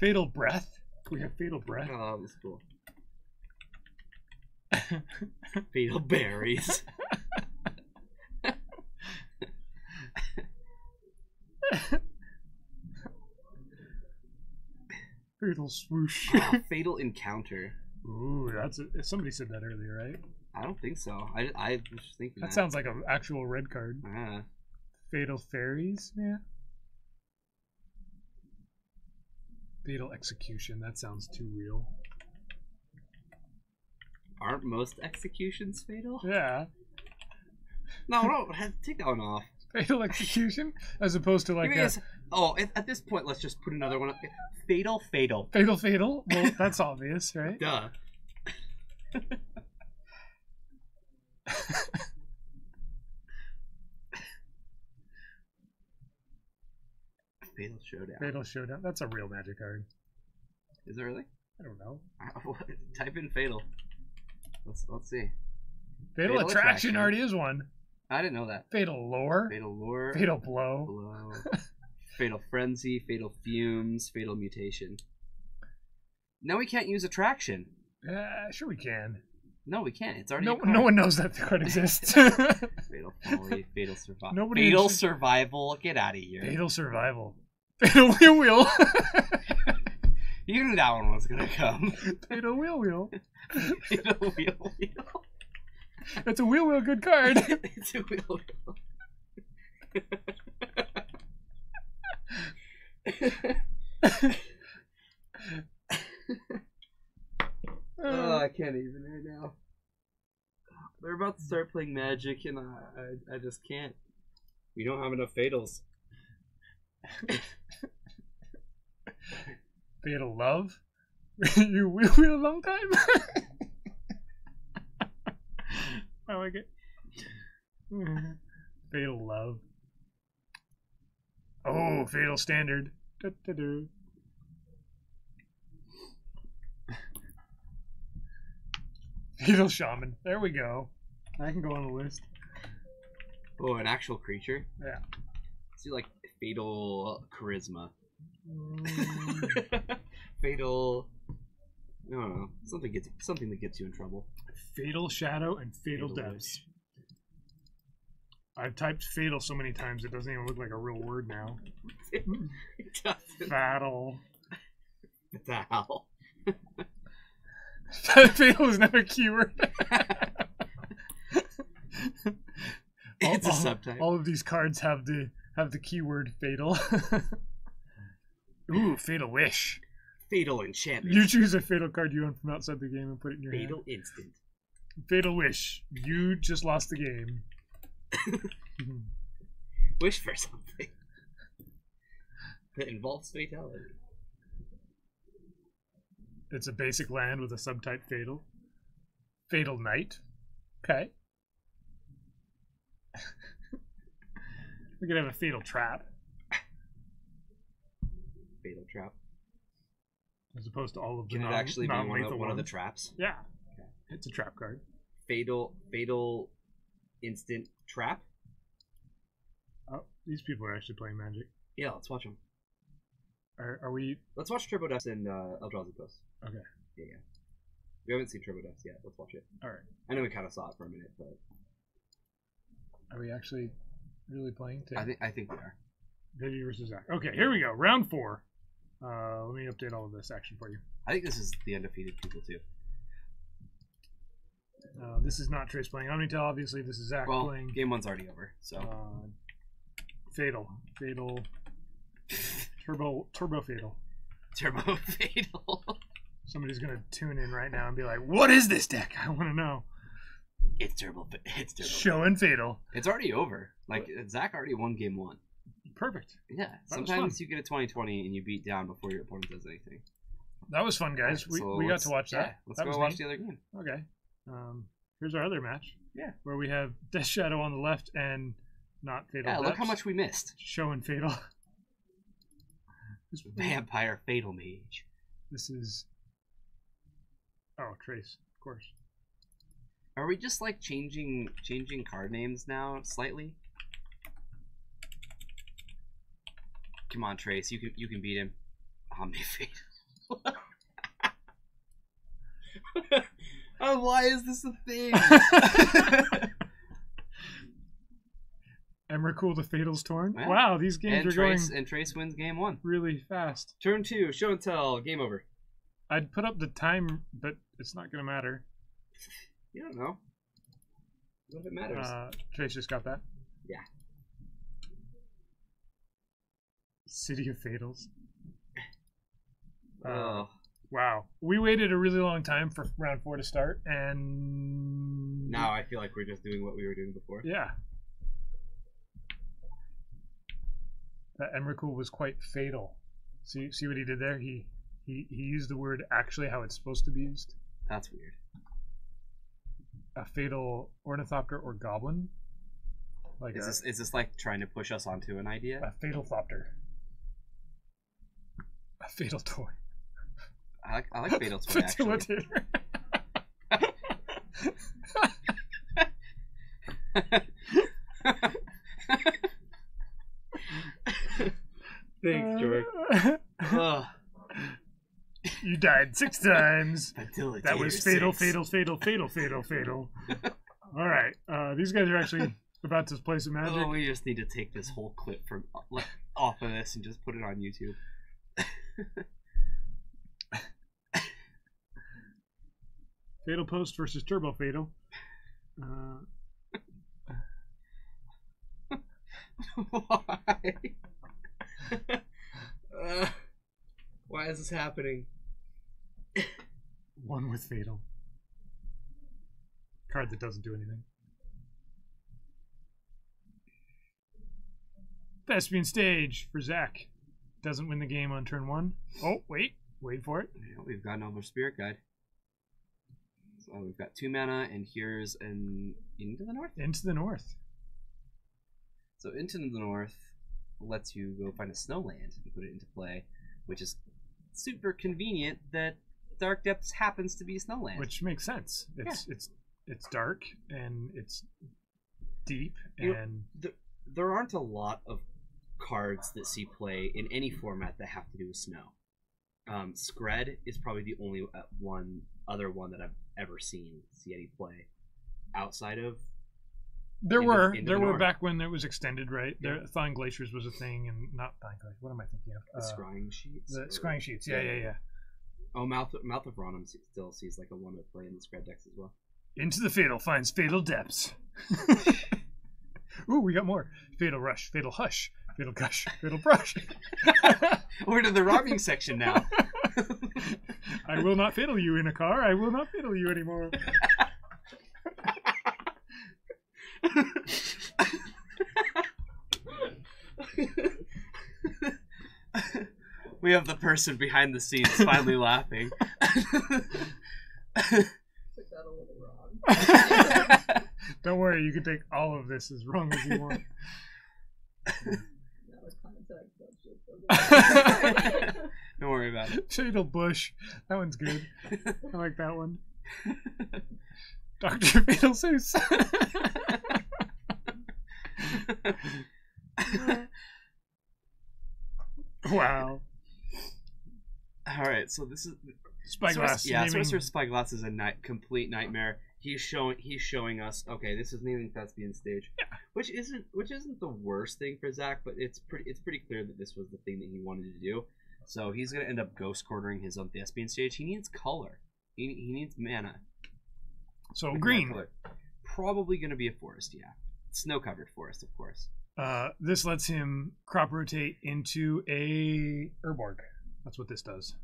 B: Fatal breath. We have fatal breath.
C: Oh, that was cool. Fatal berries.
B: Fatal swoosh.
C: Oh, fatal encounter.
B: Ooh, somebody said that earlier, right?
C: I don't think so. I was just thinking
B: That sounds like an actual red card.
C: Ah.
B: Fatal fairies, yeah. Fatal execution. That sounds too real.
C: Aren't most executions fatal?
B: Yeah.
C: No, take that one off.
B: Fatal execution, as opposed to like
C: at this point, let's just put another one up. Fatal.
B: fatal. Well, that's obvious, right?
C: Duh. Fatal showdown.
B: Fatal showdown. That's a real magic card.
C: Is it really?
B: I don't know.
C: Type in fatal. Let's see.
B: Fatal attraction already is one.
C: I didn't know that.
B: Fatal lore.
C: Fatal lure.
B: Fatal blow.
C: Fatal frenzy. Fatal fumes. Fatal mutation. No, we can't use attraction.
B: Sure we can.
C: No, we can't. It's already.
B: No one knows that card exists.
C: Fatal folly. Fatal survival. Fatal survival. Get out of here.
B: Fatal survival. Fatal wheel.
C: You knew that one was gonna come.
B: Fatal wheel.
C: Fatal wheel.
B: It's a wheel good card.
C: It's a wheel. Oh, I can't even right now. They're about to start playing Magic, and I just can't. We don't have enough fatals.
B: Fatal love. You wheel a long time. I like it. Fatal love. Oh, fatal standard. Fatal shaman. There we go. I can go on the list.
C: Oh, an actual creature?
B: Yeah.
C: Let's do like fatal charisma. Fatal. I don't know. Something that gets you in trouble.
B: Fatal shadow and fatal depths. I've typed fatal so many times it doesn't even look like a real word now.
C: It doesn't.
B: Fatal.
C: Fatal.
B: Fatal is not a keyword.
C: It's a subtype.
B: All of these cards have the keyword fatal. Ooh, fatal wish.
C: Fatal enchantment.
B: You choose a fatal card you own from outside the game and put it in your
C: fatal
B: hand.
C: instant.
B: Fatal wish. You just lost the game.
C: Wish for something that involves fatality.
B: It's a basic land with a subtype fatal. Fatal Knight. Okay. We could have a fatal trap.
C: Fatal trap.
B: As opposed to all of the
C: Can it actually be
B: non-lethal
C: one of the
B: ones.
C: traps?
B: Yeah. Okay. It's a trap card.
C: Fatal instant trap?
B: Oh, these people are actually playing Magic.
C: Yeah, let's watch them.
B: Are we...
C: Let's watch Turbo Dust and Eldrazi Post.
B: Okay.
C: Yeah. We haven't seen Turbo Dust yet. Let's watch it.
B: Alright.
C: I know we kind of saw it for a minute, but...
B: Are we actually really playing?
C: I think we are.
B: Vivi versus Zach. Okay, here we go. Round 4. Let me update all of this action for you.
C: I think this is the undefeated people, too.
B: This is not Trace playing Omnitel. Obviously, this is Zach playing.
C: Game 1's already over, so...
B: Fatal. Turbo fatal.
C: Turbo fatal.
B: Somebody's gonna tune in right now and be like, "What is this deck? I want to know."
C: It's turbo.
B: Showing fatal.
C: It's already over. Like Zach already won game 1.
B: Perfect.
C: Yeah. Sometimes you get a 20-20 and you beat down before your opponent does anything.
B: That was fun, guys.
C: Right,
B: we got to watch that.
C: Yeah, let's go watch the other game.
B: Okay. Here's our other match.
C: Yeah.
B: Where we have Death Shadow on the left and not fatal.
C: Yeah. Look
B: depths.
C: how much we missed.
B: Showing fatal.
C: Vampire Fatal Mage.
B: This is... Oh, Trace, of course.
C: Are we just like changing card names now slightly? Come on, Trace, you can beat him. Omni Fatal. Oh, why is this a thing?
B: Emrakul the Fatal's Torn.
C: Yeah.
B: Wow, these games are going
C: and Trace wins game 1.
B: really fast.
C: Turn 2, show and tell, game over.
B: I'd put up the time, but it's not going to matter.
C: You don't know. What if it matters?
B: Trace just got that.
C: Yeah.
B: City of Fatals.
C: Oh.
B: Wow. We waited a really long time for round 4 to start, and...
C: Now I feel like we're just doing what we were doing before.
B: Yeah. That Emrakul was quite fatal. See what he did there? He used the word actually how it's supposed to be used.
C: That's weird.
B: A fatal ornithopter or goblin. Like
C: is this like trying to push us onto an idea?
B: A fatal thopter. A fatal toy.
C: I like fatal toy actually. Thanks, George.
B: You died 6 times. That was fatal,
C: 6.
B: fatal. All right, these guys are actually about to play some Magic.
C: Oh, we just need to take this whole clip from off of this and just put it on YouTube.
B: Fatal Post versus Turbo Fatal.
C: Why? Why is this happening?
B: One with Fatal. Card that doesn't do anything. Thespian Stage for Zach. Doesn't win the game on turn 1. Oh, wait for it.
C: Yeah, we've got Noble Spirit Guide. So we've got 2 mana, and here's an Into the North.
B: Into the North.
C: So Into the North lets you go find a snowland and put it into play, which is super convenient that Dark Depths happens to be a snowland.
B: Which makes sense. It's dark and it's deep, and
C: there aren't a lot of cards that see play in any format that have to do with snow. Skred is probably the only other one that I've ever seen see any play outside of.
B: There were back when it was extended, right? Yeah. Thawing Glaciers was a thing, and not Thawing Glaciers. What am I thinking of?
C: The Scrying Sheets.
B: The Scrying Sheets. Yeah.
C: Oh, Mouth of Ronum still sees like a one to play in the Skred decks as well.
B: Into the Fatal finds Fatal Depths. Ooh, we got more. Fatal Rush, Fatal Hush, Fatal Gush, Fatal Brush.
C: We're to the robbing section now.
B: I will not fatal you in a car. I will not fatal you anymore.
C: We have the person behind the scenes finally laughing.
B: Don't worry, you can take all of this as wrong as you want.
C: Don't worry about it.
B: Fatal Bush. That one's good. I like that one. Dr. Fatal Zeus. Wow.
C: Alright, so this is
B: Spyglass.
C: Sorcerer Spyglass is a complete nightmare. He's showing us, okay, this is naming Thespian Stage.
B: Yeah.
C: Which isn't the worst thing for Zach, but it's pretty clear that this was the thing that he wanted to do. So he's gonna end up ghost quartering his own Thespian Stage. He needs color. He needs mana.
B: So green.
C: Probably gonna be a forest, yeah. Snow covered forest, of course.
B: This lets him crop rotate into a Urborg. That's what this does.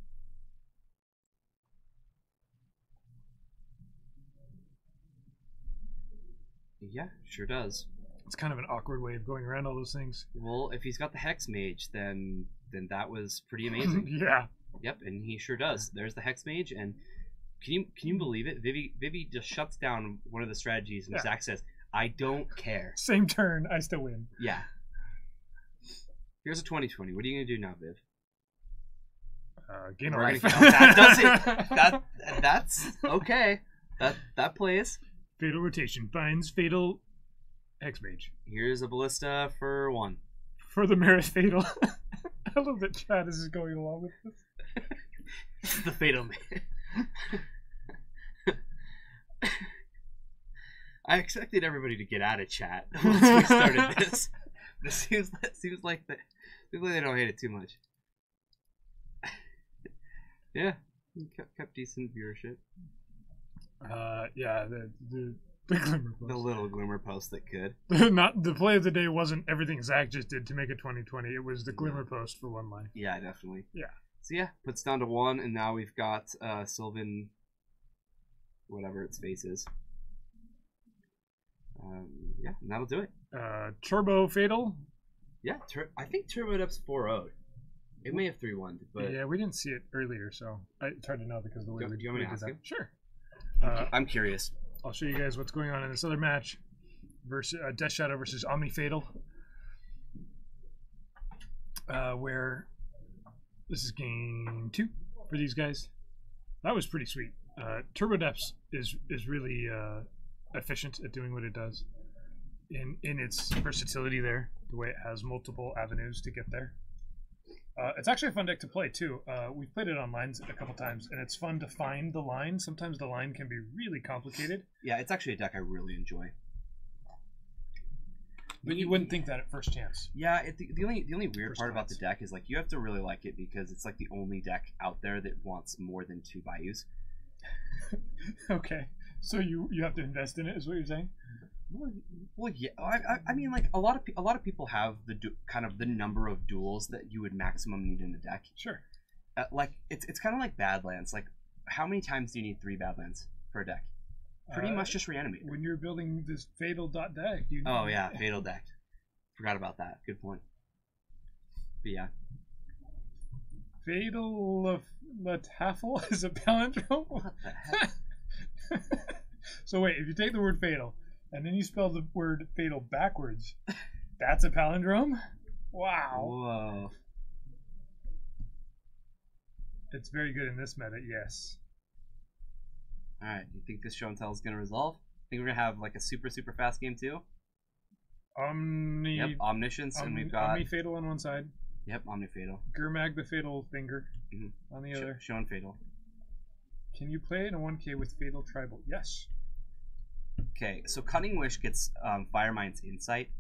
C: Yeah, sure does.
B: It's kind of an awkward way of going around all those things.
C: Well, if he's got the Hex Mage, then that was pretty amazing.
B: Yeah.
C: Yep, and he sure does. There's the Hex Mage, and can you believe it? Vivi just shuts down one of the strategies, and Zach says, "I don't care."
B: Same turn, I still win.
C: Yeah. Here's a 20/20. What are you gonna do now, Viv?
B: Gain a
C: We're
B: life.
C: gonna- that does it. That's okay. That plays.
B: Fatal rotation finds fatal Hexmage.
C: Here's a ballista for 1.
B: For the Merit Fatal. I love that Chad is going along with this.
C: This is the fatal man. I expected everybody to get out of chat once we started this. But it seems like they don't hate it too much. Yeah, kept decent viewership.
B: Yeah, the Glimmer Post.
C: The little Glimmer Post that could.
B: Not the play of the day wasn't everything Zach just did to make it 2020. It was the Glimmer Post for 1 life.
C: Yeah, definitely.
B: Yeah.
C: So yeah, puts down to 1, and now we've got Sylvan, whatever its face is. Yeah, and that'll do it.
B: Turbo Fatal.
C: Yeah, I think Turbo Depth's 4-0'd. It may have 3-1'd, but
B: Yeah, we didn't see it earlier, so it's hard to know because of the way
C: Do you want me to
B: did
C: ask
B: that.
C: him?
B: Sure.
C: I'm curious.
B: I'll show you guys what's going on in this other match. Versus Death Shadow versus Omni Fatal. Where this is game 2 for these guys. That was pretty sweet. Turbo Depths is really efficient at doing what it does. In its versatility there, the way it has multiple avenues to get there. It's actually a fun deck to play too. We've played it online a couple times, and it's fun to find the line. Sometimes the line can be really complicated.
C: Yeah, it's actually a deck I really enjoy.
B: But you wouldn't think that at first chance.
C: Yeah, the only weird
B: First
C: part about the
B: glance.
C: deck is like you have to really like it because it's like the only deck out there that wants more than 2 Bayous.
B: Okay, so you have to invest in it, is what you're saying?
C: Well, yeah. I mean, like a lot of people have kind of the number of duels that you would maximum need in a deck.
B: Sure.
C: Like it's kind of like Badlands. Like, how many times do you need 3 Badlands for a deck? Pretty much just Reanimator.
B: When you're building this fatal deck, you.
C: Oh yeah, Fatal deck. Forgot about that. Good point. But yeah.
B: Fatal Latafel is a palindrome.
C: What the heck?
B: So wait, if you take the word fatal and then you spell the word fatal backwards, that's a palindrome? Wow.
C: Whoa.
B: It's very good in this meta, yes.
C: Alright, you think this show and tell is gonna resolve? Think we're gonna have like a super fast game too? Yep, Omniscience, and we've got
B: Omni Fatal on one side,
C: Yep, Omnifatal.
B: Gurmag the Fatal Finger on the other.
C: Shown Fatal.
B: Can you play in a 1K with Fatal Tribal? Yes.
C: Okay, so Cunning Wish gets Firemind's Insight.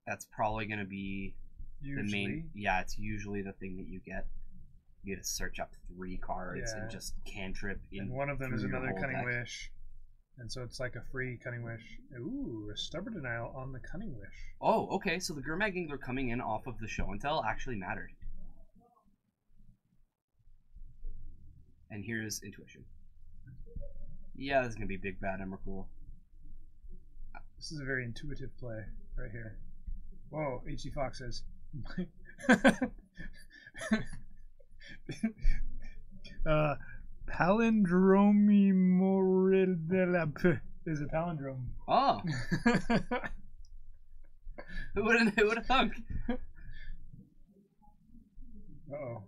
C: That's probably going to be
B: Usually.
C: the main. Yeah, it's usually the thing that you get. You get to search up 3 cards and just cantrip in.
B: And one of them is
C: through your
B: another
C: whole
B: Cunning
C: deck.
B: Wish. And so it's like a free Cunning Wish. Ooh, a Stubborn Denial on the Cunning Wish.
C: Oh, okay, so the Gurmag Angler coming in off of the Show and Tell actually mattered. And here's Intuition. Yeah, this is going to be big, bad Emrakul.
B: This is a very intuitive play right here. Whoa, H.C. Fox says. Palindromi morel de la p is a palindrome.
C: Oh! Who would have thunk?
B: Uh-oh.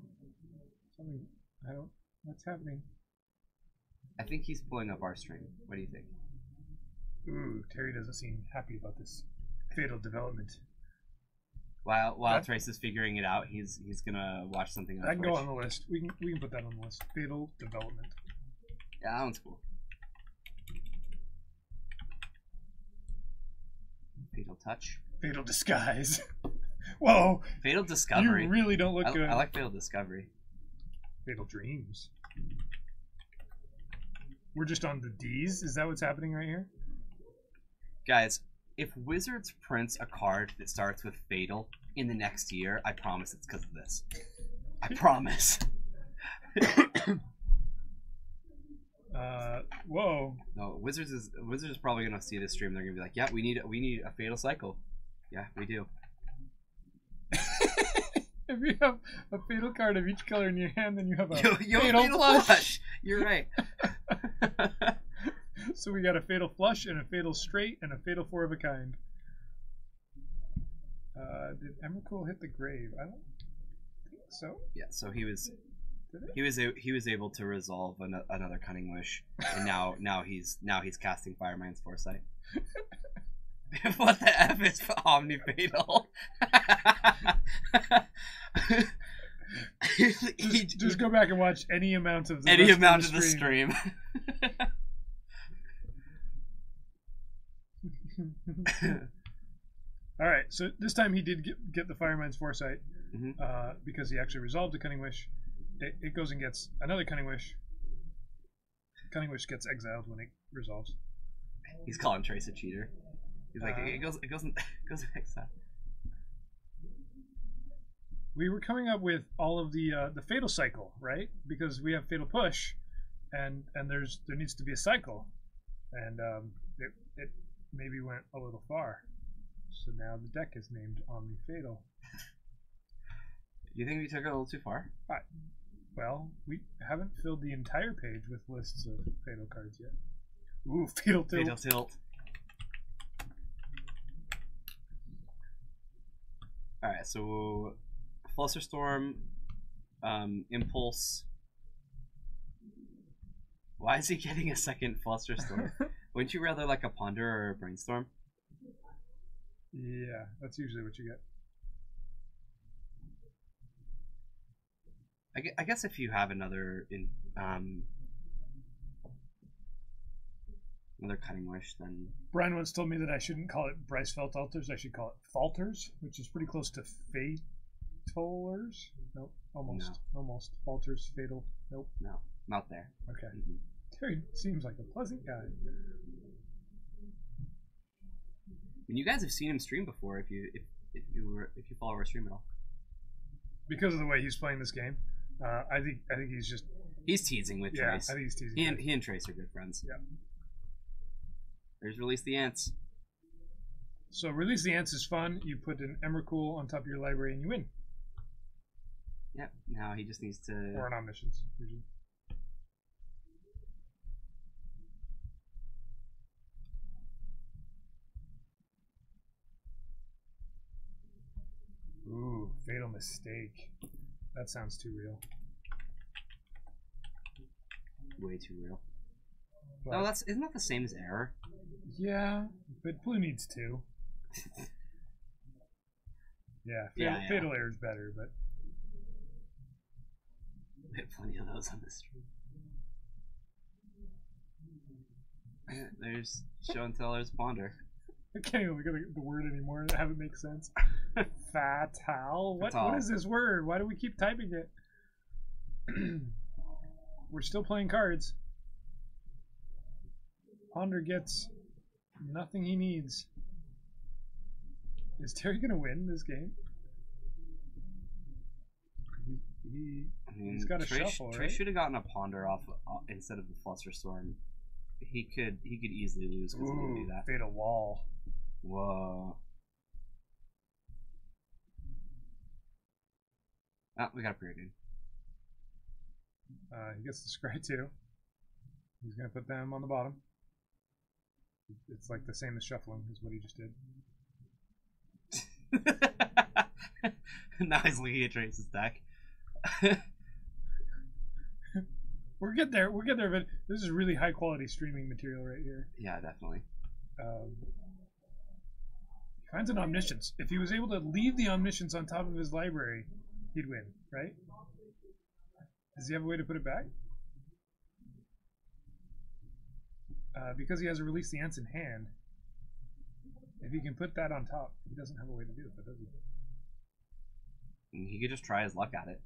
B: Something, I don't, what's happening?
C: I think he's pulling up our stream. What do you think?
B: Ooh, Terry doesn't seem happy about this fatal development.
C: While Trace is figuring it out, he's gonna watch something on
B: I can
C: Twitch.
B: go on the list. We can put that on the list. Fatal development.
C: Yeah, that one's cool. Fatal Touch.
B: Fatal disguise. Whoa!
C: Fatal Discovery.
B: You really don't look good.
C: I like Fatal Discovery.
B: Fatal dreams. We're just on the D's. Is that what's happening right here?
C: Guys, if Wizards prints a card that starts with Fatal in the next year, I promise it's because of this. I promise.
B: Whoa.
C: No, Wizards is probably gonna see this stream. They're gonna be like, "Yeah, we need a Fatal Cycle." Yeah, we do.
B: If you have a fatal card of each color in your hand, then you have a
C: You have
B: fatal, flush.
C: flush. You're right.
B: So we got a fatal flush and a fatal straight and a fatal 4 of a kind. Did Emrakul hit the grave? I don't think So
C: yeah, so he was able to resolve another Cunning Wish, and now he's casting Fireman's Foresight. What the F is Omni Fatal?
B: just go back and watch any amount of
C: the stream.
B: All right, so this time he did get the Fireman's Foresight,
C: Mhm.
B: because he actually resolved the Cunning Wish. It goes and gets another Cunning Wish. Cunning Wish gets exiled when it resolves.
C: He's calling Trace a cheater. He's like, it goes in exile.
B: We were coming up with all of the fatal cycle, right? Because we have fatal push, and there needs to be a cycle, and it maybe went a little far. So now the deck is named Omni Fatal.
C: You think we took it a little too far?
B: Well, we haven't filled the entire page with lists of fatal cards yet. Ooh, Fatal Tilt.
C: Fatal Tilt. Alright, so Flusterstorm, Impulse. Why is he getting a second Flusterstorm? Wouldn't you rather like a Ponder or a Brainstorm?
B: Yeah, that's usually what you get.
C: I guess if you have another Cunning Wish, then
B: Brian once told me that I shouldn't call it Bryce Felt Alters. I should call it Falters, which is pretty close to Fatalers. Nope, almost.
C: No.
B: Almost. Falters, Fatal. Nope.
C: no, not there.
B: Okay.
C: Mhm.
B: Terry seems like a pleasant guy.
C: And you guys have seen him stream before, if you follow our stream at all.
B: Because of the way he's playing this game, I think he's just
C: He's teasing with Trace.
B: I think he's teasing.
C: He and Trace are good friends.
B: Yeah.
C: There's Release the Ants.
B: So Release the Ants is fun. You put an Emrakul on top of your library and you win.
C: Yep. Now he just needs to.
B: Or an Omniscience, usually. Ooh, Fatal Mistake. That sounds too real.
C: Way too real.
B: But,
C: No, isn't that the same as Error?
B: yeah, but blue needs two. Yeah,
C: Yeah.
B: Fatal Error is better, but
C: We have plenty of those on the stream. Yeah, there's Show and Teller's Ponder.
B: I can't even look at the word anymore and have it make sense. Fatal? What
C: Fatal.
B: is this word? Why do we keep typing it? We're still playing cards. Ponder gets nothing he needs. Is Terry gonna win this game? He's got a shuffle, right?
C: Trace should have gotten a Ponder off instead of the Flusterstorm. He could easily lose because he didn't do that.
B: Fatal Wall.
C: Whoa. Ah, we got a Preordain.
B: He gets to scry too. He's gonna put them on the bottom. It's like the same as shuffling, is what he just did.
C: Now he's looking at Trace's deck.
B: We'll get there, but this is really high quality streaming material right here.
C: Yeah, definitely.
B: He finds an Omniscience. If he was able to leave the Omniscience on top of his library, he'd win, right? Does he have a way to put it back? Because he has to Release the Ants in hand. If he can put that on top, he doesn't have a way to do it, but does he?
C: And he could just try his luck at it.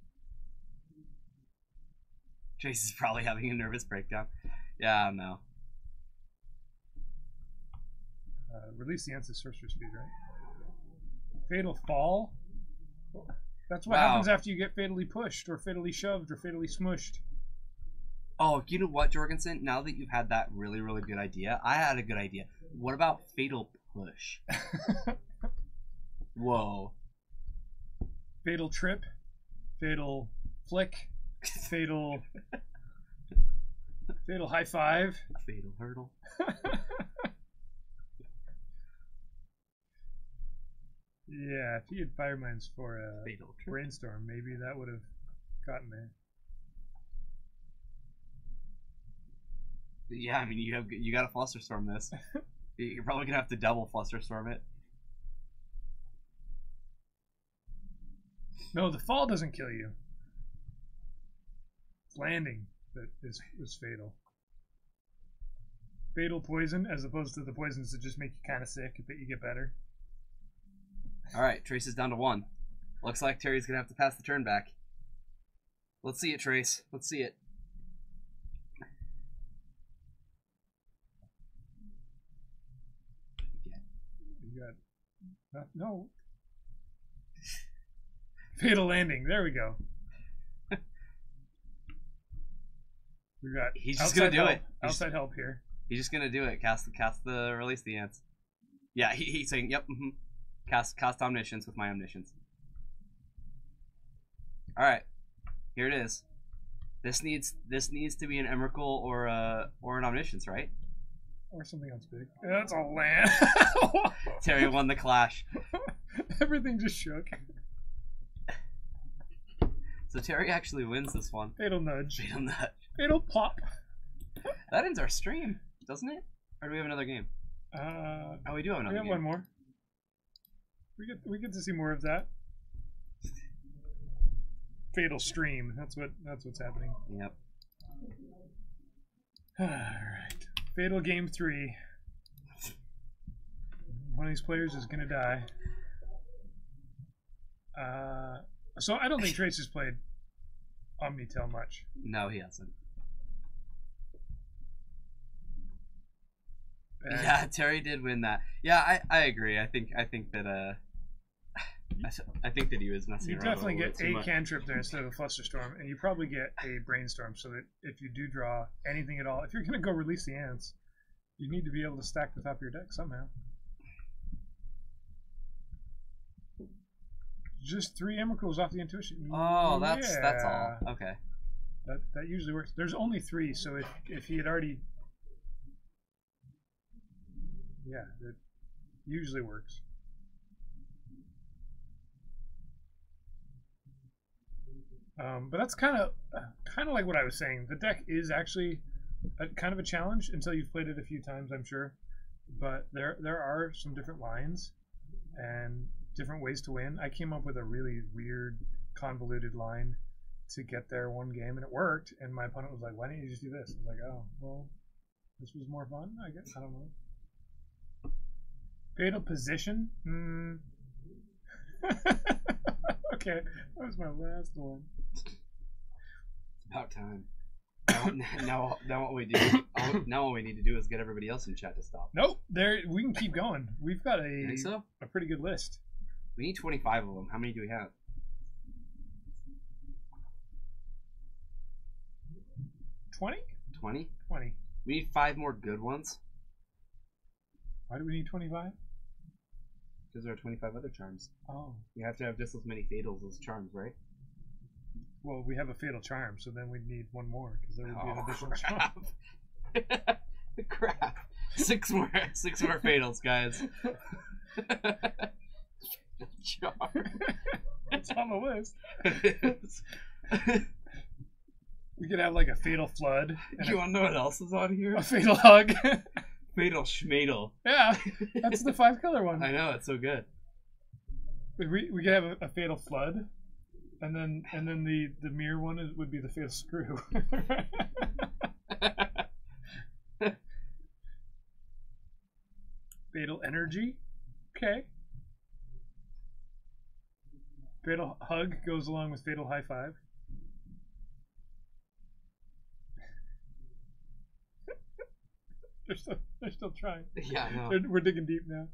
C: Trace is probably having a nervous breakdown. Yeah, no.
B: Release the Ants is sorcerer speed, right? Fatal Fall? That's what
C: Wow.
B: happens after you get fatally pushed, or fatally shoved, or fatally smushed.
C: Oh, you know what, Jorgensen? Now that you've had that really, really good idea, I had a good idea. What about Fatal Push? Whoa.
B: Fatal Trip, Fatal Flick, Fatal High Five.
C: Fatal Hurdle.
B: Yeah, if he had fire mines for a
C: Fatal trip.
B: brainstorm, maybe that would have gotten there.
C: Yeah, I mean you got to flusterstorm this. You're probably gonna have to double flusterstorm it.
B: No, the fall doesn't kill you. It's landing that is fatal. Fatal poison, as opposed to the poisons that just make you kind of sick, but you get better.
C: All right, Trace is down to 1. Looks like Terry's gonna have to pass the turn back. Let's see it, Trace. Let's see it.
B: You got no. Fatal landing. There we go. We got.
C: He's just gonna do
B: help,
C: it.
B: Outside help here.
C: He's just gonna do it. Cast the release the ants. Yeah, he's saying yep. Cast omniscience with my omniscience. All right, here it is. This needs to be an Emrakul or an omniscience, right?
B: Or something else big. That's a land.
C: Terry won the clash.
B: Everything just shook.
C: So Terry actually wins this one.
B: Fatal nudge.
C: Fatal nudge.
B: Fatal plop.
C: That ends our stream, doesn't it? Or do we have another game?
B: Oh,
C: we do have another
B: we have
C: game.
B: one more. We get to see more of that. Fatal stream. That's what's happening.
C: Yep.
B: All right. Fatal game 3. One of these players is gonna die. So I don't think Trace has played Omnitel much.
C: No, he hasn't.
B: And
C: Yeah, Terry did win that. Yeah, I agree. I think that I think that he was messing
B: you
C: around.
B: definitely
C: a little
B: get
C: bit too
B: a
C: much.
B: cantrip there instead of a flusterstorm, and you probably get a brainstorm. So that if you do draw anything at all, if you're gonna go release the ants, you need to be able to stack the top of your deck somehow. Just 3 Emrakuls off the intuition.
C: Oh, that's
B: Yeah.
C: all. Okay.
B: That usually works. There's only 3, so if he had already, yeah, that usually works. But that's kind of like what I was saying. The deck is actually kind of a challenge until you've played it a few times, I'm sure. But there are some different lines and different ways to win. I came up with a really weird, convoluted line to get there one game, and it worked. And my opponent was like, "Why didn't you just do this?" I was like, "Oh, well, this was more fun, I guess. I don't know." Fatal position. Okay, that was my last one.
C: About time. Now what we do? Now what we need to do is get everybody else in chat to stop.
B: Nope, there we can keep going. We've got
C: You think so?
B: a pretty good list.
C: We need 25 of them. How many do we have?
B: 20?
C: 20?
B: 20.
C: We need 5 more good ones.
B: Why do we need 25?
C: Because there are 25 other charms.
B: Oh,
C: You have to have just as many fatals as charms, right?
B: well, we have a fatal charm, so then we'd need one more because there would be an additional charm.
C: crap. Crap. 6 more fatals, guys. Charm.
B: It's on the list. We could have like a fatal flood. And
C: You want to know what else is on here?
B: a fatal hug.
C: Fatal Schmadel.
B: Yeah, that's the 5-color one.
C: I know, it's so good.
B: We could have a fatal flood, and then the mirror one would be the fatal screw. Fatal energy. Okay. Fatal hug goes along with fatal high five. They're still trying.
C: Yeah, no.
B: We're digging deep now.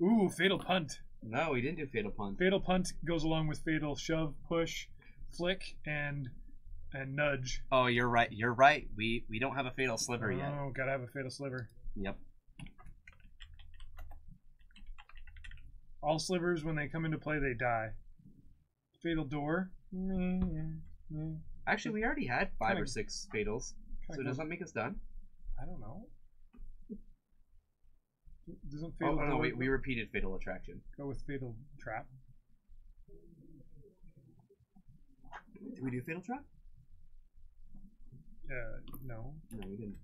B: Ooh, fatal punt.
C: No, we didn't do Fatal Punt.
B: Fatal punt goes along with fatal shove, push, flick, and nudge.
C: Oh, you're right. You're right. We don't have a Fatal Sliver yet.
B: Oh, gotta have a fatal sliver.
C: Yep.
B: All slivers, when they come into play, they die. Fatal door.
C: Actually, we already had 5
B: Kinda-
C: or 6 Fatals. So
B: Kinda
C: does that make us done?
B: I don't know. Doesn't
D: Oh,
B: Fatal?
D: no, we repeated Fatal Attraction.
B: go with Fatal Trap.
D: Did we do Fatal Trap?
B: No.
D: No, we didn't.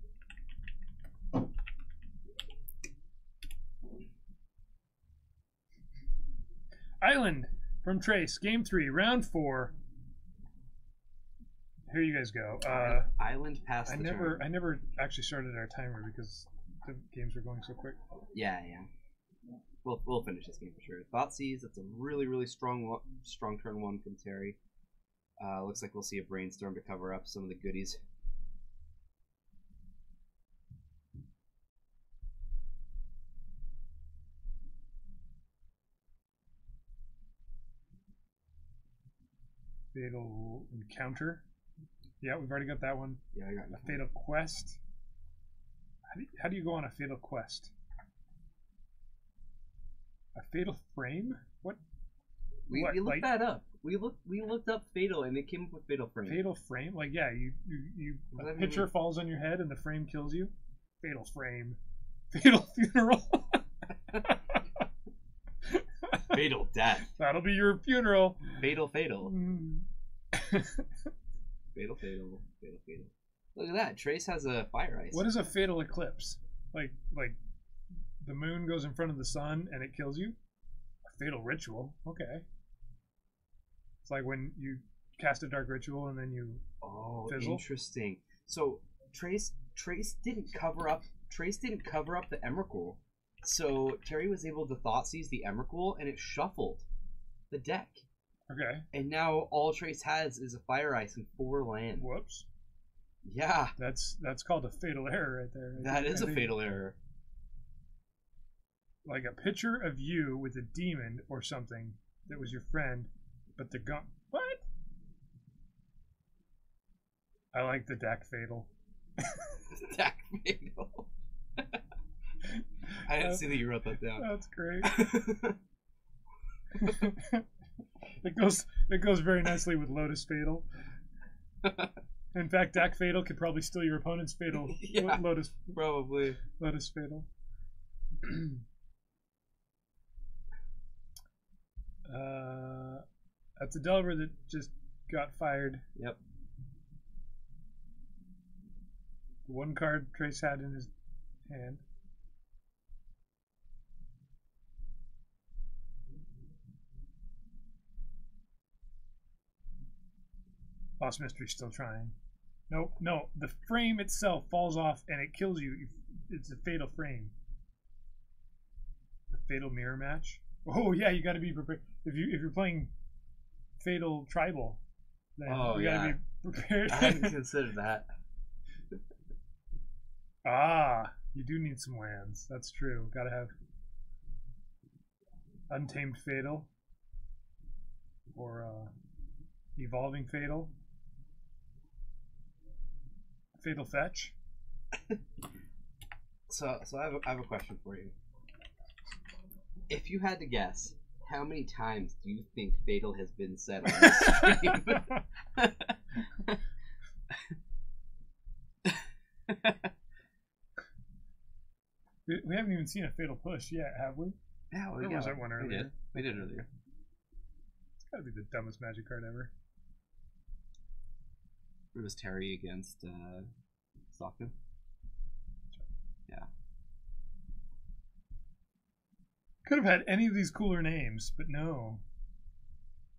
B: Island from Trace. Game 3, round 4. Here you guys go.
D: Island past
B: I
D: the
B: never
D: turn.
B: actually started our timer because the games were going so quick.
D: Yeah. We'll finish this game for sure. Thoughtseize, that's a really strong turn 1 from Terry. Looks like we'll see a Brainstorm to cover up some of the goodies.
B: Fatal Encounter. Yeah, we've already got that one.
D: Yeah, I got
B: A Fatal Quest. How do you go on a Fatal Quest? A Fatal Frame? What?
D: We
B: What,
D: looked
B: like-
D: that up. We looked up Fatal and it came up with Fatal Frame.
B: Fatal Frame? Like, yeah, you
D: What
B: a
D: does that
B: picture
D: mean?
B: falls on your head and the frame kills you. Fatal Frame. Fatal Funeral.
D: Fatal Death.
B: That'll be your funeral.
D: Fatal.
B: Mm.
D: Fatal. Look at that. Trace has a Fire Ice.
B: What is a fatal eclipse? Like the moon goes in front of the sun and it kills you? A fatal ritual. Okay. It's like when you cast a dark ritual and then you
D: Oh,
B: fizzle.
D: interesting. So Trace didn't cover up the Emrakul. So Terry was able to Thoughtseize the Emrakul and it shuffled the deck.
B: Okay.
D: And now all Trace has is a Fire Ice and 4 land.
B: Whoops.
D: Yeah,
B: That's called a fatal error right there.
D: that is
B: I
D: a
B: think-
D: fatal error.
B: Like a picture of you with a demon or something that was your friend, but they're gone. What? I like the deck fatal.
D: Deck fatal. I didn't see that you wrote that down.
B: That's great. It goes very nicely with Lotus Fatal. In fact, Deck Fatal could probably steal your opponent's Fatal.
D: Yeah.
B: Lotus
D: Probably.
B: Fatal. That's a Delver that just got fired.
D: Yep.
B: The one card Trace had in his hand. Lost Mystery's still trying. Nope, no. The frame itself falls off and it kills you. It's a fatal frame. The fatal mirror match. Oh yeah, you got to be prepared. If you're playing Fatal Tribal, then
D: Oh,
B: you got to
D: yeah.
B: be prepared.
D: I hadn't considered that.
B: You do need some lands. That's true. Got to have Untamed Fatal or Evolving Fatal. Fatal Fetch.
D: So I have a question for you. If you had to guess, how many times do you think Fatal has been said on this stream?
B: We haven't even seen a Fatal Push yet, have we?
D: Yeah,
B: There was that one
D: we
B: earlier.
D: did. We did earlier.
B: It's got to be the dumbest Magic card ever.
D: It was Terry against Stockton. Yeah.
B: Could have had any of these cooler names, but no.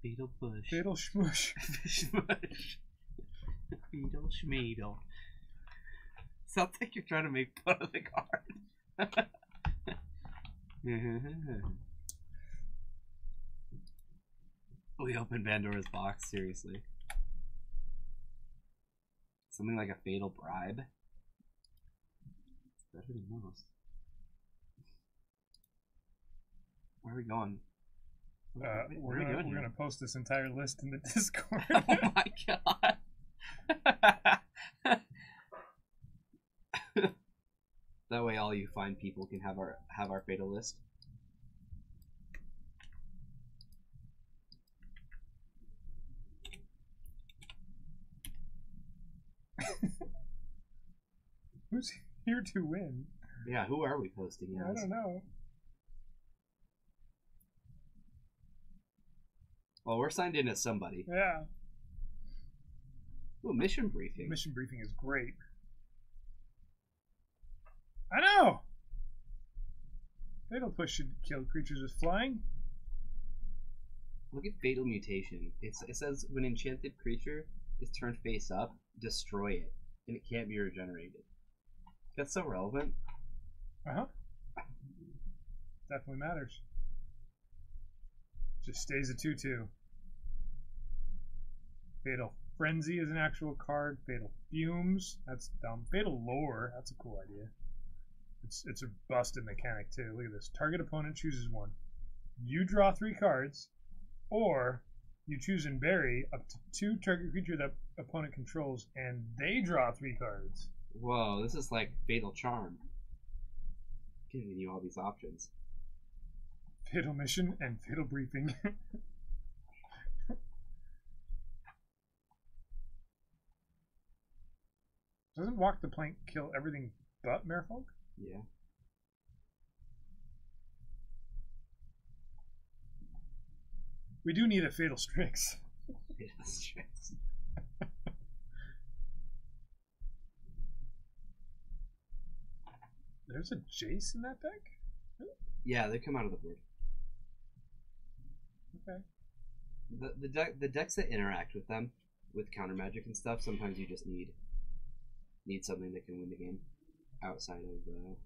D: Fatal Push.
B: Fatal Shmush.
D: Smush. Fatal Schmeedle. Sounds like you're trying to make fun of the card. We opened Pandora's box, seriously. Something like a fatal bribe. It's better than most. Where are we going? What are we
B: We're
D: doing here?
B: gonna post this entire list in the Discord.
D: Oh my god. That way all you fine people can have our fatal list.
B: Who's here to win?
D: Yeah, who are we posting
B: I
D: as?
B: don't know.
D: Well, we're signed in as somebody.
B: Yeah.
D: Ooh, mission briefing.
B: Mission briefing is great. I know! Fatal Push should kill creatures with flying.
D: Look at Fatal Mutation. It says when enchanted creature is turned face up, destroy it, and it can't be regenerated. That's so relevant.
B: Uh-huh. Definitely matters. Just stays a 2/2. Fatal Frenzy is an actual card. Fatal Fumes, that's dumb. Fatal Lore, that's a cool idea. It's a busted mechanic too. Look at this. Target opponent chooses one. You draw 3 cards, or you choose and bury up to 2 target creature that opponent controls, and they draw 3 cards.
D: Whoa, this is like Fatal Charm. Giving you all these options.
B: Fatal Mission and Fatal Briefing. Doesn't Walk the Plank kill everything but Merfolk?
D: Yeah.
B: We do need a Fatal Strix.
D: Fatal Strix.
B: There's a Jace in that deck?
D: Yeah, they come out of the board.
B: Okay.
D: The decks that interact with them, with counter magic and stuff, sometimes you just need something that can win the game outside of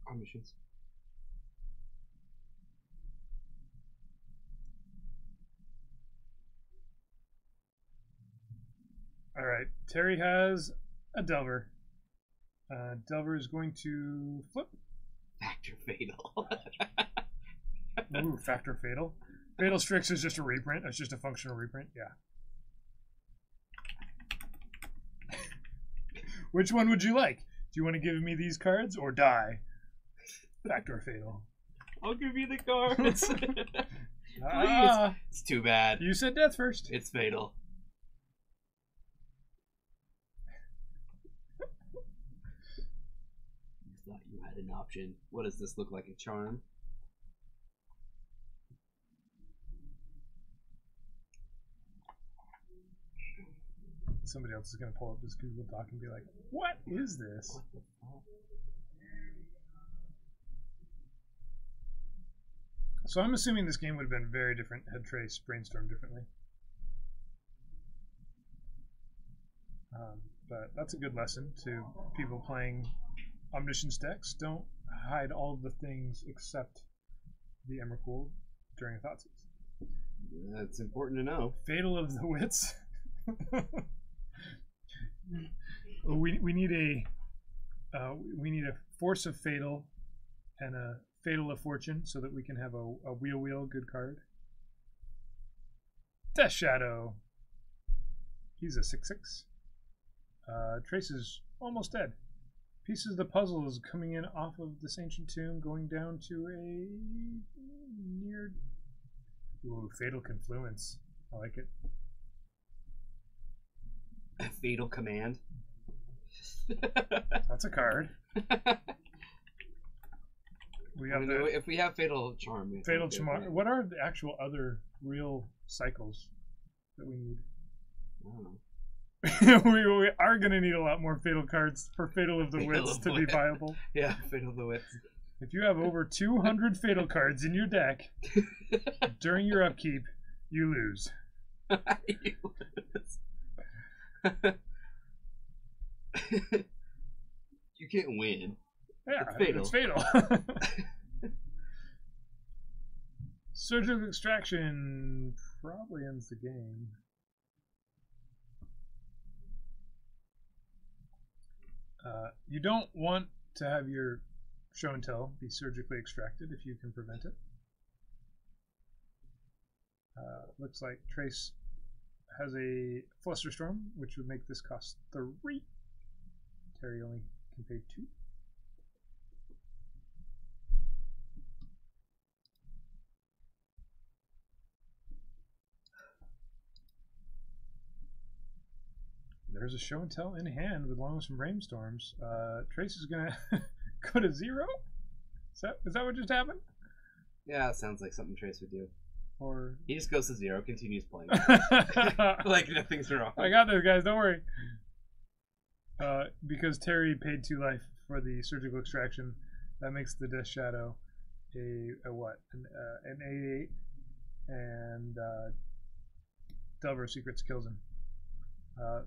D: our missions.
B: Alright, Terry has a Delver. Delver is going to flip.
D: Factor Fatal.
B: Ooh, Factor Fatal. Fatal Strix is just a reprint. It's just a functional reprint. Yeah. Which one would you like? Do you want to give me these cards or die? Factor Fatal.
D: I'll give you the cards. Please.
B: Ah,
D: It's too bad.
B: you said death first.
D: It's fatal. You thought you had an option. What does this look like? A charm?
B: Somebody else is going to pull up this Google Doc and be like, what is this?
D: What the fuck?
B: So I'm assuming this game would have been very different had Trace brainstormed differently. But that's a good lesson to people playing Omniscience decks. Don't hide all of the things except the Emrakul during a Thoughtseize.
D: That's important to know.
B: Fatal of the Wits. we need a Force of Fatal and a Fatal of Fortune so that we can have a wheel good card. Death Shadow. He's a 6/6. Trace is almost dead. Pieces of the puzzle is coming in off of this ancient tomb, going down to a near. Ooh, Fatal Confluence. I like it.
D: Fatal Command.
B: That's a card. We have
D: If we have Fatal Charm.
B: Fatal Charm. What are the actual other real cycles that we need?
D: I don't know.
B: we are going to need a lot more Fatal cards for Fatal of the
D: Fatal
B: Wits
D: of
B: to be
D: Wits.
B: viable.
D: Yeah, Fatal of the Wits.
B: If you have over 200 Fatal cards in your deck during your upkeep, you lose.
D: You can't win.
B: Yeah,
D: It's fatal.
B: It's fatal. Surgical Extraction probably ends the game. You don't want to have your show and tell be surgically extracted if you can prevent it. Looks like Trace has a Flusterstorm, which would make this cost 3. Terry only can pay 2. there's a show and tell in hand with along with some brainstorms. Trace is gonna go to 0. Is that what just happened?
D: Yeah, it sounds like something Trace would do.
B: Or
D: he just goes to 0, continues playing. Like nothing's wrong.
B: I got this, guys. Don't worry. Because Terry paid 2 life for the surgical extraction, that makes the Death Shadow a what? An 8/8, and Delver Secrets kills him.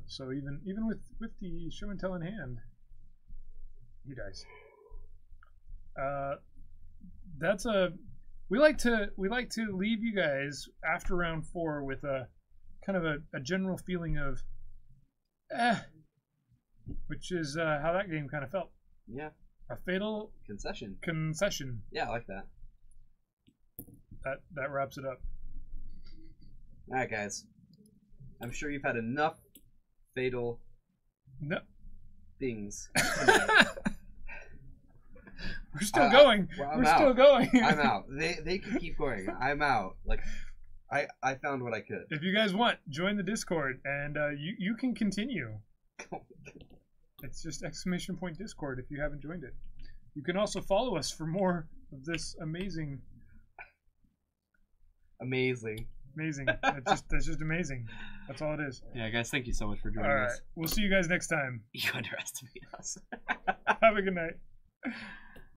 B: So even with the show and tell in hand, he dies. That's a we like to leave you guys after round 4 with a kind of a general feeling of which is how that game kind of felt.
D: Yeah.
B: A fatal
D: concession.
B: Yeah,
D: I like that.
B: That wraps it up.
D: All right, guys. I'm sure you've had enough fatal things tonight.
B: We're still going. We're still going.
D: I'm out. They can keep going. I'm out. Like, I found what I could.
B: If you guys want, join the Discord, and you can continue. It's just !Discord if you haven't joined it. You can also follow us for more of this amazing. That's just amazing. That's all it is.
C: Yeah, guys, thank you so much for joining us.
B: We'll see you guys next time.
C: You underestimate us.
B: Have a good night.